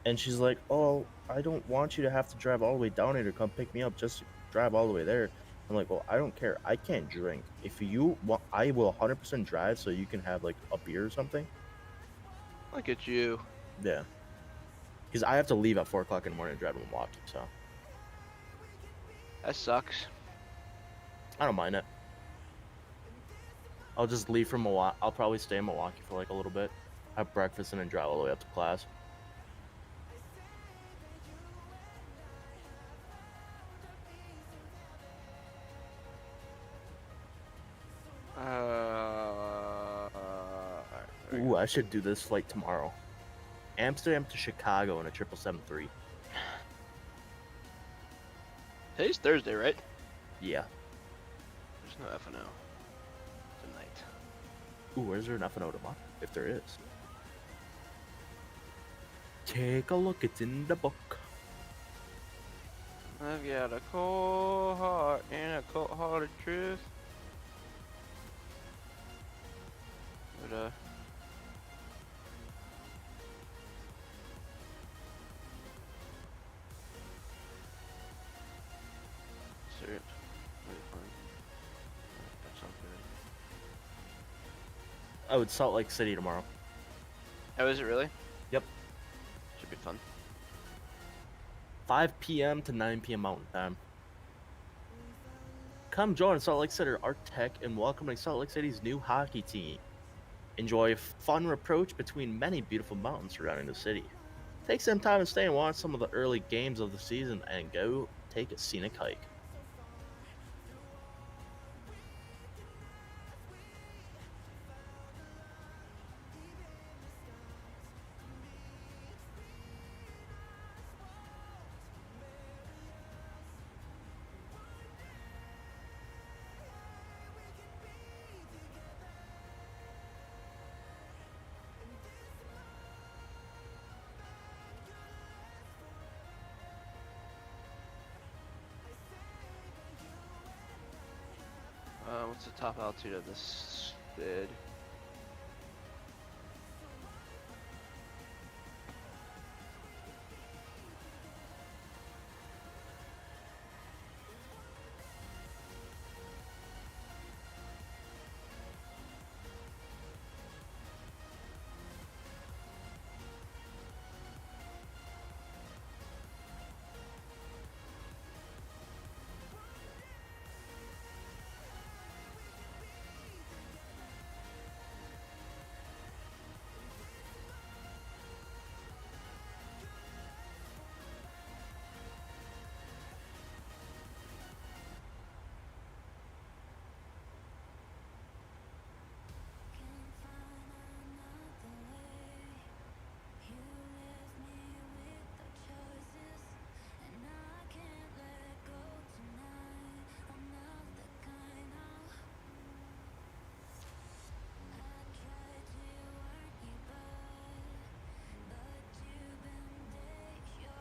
And she's like, "Oh, I don't want you to have to drive all the way down here to come pick me up. Just drive all the way there." I'm like, "Well, I don't care. I can't drink. If you want, I will 100% drive so you can have like a beer or something." Look at you. Yeah. Because I have to leave at 4 o'clock in the morning to drive to Milwaukee, so That sucks. I don't mind it. I'll just leave from Milwaukee. I'll probably stay in Milwaukee for like a little bit, have breakfast, and then drive all the way up to class. Ooh, I should do this flight tomorrow. Amsterdam to Chicago in a 777-3. Today's Thursday, right? Yeah. There's no F&O tonight. Ooh, where's there an F&O tomorrow? If there is. Take a look, it's in the book. I've got a cold heart and a cold-hearted truth. But, syrup. Really fun. That sounds good. Oh, it's Salt Lake City tomorrow. Oh, is it really? Yep. Should be fun. 5 p.m. to 9 p.m. Mountain Time. Come join Salt Lake City Art Tech and welcoming Salt Lake City's new hockey team. Enjoy a fun approach between many beautiful mountains surrounding the city. Take some time and stay and watch some of the early games of the season and go take a scenic hike. What's the top altitude of this bid?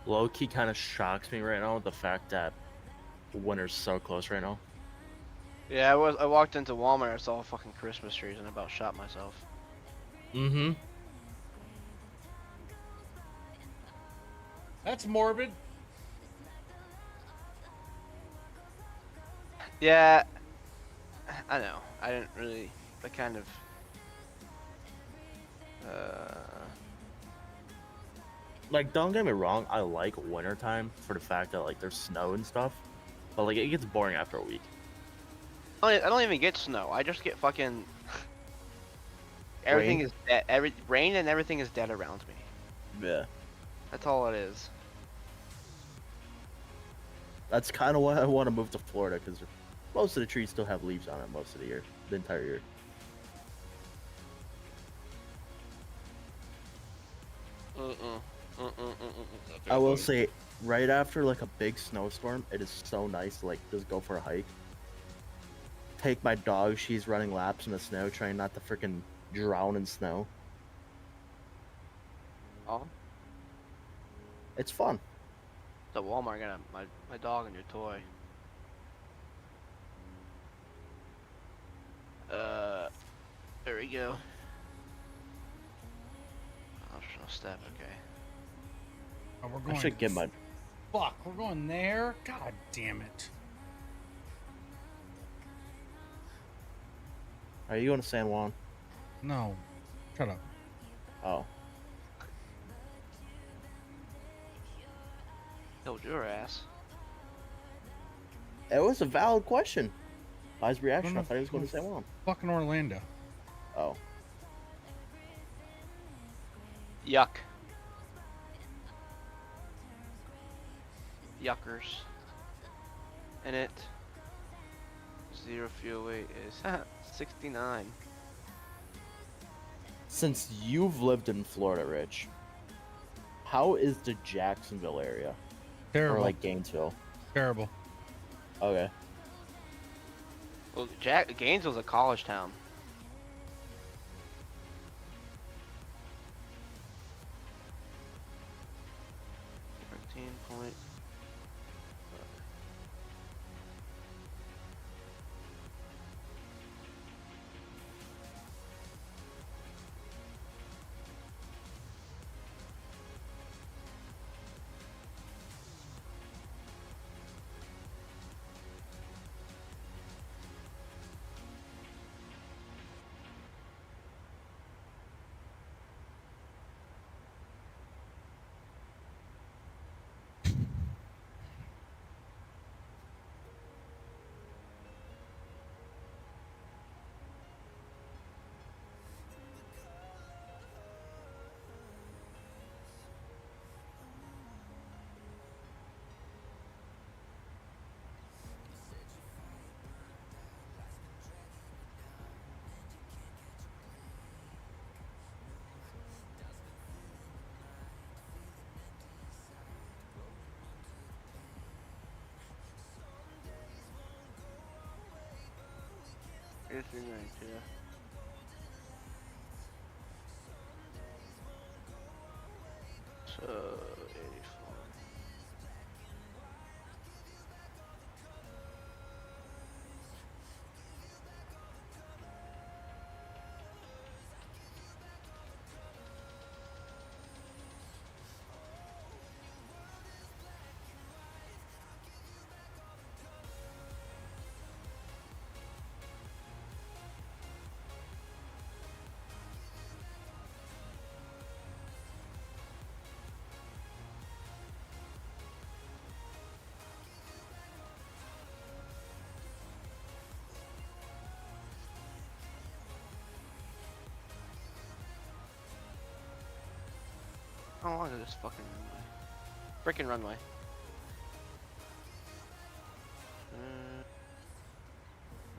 Low-key kind of shocks me right now with the fact that winter's so close right now. Yeah, I walked into Walmart, I saw fucking Christmas trees and about shot myself. Mm-hmm. That's morbid. Yeah, I know. I didn't really. I kind of. Like, don't get me wrong, I like wintertime for the fact that like there's snow and stuff, but like it gets boring after a week. I don't even get snow. I just get fucking. Everything Rain? is dead. Rain and everything is dead around me. Yeah. That's all it is. That's kind of why I want to move to Florida, because most of the trees still have leaves on it most of the year, the entire year. I will say, right after like a big snowstorm, it is so nice to like just go for a hike. take my dog. She's running laps in the snow, trying not to freaking drown in snow. Oh, It's fun. the Walmart got my dog and your toy. There we go. Optional step, okay. Oh, we're I going. should get my. Fuck, we're going there. God damn it. Are you going to San Juan? No. Shut up. Oh. Killed your ass. It was a valid question. By his reaction, No, I thought he was going to San Juan. Fucking Orlando. Oh. Yuck. Yuckers. And it. Zero fuel weight is 69. Since you've lived in Florida, Rich, how is the Jacksonville area? Terrible. Or like Gainesville? Terrible. Okay. Well, Gainesville's a college town. .13. It's in right here. So 84. How long is this fucking runway? Freaking runway.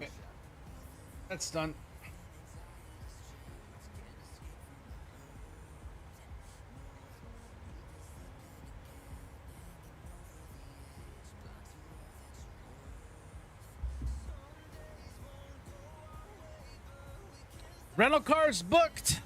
Okay. That's done. Rental cars booked.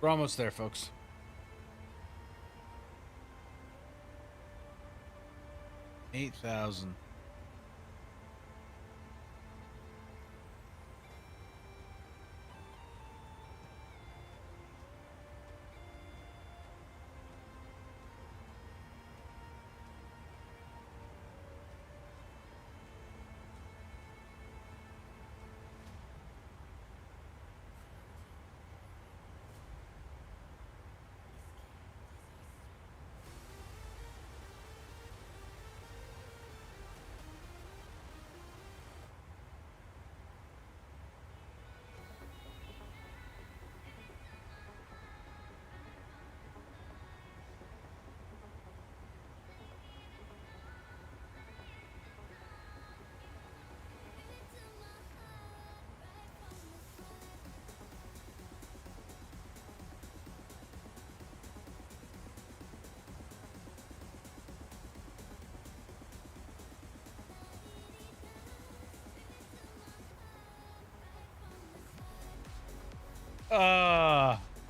We're almost there, folks. 8,000.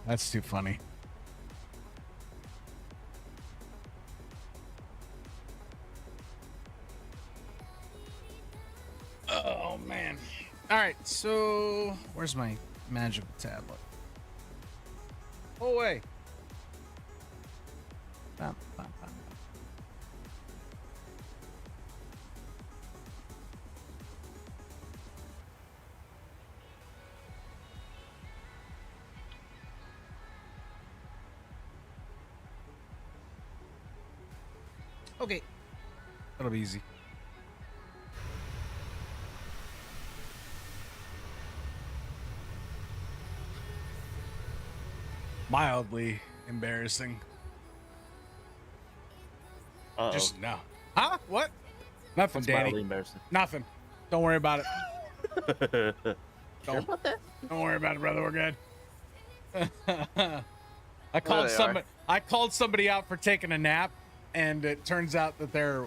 That's too funny. Oh man. All right, so where's my magic tablet? Oh wait. Bam, bam, bam. Okay. That'll be easy. Mildly embarrassing. Just no. Huh? What? Nothing, What's Danny. mildly embarrassing? Nothing. Don't worry about it. Sure about that? Don't worry about it, brother. We're good. I called somebody out for taking a nap, and it turns out that they're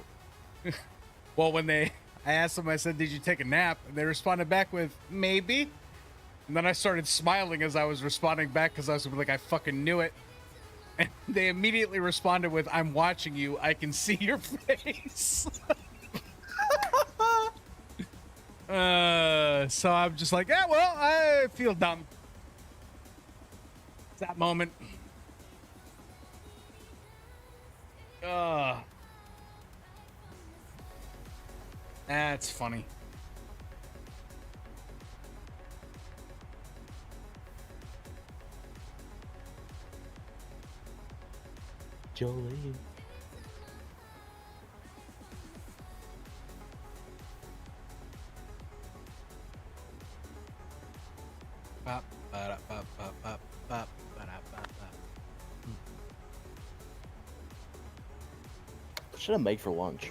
well, I asked them, I said, "Did you take a nap?" And they responded back with, "Maybe." And then I started smiling as I was responding back because I was like, I fucking knew it. And they immediately responded with, "I'm watching you. I can see your face." So I'm just like, yeah, well, I feel dumb. It's that moment. That's funny. Jolene. What should I make for lunch?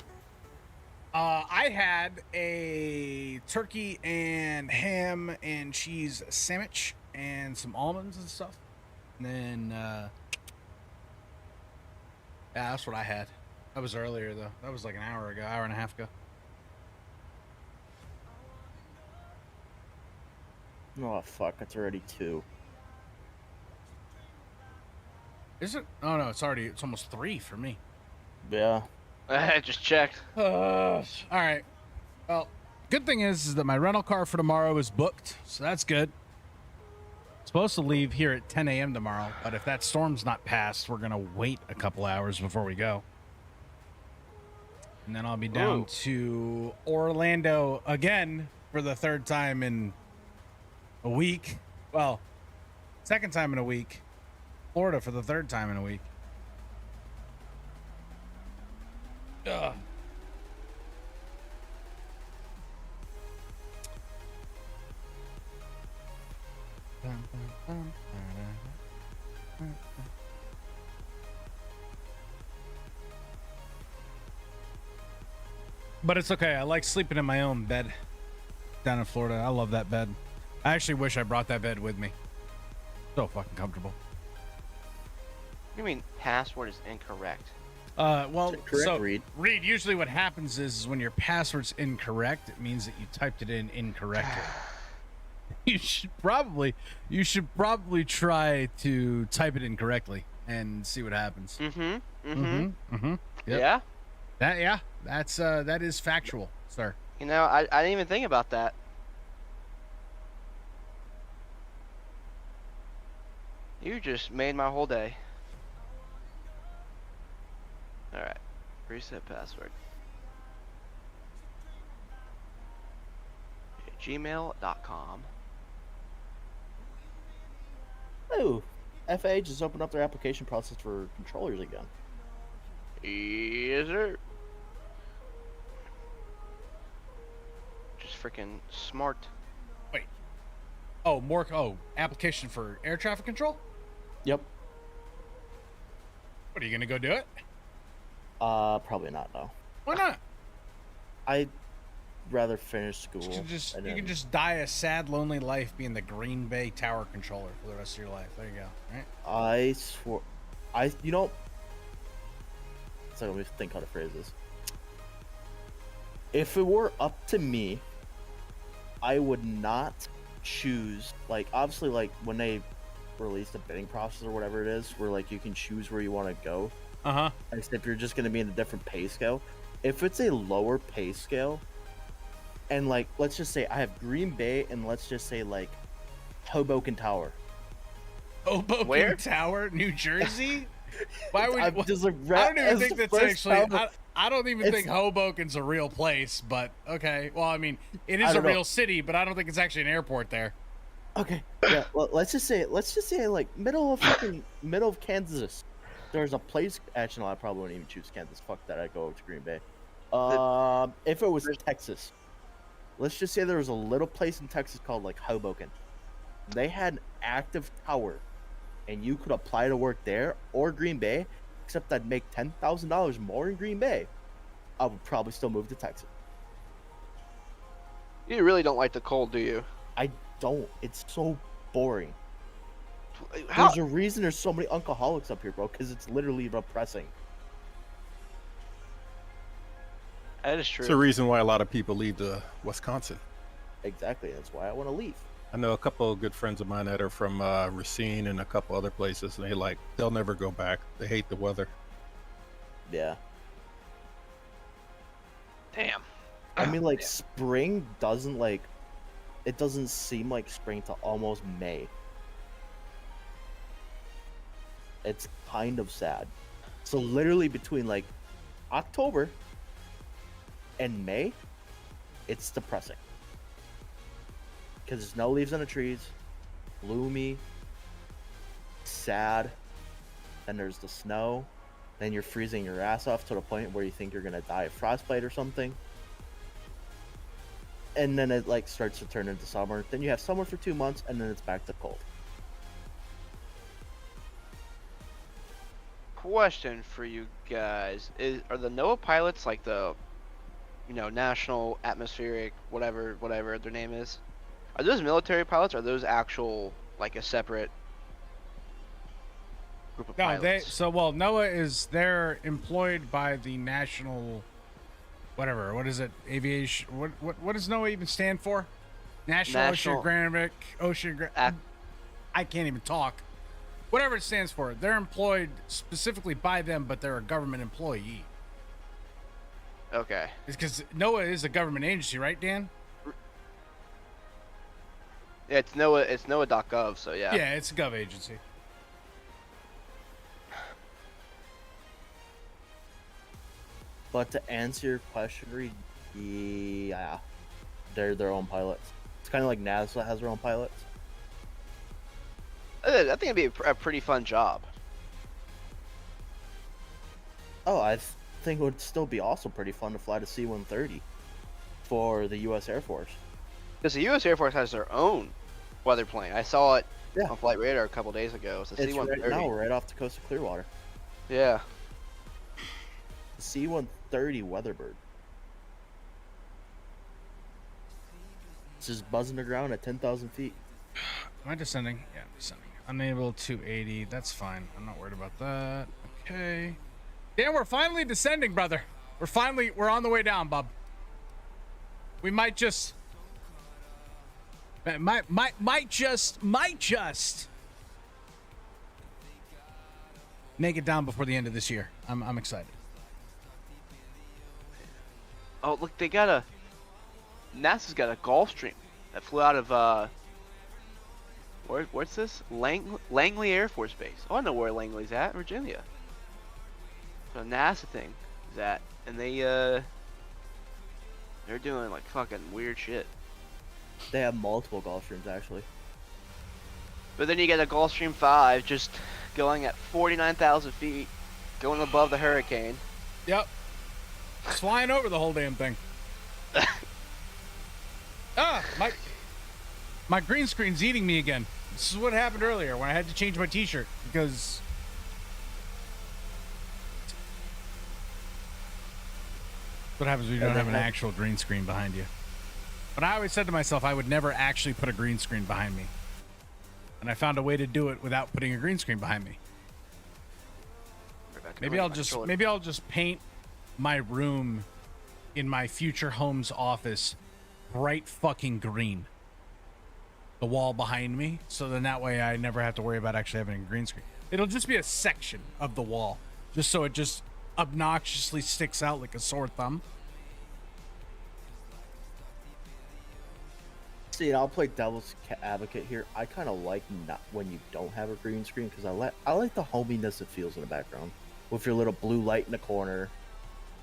I had a turkey and ham and cheese sandwich and some almonds and stuff. And then, yeah, that's what I had. That was earlier, though. That was like an hour ago, hour and a half ago. Oh, fuck. It's already 2. Is it? Oh, no, it's almost 3 for me. Yeah. I just checked. All right. Well, good thing is that my rental car for tomorrow is booked, so that's good. Supposed to leave here at 10 a.m. tomorrow, but if that storm's not passed, we're going to wait a couple hours before we go. And then I'll be down to Orlando again for the 3rd time in a week. Well, 2nd time in a week. Florida for the 3rd time in a week. Ugh. But it's okay. I like sleeping in my own bed down in Florida. I love that bed. I actually wish I brought that bed with me. So fucking comfortable. What do you mean password is incorrect? Well, Correct, so Reed. usually what happens is when your password's incorrect, it means that you typed it in incorrectly. You should probably try to type it in correctly and see what happens. Mm-hmm. Yep. Yeah. That is factual, sir. You know, I didn't even think about that. You just made my whole day. Alright. Reset password. Gmail.com. Oh, FAA just opened up their application process for controllers again. Yes, sir. Just freaking smart. Wait. Application for air traffic control? Yep. What, are you going to go do it? Probably not, no. Why not? I'd rather finish school. You can just die a sad, lonely life being the Green Bay Tower controller for the rest of your life. There you go. Right? I swore, so let me think how to phrase this. If it were up to me, I would not choose, like, obviously, like, when they release the bidding process or whatever it is, where, like, you can choose where you want to go. Uh-huh. Except you're just going to be in a different pay scale. If it's a lower pay scale, and, like, let's just say I have Green Bay, and let's just say, like, Hoboken Tower. Hoboken Tower, New Jersey? Why would I'm just like, I don't even think that's actually. tower. I don't even think Hoboken's a real place, but okay. Well, I mean, it is a real city, but I don't think it's actually an airport there. Okay. Yeah. Well, let's just say like middle of Kansas. There's a place. Actually, no, I probably wouldn't even choose Kansas. Fuck that. I'd go to Green Bay. If it was Texas, let's just say there was a little place in Texas called like Hoboken. They had an active tower, and you could apply to work there or Green Bay. Except I'd make $10,000 more in Green Bay. I would probably still move to Texas. You really don't like the cold, do you? I don't. It's so boring. How? There's a reason there's so many alcoholics up here, bro, because it's literally depressing. That is true. It's the reason why a lot of people leave to Wisconsin. Exactly. That's why I want to leave. I know a couple of good friends of mine that are from Racine and a couple other places, and they'll never go back. They hate the weather. Yeah. Damn. I mean, like, spring doesn't, like, it doesn't seem like spring till almost May. It's kind of sad. So literally between, like, October and May, it's depressing. Because there's no leaves on the trees, gloomy, sad, then there's the snow, then you're freezing your ass off to the point where you think you're going to die of frostbite or something. And then it, like, starts to turn into summer. Then you have summer for 2 months, and then it's back to cold. Question for you guys. Are the NOAA pilots like the, National Atmospheric, whatever their name is? Are those military pilots, or are those actual, like, a separate group of pilots? NOAA they're employed by the National, whatever, what is it, aviation, what does NOAA even stand for? National Oceanographic, I can't even talk. Whatever it stands for, they're employed specifically by them, but they're a government employee. Okay. It's because NOAA is a government agency, right, Dan? Yeah, it's NOAA.gov, so yeah. Yeah, it's a gov agency. But to answer your question, Reed, yeah, they're their own pilots. It's kind of like NASA has their own pilots. I think it'd be a pretty fun job. Oh, I think it would still be also pretty fun to fly the C-130 for the U.S. Air Force. Because the U.S. Air Force has their own weather plane. I saw it on Flight Radar a couple days ago. It's a C-130. Right now, right off the coast of Clearwater. Yeah. The C-130 Weatherbird. It's just buzzing the ground at 10,000 feet. Am I descending? Yeah, I'm descending. Unable to 80. That's fine. I'm not worried about that. Okay. Yeah, we're finally descending, brother. We're on the way down, bub. We might just might just make it down before the end of this year. I'm excited. Oh, look, they got a NASA's got a Gulfstream that flew out of what's this? Langley Air Force Base. Oh, I know where Langley's at, Virginia. So a NASA thing is at, and they're doing like fucking weird shit. They have multiple Gulfstreams actually. But then you get a Gulfstream 5 just going at 49,000 feet, going above the hurricane. Yep. It's flying over the whole damn thing. My green screen's eating me again. This is what happened earlier when I had to change my t-shirt because what happens when you don't have an actual green screen behind you. But I always said to myself I would never actually put a green screen behind me. And I found a way to do it without putting a green screen behind me. Maybe I'll just paint my room in my future home's office bright fucking green. The wall behind me, so then that way I never have to worry about actually having a green screen. It'll just be a section of the wall, just so it just obnoxiously sticks out like a sore thumb. See, I'll play devil's advocate here. I kind of like not when you don't have a green screen because I like the hominess it feels in the background with your little blue light in the corner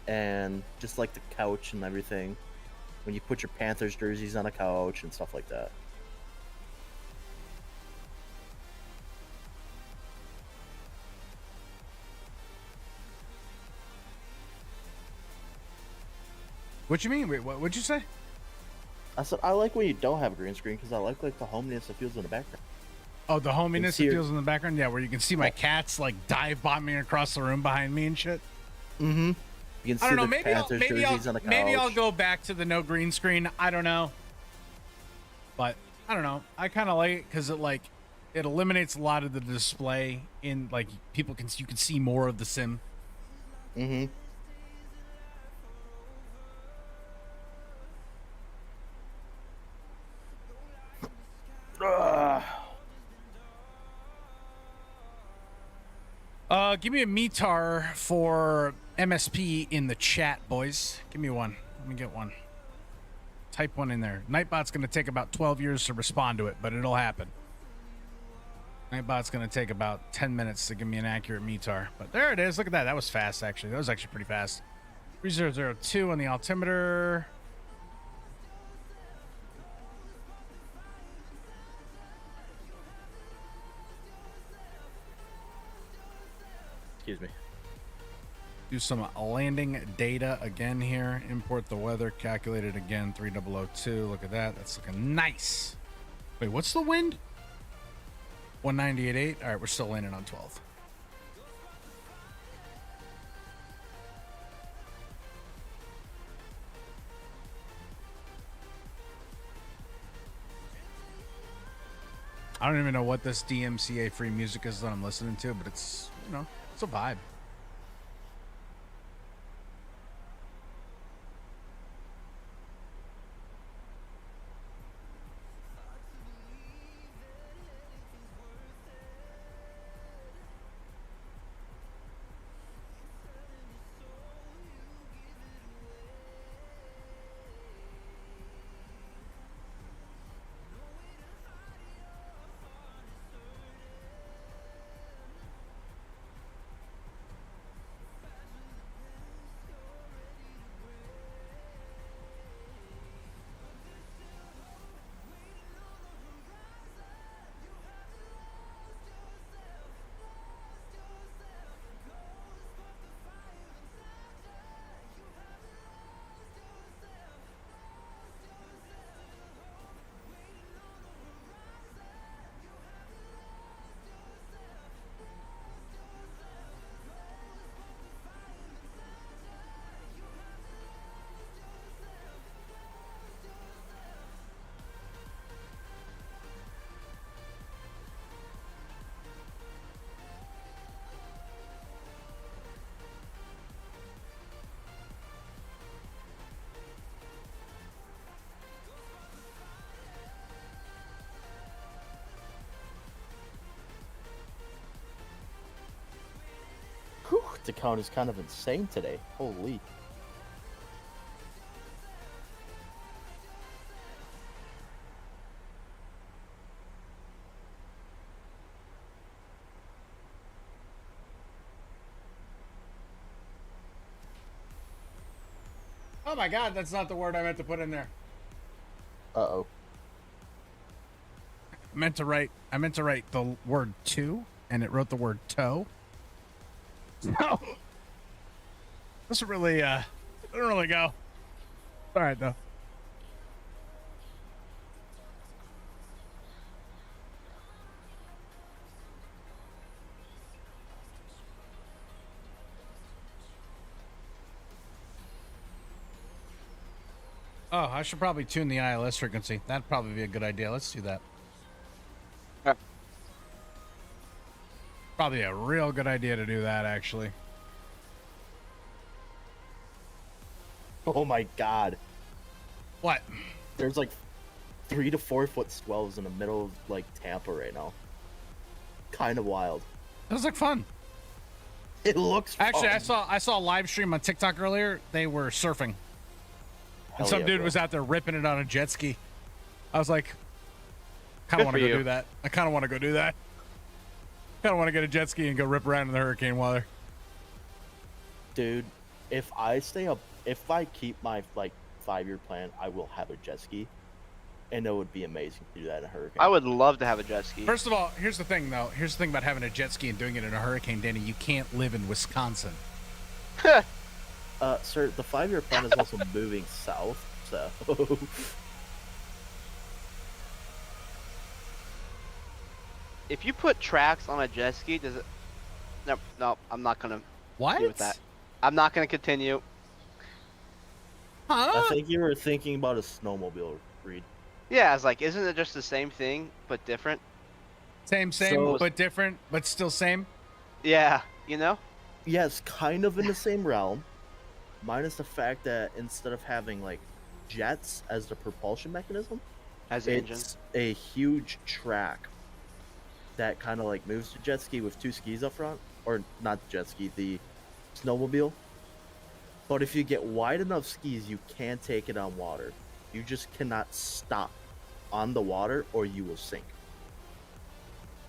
and just like the couch and everything. When you put your Panthers jerseys on a couch and stuff like that. What you mean? Wait, what'd you say? I said I like when you don't have a green screen because I like the hominess it feels in the background. Oh, the hominess it feels in the background? Yeah, where you can see my cats like dive bombing across the room behind me and shit. Mm-hmm. You can see I don't know. the Panthers jerseys on the couch. Maybe I'll go back to the no green screen. I don't know. But I don't know. I kind of like it because it eliminates a lot of the display in like you can see more of the sim. Mm-hmm. Give me a METAR for MSP in the chat, boys. Give me one. Let me get one. Type one in there. Nightbot's going to take about 12 years to respond to it, but it'll happen. Nightbot's going to take about 10 minutes to give me an accurate METAR. But there it is. Look at that. That was fast, actually. That was actually pretty fast. 3002 on the altimeter. Excuse me. Do some landing data again here. Import the weather. Calculate it again. 3002. Look at that. That's looking nice. Wait, what's the wind? 198.8. All right, we're still landing on 12. I don't even know what this DMCA free music is that I'm listening to, but it's, it's a vibe. Whew, the count is kind of insane today. Holy. Oh my God, that's not the word I meant to put in there. Uh-oh. I meant to write the word two, and it wrote the word toe. No. Doesn't really, didn't really go. All right, though. Oh, I should probably tune the ILS frequency. That'd probably be a good idea. Let's do that. Probably a real good idea to do that, actually. Oh my God. What? There's like 3 to 4 foot swells in the middle of like Tampa right now. Kind of wild. It was like fun. It looks actually fun. I saw a live stream on TikTok earlier. They were surfing. And some dude was out there ripping it on a jet ski. I was like, kind of want to go do that. I kind of want to go do that. Kind of want to get a jet ski and go rip around in the hurricane weather. Dude, if I keep my like 5-year plan, I will have a jet ski, and it would be amazing to do that in a hurricane. I would love to have a jet ski. First of all, here's the thing though. Here's the thing about having a jet ski and doing it in a hurricane, Danny. You can't live in Wisconsin. Sir, the 5-year plan is also moving south, so. If you put tracks on a jet ski, does it? No, I'm not gonna. What? Deal with that. I'm not gonna continue. Huh? I think you were thinking about a snowmobile, Reed. Yeah, I was like, isn't it just the same thing but different? Same, but different, but still same. Yeah, you know. Yeah, it's kind of in the same realm, minus the fact that instead of having like jets as the propulsion mechanism, as the engine, it's a huge track that kind of like moves the jet ski with 2 skis up front, or not the jet ski, the snowmobile. But if you get wide enough skis, you can take it on water. You just cannot stop on the water or you will sink.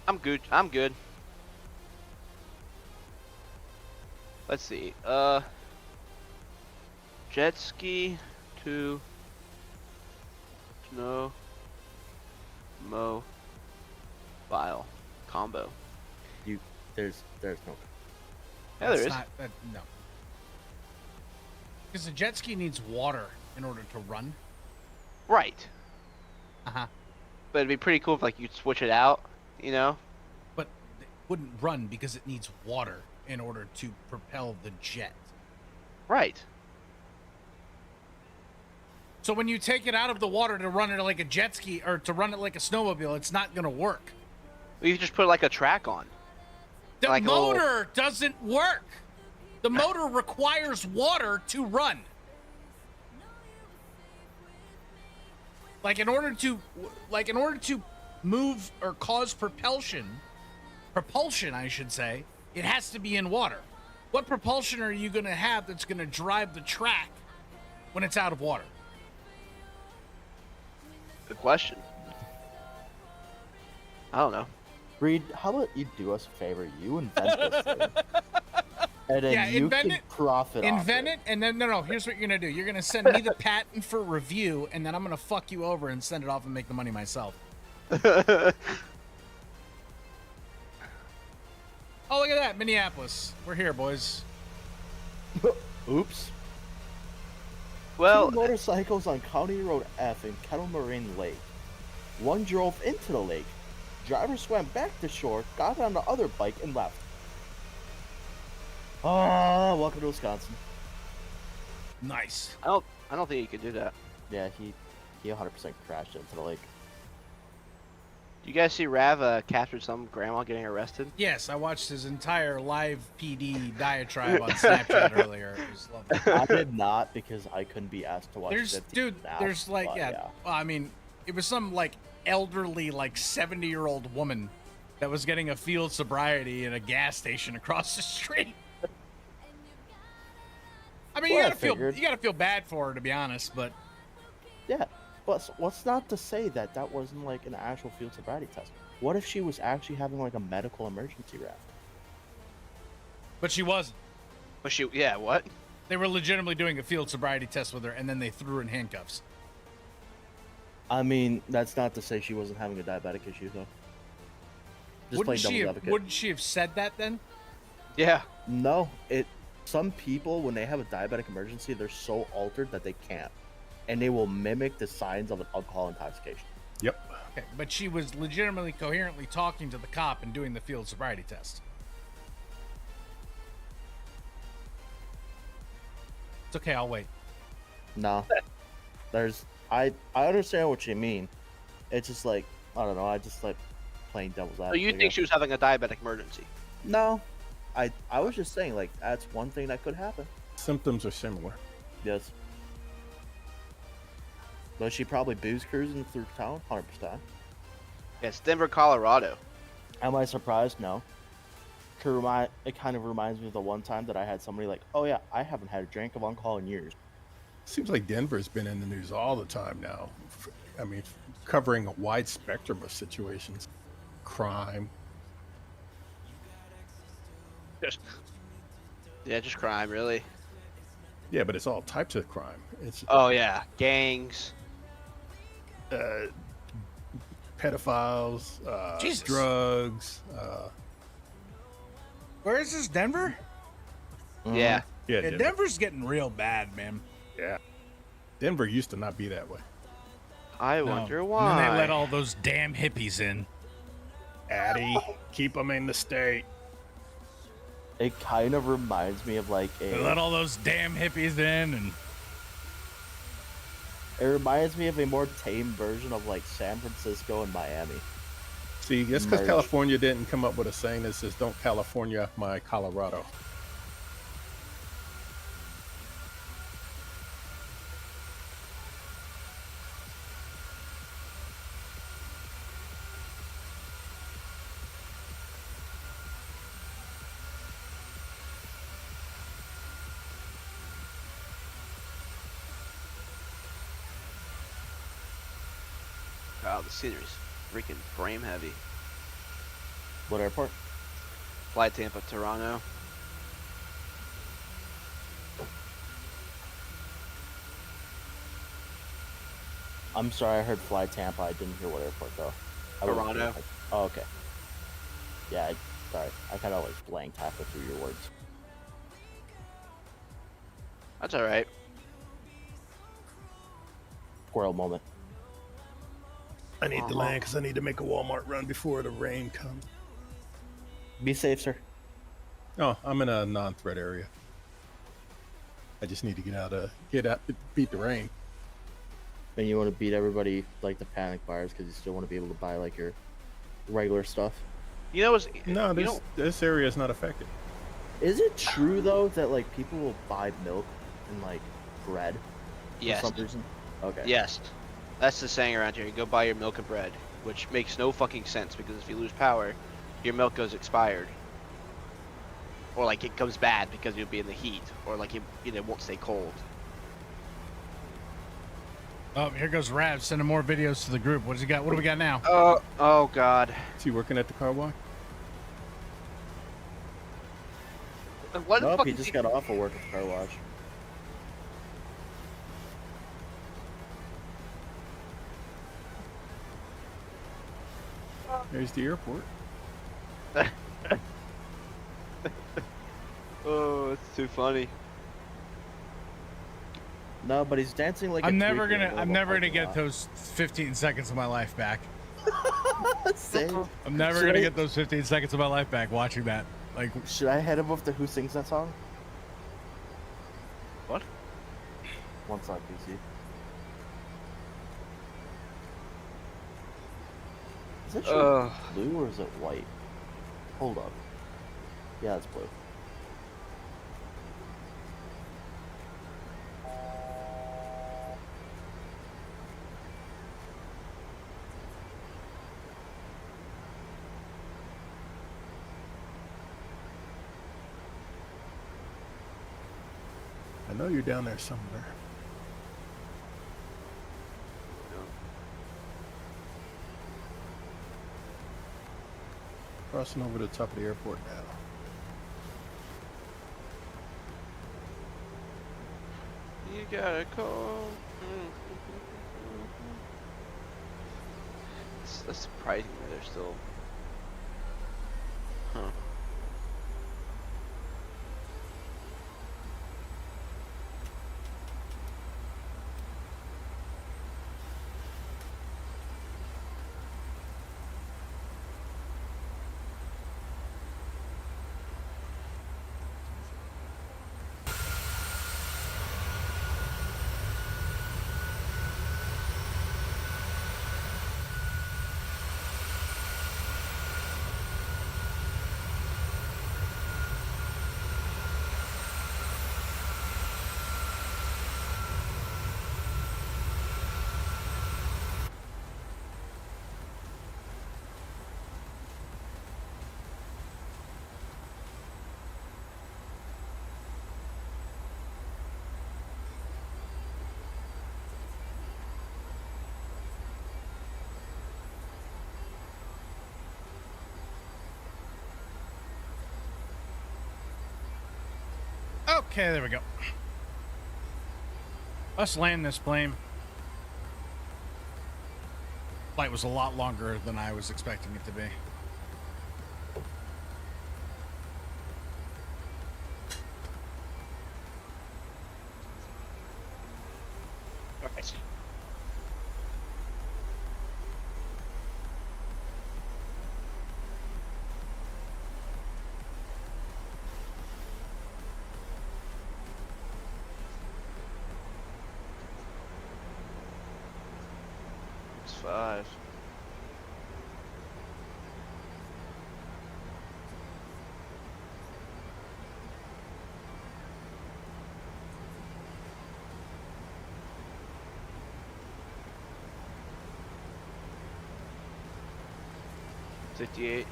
I'm good. Let's see. Jet ski to snow mobile combo. There's no. Yeah, there is. No. Because the jet ski needs water in order to run. Right. Uh-huh. But it'd be pretty cool if like you'd switch it out, you know? But it wouldn't run because it needs water in order to propel the jet. Right. So when you take it out of the water to run it like a jet ski or to run it like a snowmobile, it's not going to work. You just put like a track on. The like motor doesn't work. The motor requires water to run. In order to move or cause propulsion, I should say, it has to be in water. What propulsion are you going to have that's going to drive the track when it's out of water? Good question. I don't know. Reed, how about you do us a favor? You invent this thing. And then you can profit off Invent it, and then, no, here's what you're going to do. You're going to send me the patent for review, and then I'm going to fuck you over and send it off and make the money myself. Oh, look at that. Minneapolis. We're here, boys. Oops. Well, 2 motorcycles on County Road F in Kettle Moraine Lake. One drove into the lake. Driver swam back to shore, got on the other bike, and left. Ah, welcome to Wisconsin. Nice. I don't think you could do that. Yeah, he 100% crashed into the lake. You guys see Rav captured some grandma getting arrested? Yes, I watched his entire live PD diatribe on Snapchat earlier. It was lovely. I did not because I couldn't be asked to watch it. There's like, well, I mean, it was some like elderly, like 70-year-old woman that was getting a field sobriety in a gas station across the street. I mean, you gotta feel bad for her, to be honest, but yeah. But what's not to say that that wasn't like an actual field sobriety test? What if she was actually having like a medical emergency raft? But she wasn't. But yeah, what? They were legitimately doing a field sobriety test with her, and then they threw her in handcuffs. I mean, that's not to say she wasn't having a diabetic issue, though. Just playing devil's advocate. Wouldn't she have said that then? Yeah. No, some people, when they have a diabetic emergency, they're so altered that they can't, and they will mimic the signs of an alcohol intoxication. Yep. Okay, but she was legitimately coherently talking to the cop and doing the field sobriety test. It's okay, I'll wait. No, I understand what you mean. It's just like, I don't know. I just like playing devil's advocate. So you think she was having a diabetic emergency? No, I was just saying, like, that's one thing that could happen. Symptoms are similar. Yes. But she probably booze cruising through town, 100%. Yes, Denver, Colorado. Am I surprised? No. It kind of reminds me of the one time that I had somebody like, oh yeah, I haven't had a drink of alcohol in years. Seems like Denver's been in the news all the time now. I mean, covering a wide spectrum of situations. Crime. Just crime, really. Yeah, but it's all types of crime. It's Oh yeah, gangs. Pedophiles, Jesus. drugs. Where is this, Denver? Yeah. Yeah, Yeah, Denver's getting real bad, man. Yeah. Denver used to not be that way. I wonder And why. then they let all those damn hippies in. Addy, keep them in the state. It kind of reminds me of like They let all those damn hippies in, and it reminds me of a more tame version of like San Francisco and Miami. See, that's because Merged. California didn't come up with a saying that says, don't California my Colorado. Wow, the scenery's freaking frame heavy. What airport? Fly Tampa, Toronto. I'm sorry, I heard Fly Tampa. I didn't hear what airport though. I would've- Toronto. Oh, okay. Yeah, sorry. I kind of like blanked halfway through your words. That's all right. Squirrel moment. I need to land because I need to make a Walmart run before the rain comes. Be safe, sir. Oh, I'm in a non-threat area. I just need to get out, beat the rain. And you want to beat everybody like the panic buyers because you still want to be able to buy like your regular stuff. You know, No, this area is not affected. Is it true though that like people will buy milk and like bread Yes. for some reason? Okay. Yes. That's the saying around here. You go buy your milk and bread, which makes no fucking sense because if you lose power, your milk goes expired. Or like it comes bad because you'll be in the heat, or like it won't stay cold. oh, here goes Rav sending more videos to the group. What does he got? What do we got now? Oh God. Is he working at the car wash? What the Nope, fuck he is just got off of work at the car wash. There's the airport. Oh, it's too funny. No, but he's dancing like I'm a never tweaker in gonna. a I'm little never gonna parking get lot. those 15 seconds of my life back. Same. I'm never Should gonna I- get those 15 seconds of my life back watching that. Like, Should I head him off to who sings that song? What? One song, PC. Is that shirt blue or is it white? Hold up. Yeah, it's blue. I know you're down there somewhere. Crossing over the top of the airport now. You gotta call. That's surprising that they're still. Huh. Okay, there we go. Let's land this plane. Flight was a lot longer than I was expecting it to be. Okay. It's 5. $58.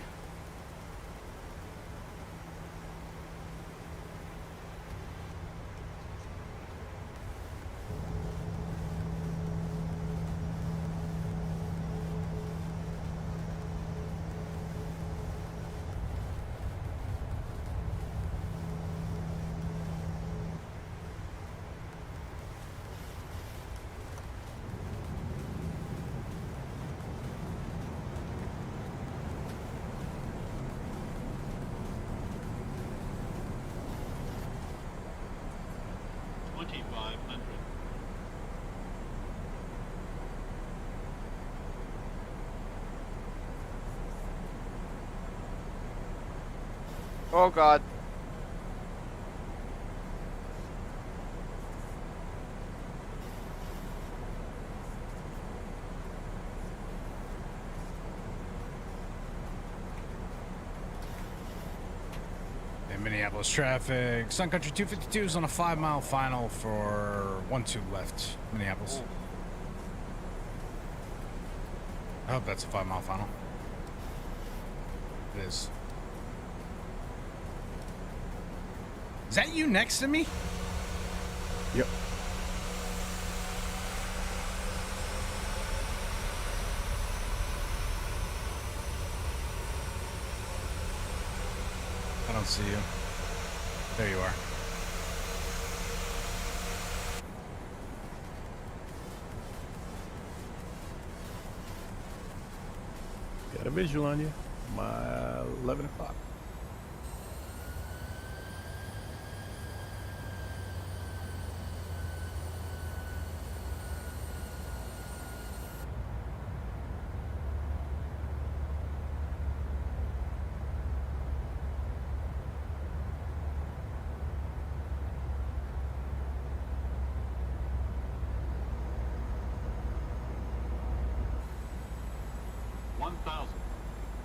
Oh God. In Minneapolis traffic. Sun Country 252 is on a 5-mile final for 1-2 left. Minneapolis. I hope that's a 5-mile final. It is. Is that you next to me? Yep. I don't see you. There you are. Got a visual on you. My 11 o'clock.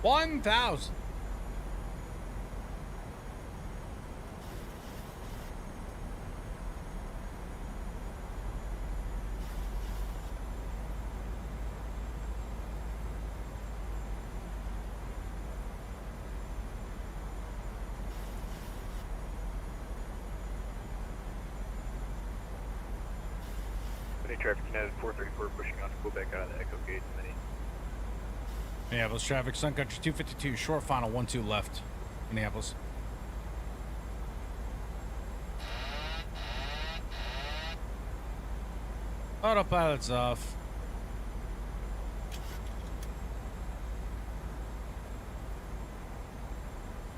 $1,000. Mini traffic United 434 pushing on to Quebec out of the Echo Gate. Mini. Minneapolis traffic. Sun Country 252. Short final 1-2 left. Minneapolis. Autopilot's off.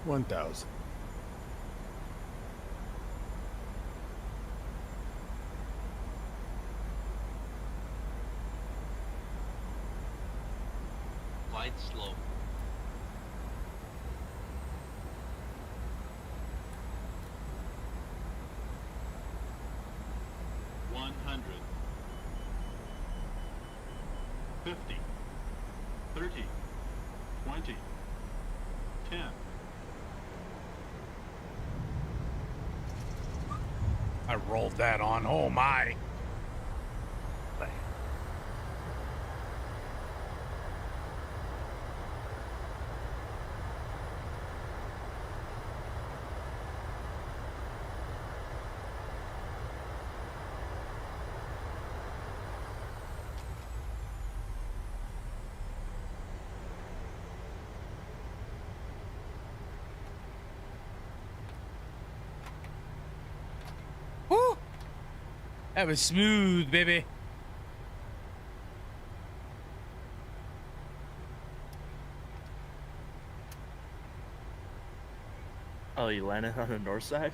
$1,000. Glide slow. $100. 50. 30. 20. 10. I rolled that on. Oh my. Woo! That was smooth, baby. Oh, you landed on the north side?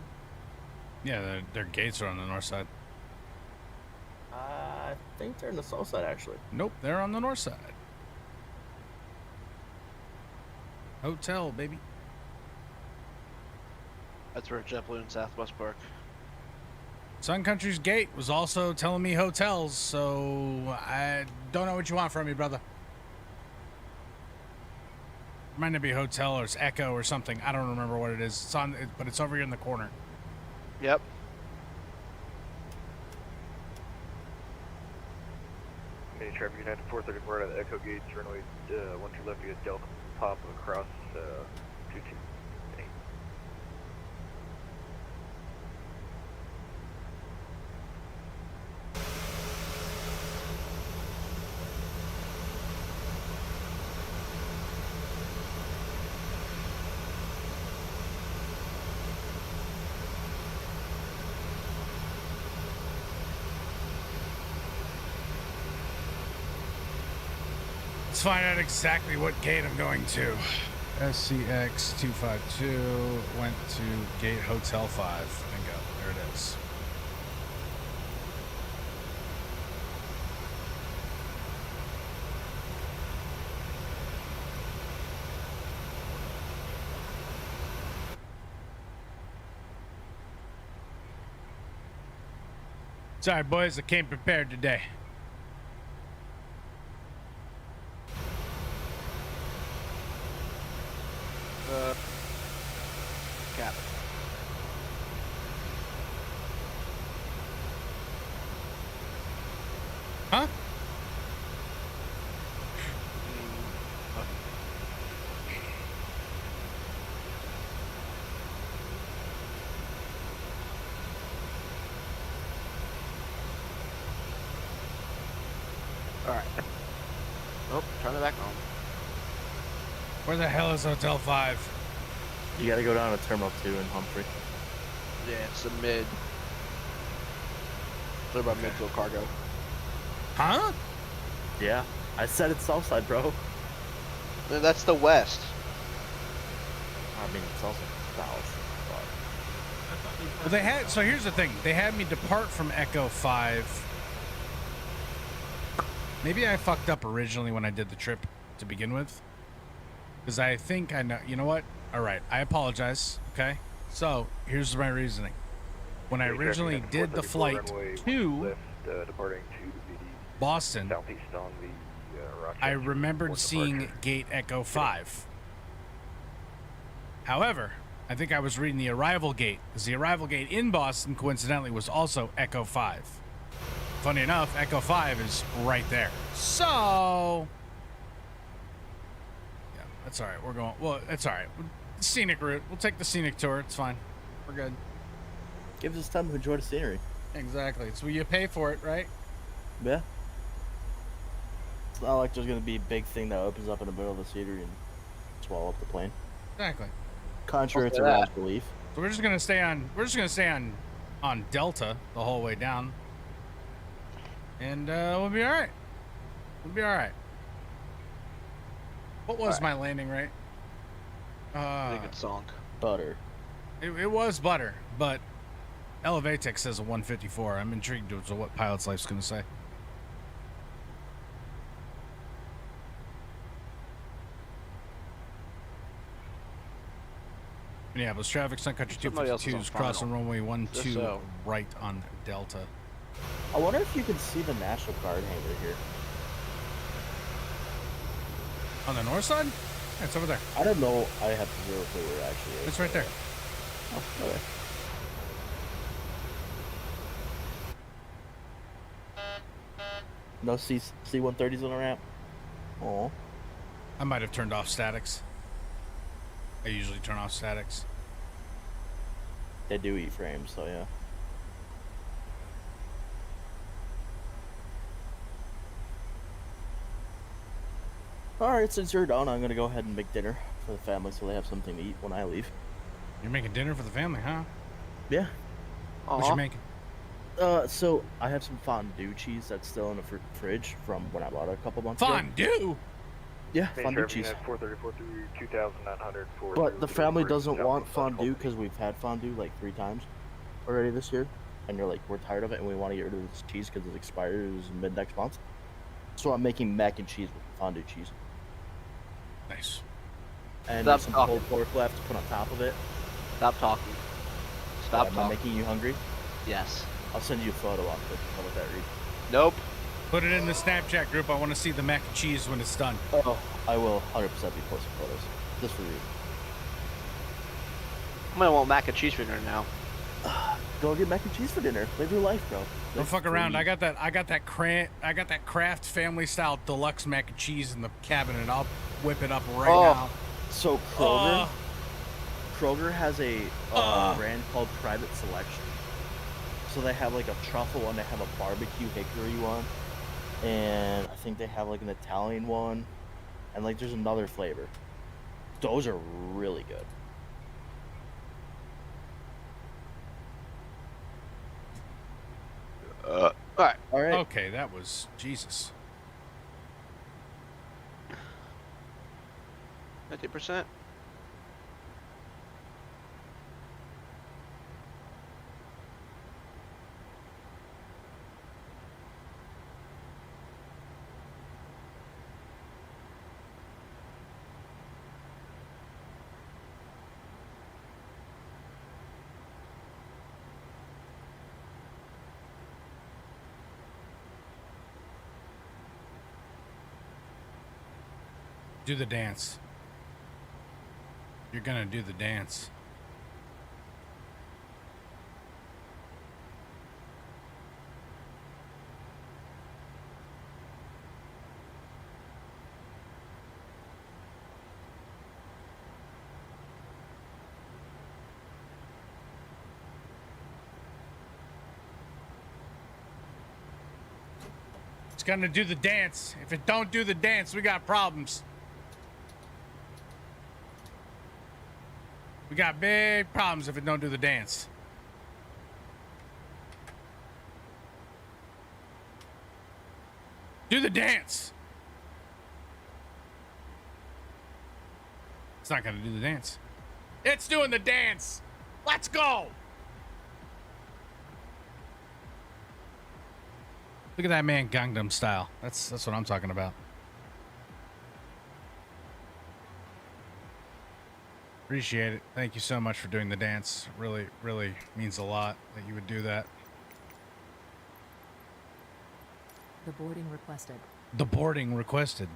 Yeah, their gates are on the north side. I think they're on the south side, actually. Nope, they're on the north side. Hotel, baby. That's where JetBlue and Southwest park. Sun Country's gate was also telling me hotels, so I don't know what you want from me, brother. Might not be a hotel or it's Echo or something. I don't remember what it is. It's on, but it's over here in the corner. Yep. Mini traffic United 434 out of the Echo Gate, runway 12 left, you get Delta pop across 22. Let's find out exactly what gate I'm going to. SCX 252 went to gate Hotel 5. Bingo. There it is. Sorry, boys, I came prepared today. Cap. Huh? Alright. Oh, turn it back on. Where the hell is Hotel 5? You gotta go down to Terminal 2 in Humphrey. Yeah, it's the mid. They're about mid-field cargo. Huh? Yeah. I said it's south side, bro. That's the west. I mean, it's also south. Well, they had, so here's the thing. They had me depart from Echo 5. Maybe I fucked up originally when I did the trip to begin with. Because I think I know, you know what? All right, I apologize, okay? So, here's my reasoning. When I originally did the flight to Boston, I remembered seeing gate Echo 5. However, I think I was reading the arrival gate, because the arrival gate in Boston, coincidentally, was also Echo 5. Funny enough, Echo 5 is right there. So... yeah, that's all right. We're going... well, that's all right. Scenic route. We'll take the scenic tour. It's fine. We're good. Gives us time to enjoy the scenery. Exactly. So you pay for it, right? Yeah. It's not like there's gonna be a big thing that opens up in the middle of the scenery and swallow up the plane. Exactly. Contrary to Ron's belief. So we're just gonna stay on. We're just gonna stay on Delta the whole way down. And we'll be all right. We'll be all right. What was my landing rate? Pretty good song. Butter. It was butter, but Elevatech says a 154. I'm intrigued as to what Pilot's Life's going to say. Minneapolis traffic, Sun Country Somebody else is 252 on is crossing final. runway 12 Just so. right on Delta. I wonder if you can see the National Guard hangar here. On the north side? Yeah, it's over there. I don't know. I have zero clue where it actually is. It's right there. Oh, okay. No C-130s on the ramp? Oh. I might have turned off statics. I usually turn off statics. They do eat frames, so yeah. Alright, since you're done, I'm gonna go ahead and make dinner for the family so they have something to eat when I leave. You're making dinner for the family, huh? Yeah. What you making? So I have some fondue cheese that's still in the fridge from when I bought it a couple months ago. Fondue? Yeah, fondue cheese. 434 through 2,900 for. But the family doesn't want fondue because we've had fondue like 3 times already this year. And they're like, we're tired of it and we want to get rid of this cheese because it expires mid-next month. So I'm making mac and cheese with fondue cheese. Nice. And Stop some talking. pulled pork left to put on top of it. Stop talking. Stop Am I talking. making you hungry? Yes. I'll send you a photo on quick. How about that, Reed? Nope. Put it in the Snapchat group. I want to see the mac and cheese when it's done. Oh, I will 100% be posting photos. Just for you. I'm gonna want mac and cheese for dinner now. Go get mac and cheese for dinner. Live your life, bro. Don't Live fuck around. free. I got that Kraft family style deluxe mac and cheese in the cabinet. I'll whip it up right now. So Kroger has a brand called Private Selection. So they have like a truffle one, they have a barbecue hickory one, and I think they have like an Italian one, and like there's another flavor. Those are really good. All right. All right. Okay, that was Jesus. 50%. Do the dance. You're gonna do the dance. It's gonna do the dance. If it don't do the dance, we got problems. We got big problems if it don't do the dance. Do the dance. It's not gonna do the dance. It's doing the dance. Let's go. Look at that man, Gangnam style. That's what I'm talking about. Appreciate it. Thank you so much for doing the dance. Really, really means a lot that you would do that. The boarding requested. The boarding requested.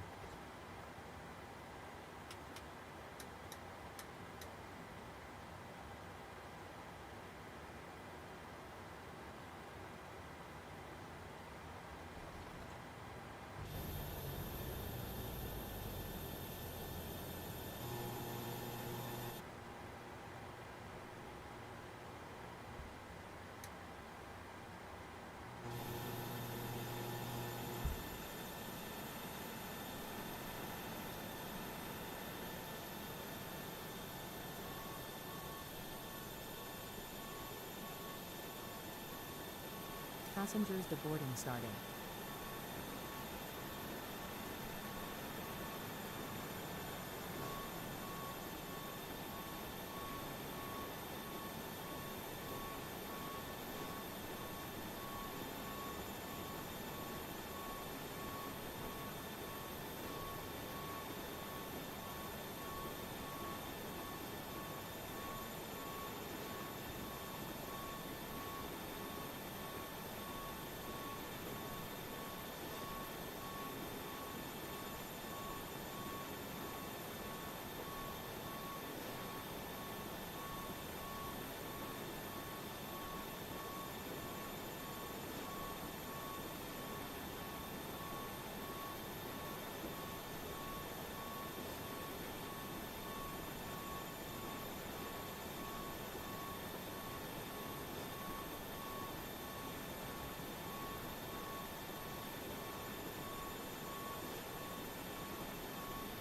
Passengers deboarding starting.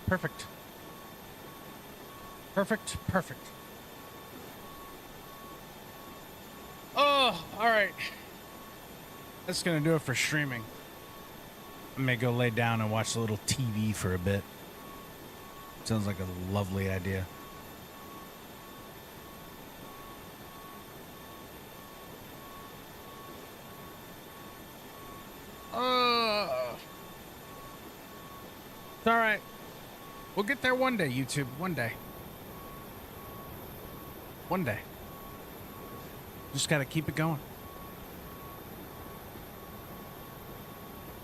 Perfect. Perfect. Perfect. Oh, all right. That's going to do it for streaming. I may go lay down and watch a little TV for a bit. Sounds like a lovely idea. It's all right. We'll get there one day, YouTube. One day. One day. Just got to keep it going.